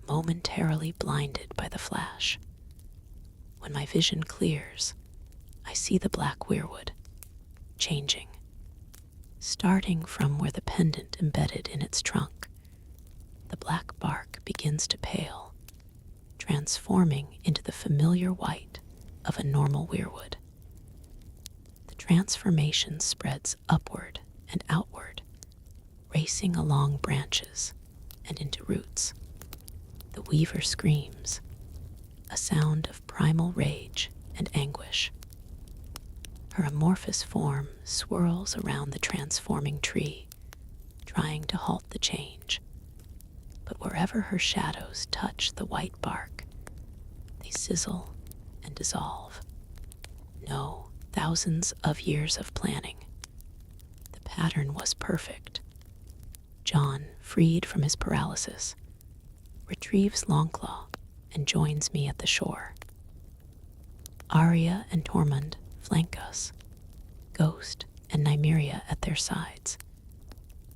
[SPEAKER 1] momentarily blinded by the flash. When my vision clears, I see the black weirwood, changing. Starting from where the pendant embedded in its trunk, the black bark begins to pale, transforming into the familiar white of a normal weirwood. The transformation spreads upward and outward, racing along branches and into roots. The Weaver screams, a sound of primal rage and anguish. Her amorphous form swirls around the transforming tree, trying to halt the change. But wherever her shadows touch the white bark, they sizzle and dissolve. No, thousands of years of planning. The pattern was perfect. Jon, freed from his paralysis, retrieves Longclaw and joins me at the shore. Arya and Tormund flank us, Ghost and Nymeria at their sides,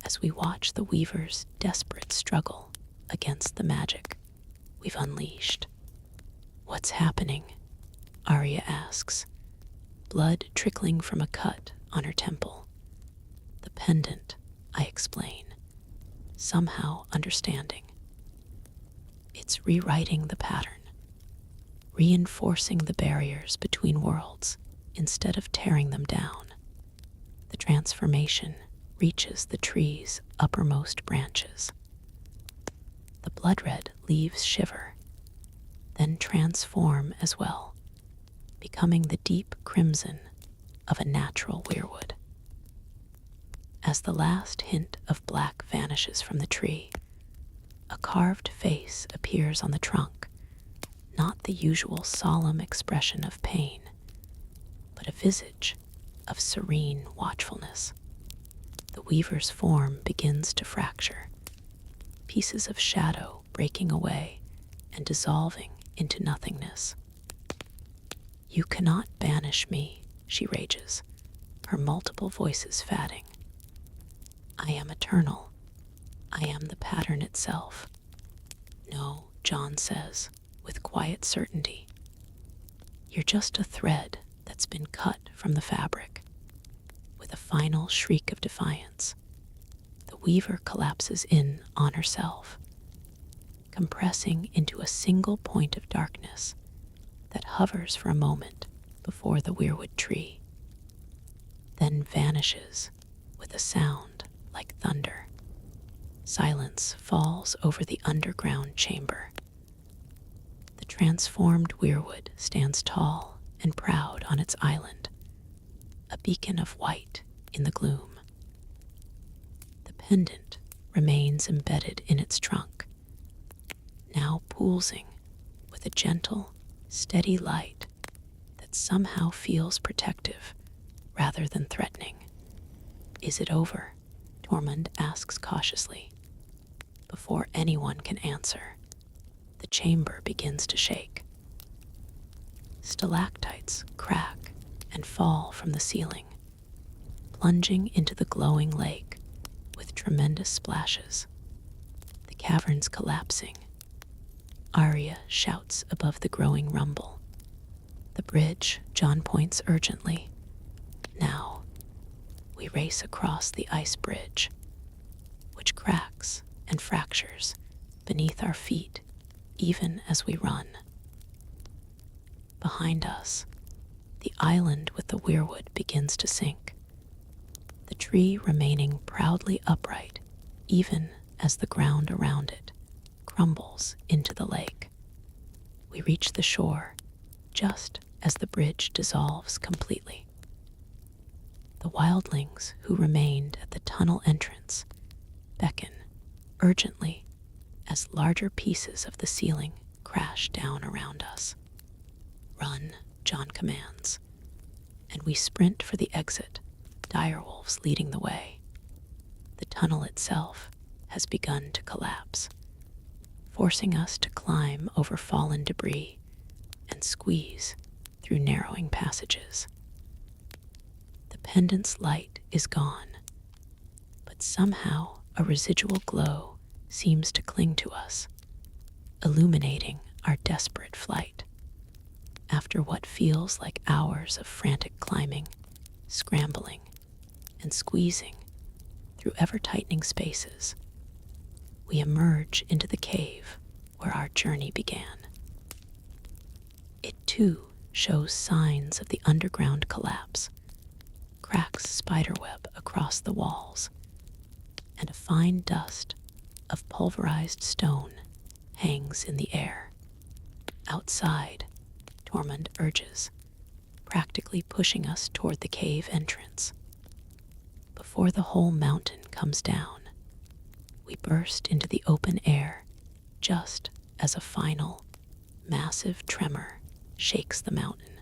[SPEAKER 1] as we watch the Weaver's desperate struggle against the magic we've unleashed. What's happening? Arya asks, blood trickling from a cut on her temple. The pendant, I explain, somehow understanding. It's rewriting the pattern, reinforcing the barriers between worlds instead of tearing them down. The transformation reaches the tree's uppermost branches. The blood red leaves shiver, then transform as well, becoming the deep crimson of a natural weirwood. As the last hint of black vanishes from the tree, a carved face appears on the trunk, not the usual solemn expression of pain, but a visage of serene watchfulness. The Weaver's form begins to fracture, pieces of shadow breaking away and dissolving into nothingness. You cannot banish me, she rages, her multiple voices fatting. I am eternal. I am the pattern itself. No, Jon says, with quiet certainty. You're just a thread that's been cut from the fabric. With a final shriek of defiance, the weaver collapses in on herself, compressing into a single point of darkness that hovers for a moment before the weirwood tree, then vanishes with a sound like thunder. Silence falls over the underground chamber. The transformed weirwood stands tall and proud on its island, a beacon of white in the gloom. The pendant remains embedded in its trunk, now pulsing with a gentle, steady light that somehow feels protective rather than threatening. Is it over? Tormund asks cautiously. Before anyone can answer, the chamber begins to shake. Stalactites crack and fall from the ceiling, plunging into the glowing lake with tremendous splashes. The cavern's collapsing. Arya shouts above the growing rumble. The bridge, Jon points urgently. Now, we race across the ice bridge, which cracks and fractures beneath our feet even as we run. Behind us, the island with the weirwood begins to sink, the tree remaining proudly upright even as the ground around it crumbles into the lake. We reach the shore just as the bridge dissolves completely. The wildlings who remained at the tunnel entrance beckon urgently as larger pieces of the ceiling crash down around us. Run, Jon commands, and we sprint for the exit, direwolves leading the way. The tunnel itself has begun to collapse, forcing us to climb over fallen debris and squeeze through narrowing passages. The pendant's light is gone, but somehow a residual glow seems to cling to us, illuminating our desperate flight. After what feels like hours of frantic climbing, scrambling, and squeezing through ever-tightening spaces, we emerge into the cave where our journey began. It too shows signs of the underground collapse, cracks spiderweb across the walls, and a fine dust of pulverized stone hangs in the air. Outside, Tormund urges, practically pushing us toward the cave entrance. Before the whole mountain comes down, we burst into the open air just as a final, massive tremor shakes the mountain.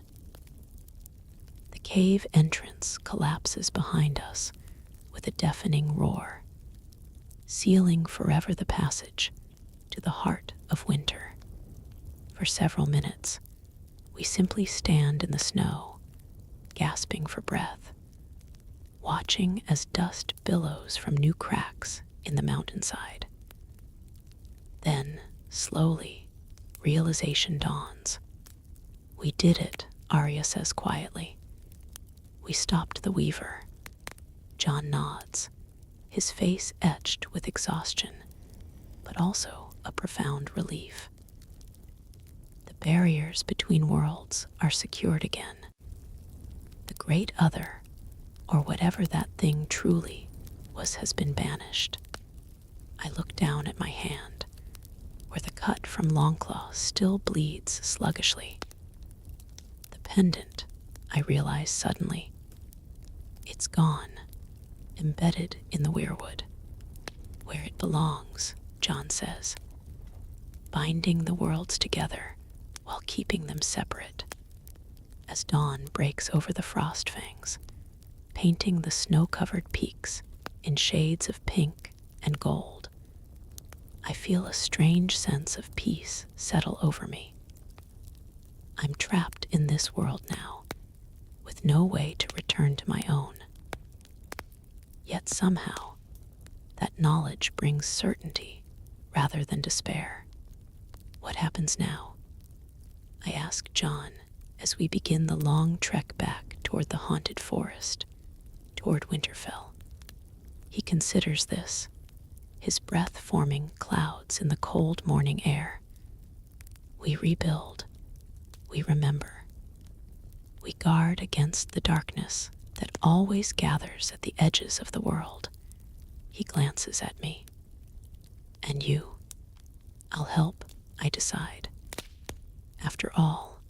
[SPEAKER 1] The cave entrance collapses behind us with a deafening roar, sealing forever the passage to the heart of winter. For several minutes, we simply stand in the snow, gasping for breath, watching as dust billows from new cracks in the mountainside. Then, slowly, realization dawns. We did it, Arya says quietly. We stopped the weaver. Jon nods, his face etched with exhaustion, but also a profound relief. The barriers between worlds are secured again. The great other, or whatever that thing truly was, has been banished. I look down at my hand, where the cut from Longclaw still bleeds sluggishly. The pendant, I realize suddenly. It's gone, embedded in the weirwood, where it belongs, Jon says, binding the worlds together while keeping them separate. As dawn breaks over the frost fangs, painting the snow-covered peaks in shades of pink and gold, I feel a strange sense of peace settle over me. I'm trapped in this world now, with no way to return to my own. Yet somehow, that knowledge brings certainty rather than despair. What happens now? I ask Jon as we begin the long trek back toward the haunted forest. toward Winterfell. He considers this, his breath forming clouds in the cold morning air. We rebuild, we remember. We guard against the darkness that always gathers at the edges of the world. He glances at me. And you? I'll help, I decide. After all,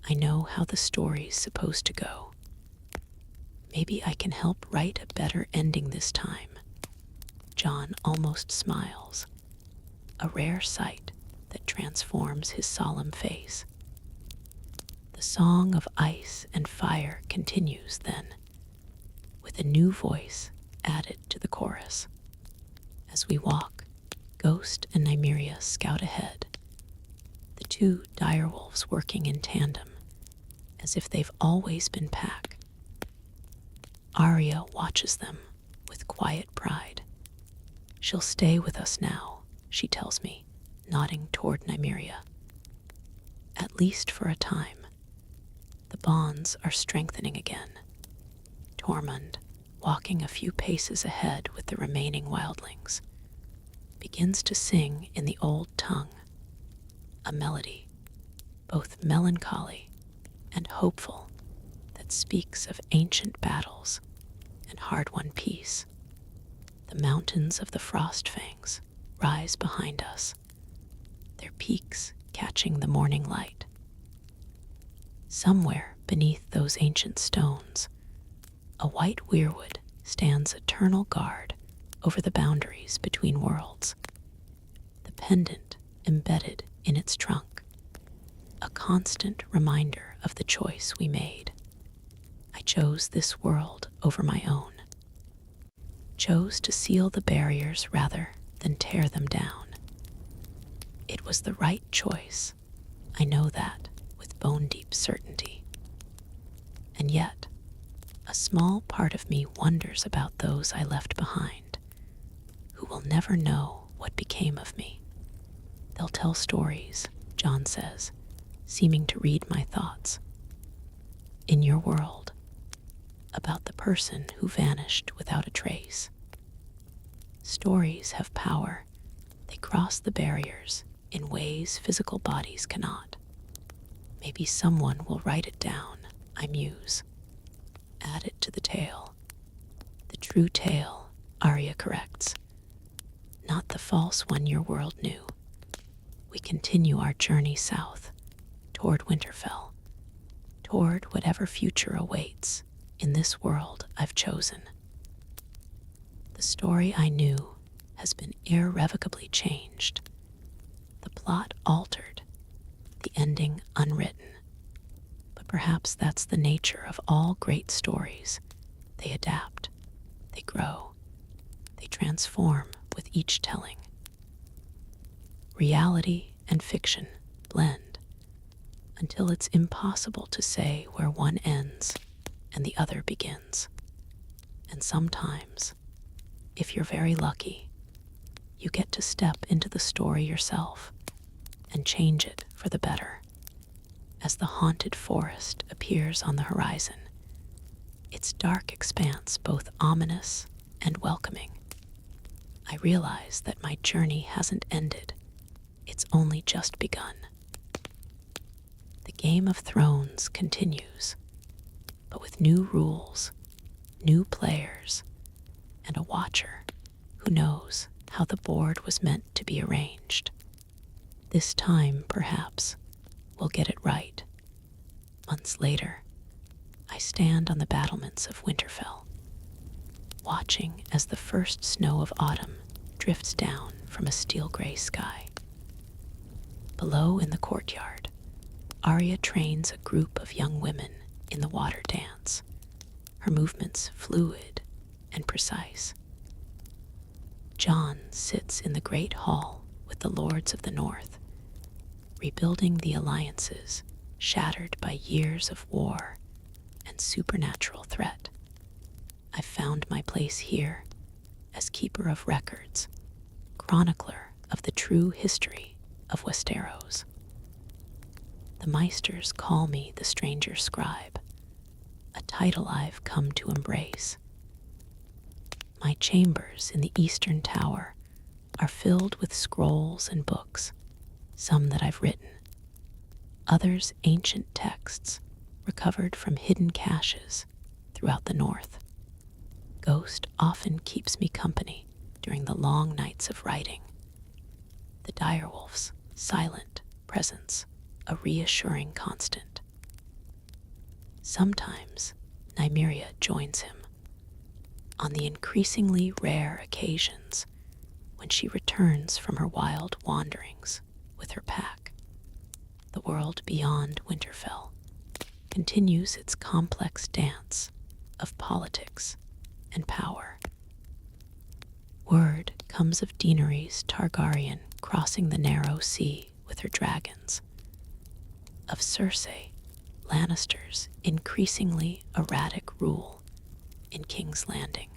[SPEAKER 1] I know how the story's supposed to go. Maybe I can help write a better ending this time. John almost smiles, a rare sight that transforms his solemn face. The song of ice and fire continues then, with a new voice added to the chorus. As we walk, Ghost and Nymeria scout ahead, the two direwolves working in tandem, as if they've always been pack. Arya watches them with quiet pride. She'll stay with us now, she tells me, nodding toward Nymeria. At least for a time. The bonds are strengthening again. Tormund, walking a few paces ahead with the remaining wildlings, begins to sing in the old tongue, a melody, both melancholy and hopeful, that speaks of ancient battles and hard-won peace. The mountains of the Frostfangs rise behind us, their peaks catching the morning light. Somewhere beneath those ancient stones, a white weirwood stands eternal guard over the boundaries between worlds. The pendant embedded in its trunk, a constant reminder of the choice we made. I chose this world over my own, chose to seal the barriers rather than tear them down. It was the right choice, I know that with bone-deep certainty. And yet, a small part of me wonders about those I left behind, who will never know what became of me. They'll tell stories, John says, seeming to read my thoughts. In your world, about the person who vanished without a trace. Stories have power. They cross the barriers in ways physical bodies cannot. Maybe someone will write it down, I muse. Add it to the tale. The true tale, Arya corrects. Not the false one your world knew. We continue our journey south, toward Winterfell, toward whatever future awaits in this world I've chosen. The story I knew has been irrevocably changed, the plot altered, the ending unwritten. But perhaps that's the nature of all great stories. They adapt, they grow, they transform with each telling. Reality and fiction blend until it's impossible to say where one ends and the other begins. And sometimes, if you're very lucky, you get to step into the story yourself and change it for the better. As the haunted forest appears on the horizon, its dark expanse both ominous and welcoming, I realize that my journey hasn't ended. It's only just begun. The Game of Thrones continues, but with new rules, new players, and a watcher who knows how the board was meant to be arranged. This time, perhaps, we'll get it right. Months later, I stand on the battlements of Winterfell, watching as the first snow of autumn drifts down from a steel-gray sky. Below in the courtyard, Arya trains a group of young women in the water dance, her movements fluid and precise. Jon sits in the great hall with the lords of the north, rebuilding the alliances shattered by years of war and supernatural threat. I've found my place here as keeper of records, chronicler of the true history of Westeros. The Meisters call me the stranger scribe, a title I've come to embrace, My chambers in the Eastern Tower are filled with scrolls and books, some that I've written, others ancient texts recovered from hidden caches throughout the North. Ghost often keeps me company during the long nights of writing. The direwolf's silent presence, a reassuring constant. Sometimes Nymeria joins him on the increasingly rare occasions when she returns from her wild wanderings with her pack. The world beyond Winterfell continues its complex dance of politics and power. Word comes of Daenerys Targaryen crossing the narrow sea with her dragons, of Cersei Lannister's increasingly erratic rule in King's Landing,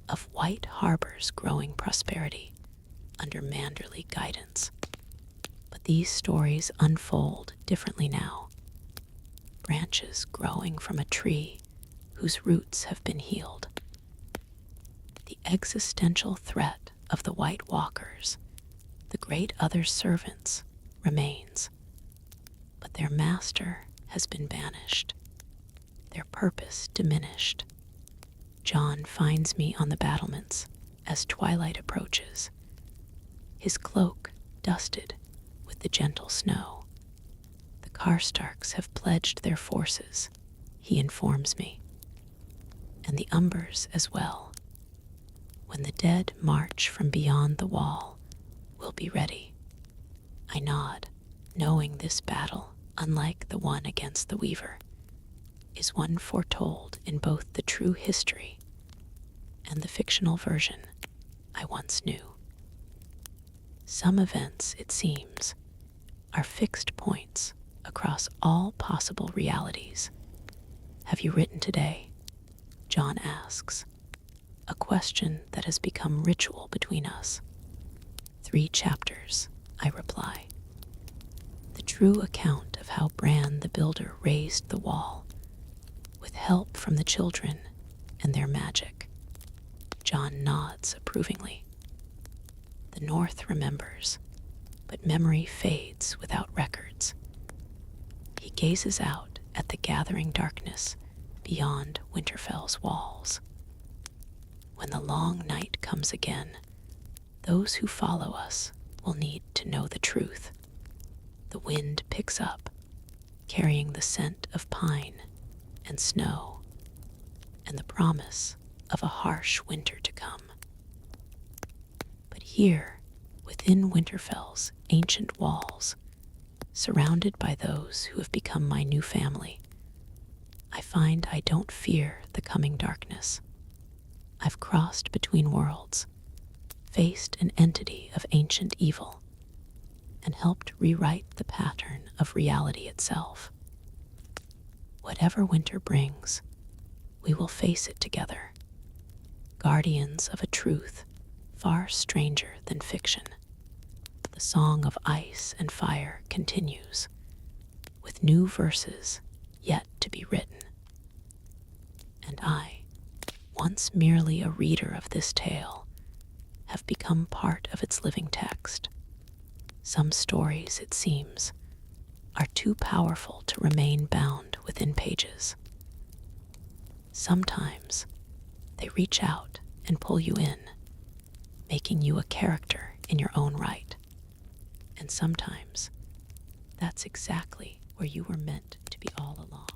[SPEAKER 1] of White Harbor's growing prosperity under Manderly guidance. But these stories unfold differently now. Branches growing from a tree whose roots have been healed. The existential threat of the White Walkers, the great other servants, remains. But their master has been banished, their purpose diminished. Jon finds me on the battlements as twilight approaches, his cloak dusted with the gentle snow. The Karstarks have pledged their forces, he informs me, and the Umbers as well. When the dead march from beyond the wall, we'll be ready. I nod, knowing this battle, unlike the one against the Weaver, is one foretold in both the true history and the fictional version I once knew. Some events, it seems, are fixed points across all possible realities. Have you written today? Jon asks, a question that has become ritual between us. 3 chapters, I reply. The true account of how Bran the Builder raised the wall, with help from the children and their magic. Jon nods approvingly. The North remembers, but memory fades without records. He gazes out at the gathering darkness beyond Winterfell's walls. When the long night comes again, those who follow us will need to know the truth. The wind picks up, carrying the scent of pine and snow, and the promise of a harsh winter to come. But here, within Winterfell's ancient walls, surrounded by those who have become my new family, I find I don't fear the coming darkness. I've crossed between worlds, faced an entity of ancient evil, and helped rewrite the pattern of reality itself. Whatever winter brings, we will face it together, guardians of a truth far stranger than fiction. The song of ice and fire continues, with new verses yet to be written. And I, once merely a reader of this tale, have become part of its living text. Some stories, it seems, are too powerful to remain bound within pages. Sometimes they reach out and pull you in, making you a character in your own right. And sometimes that's exactly where you were meant to be all along.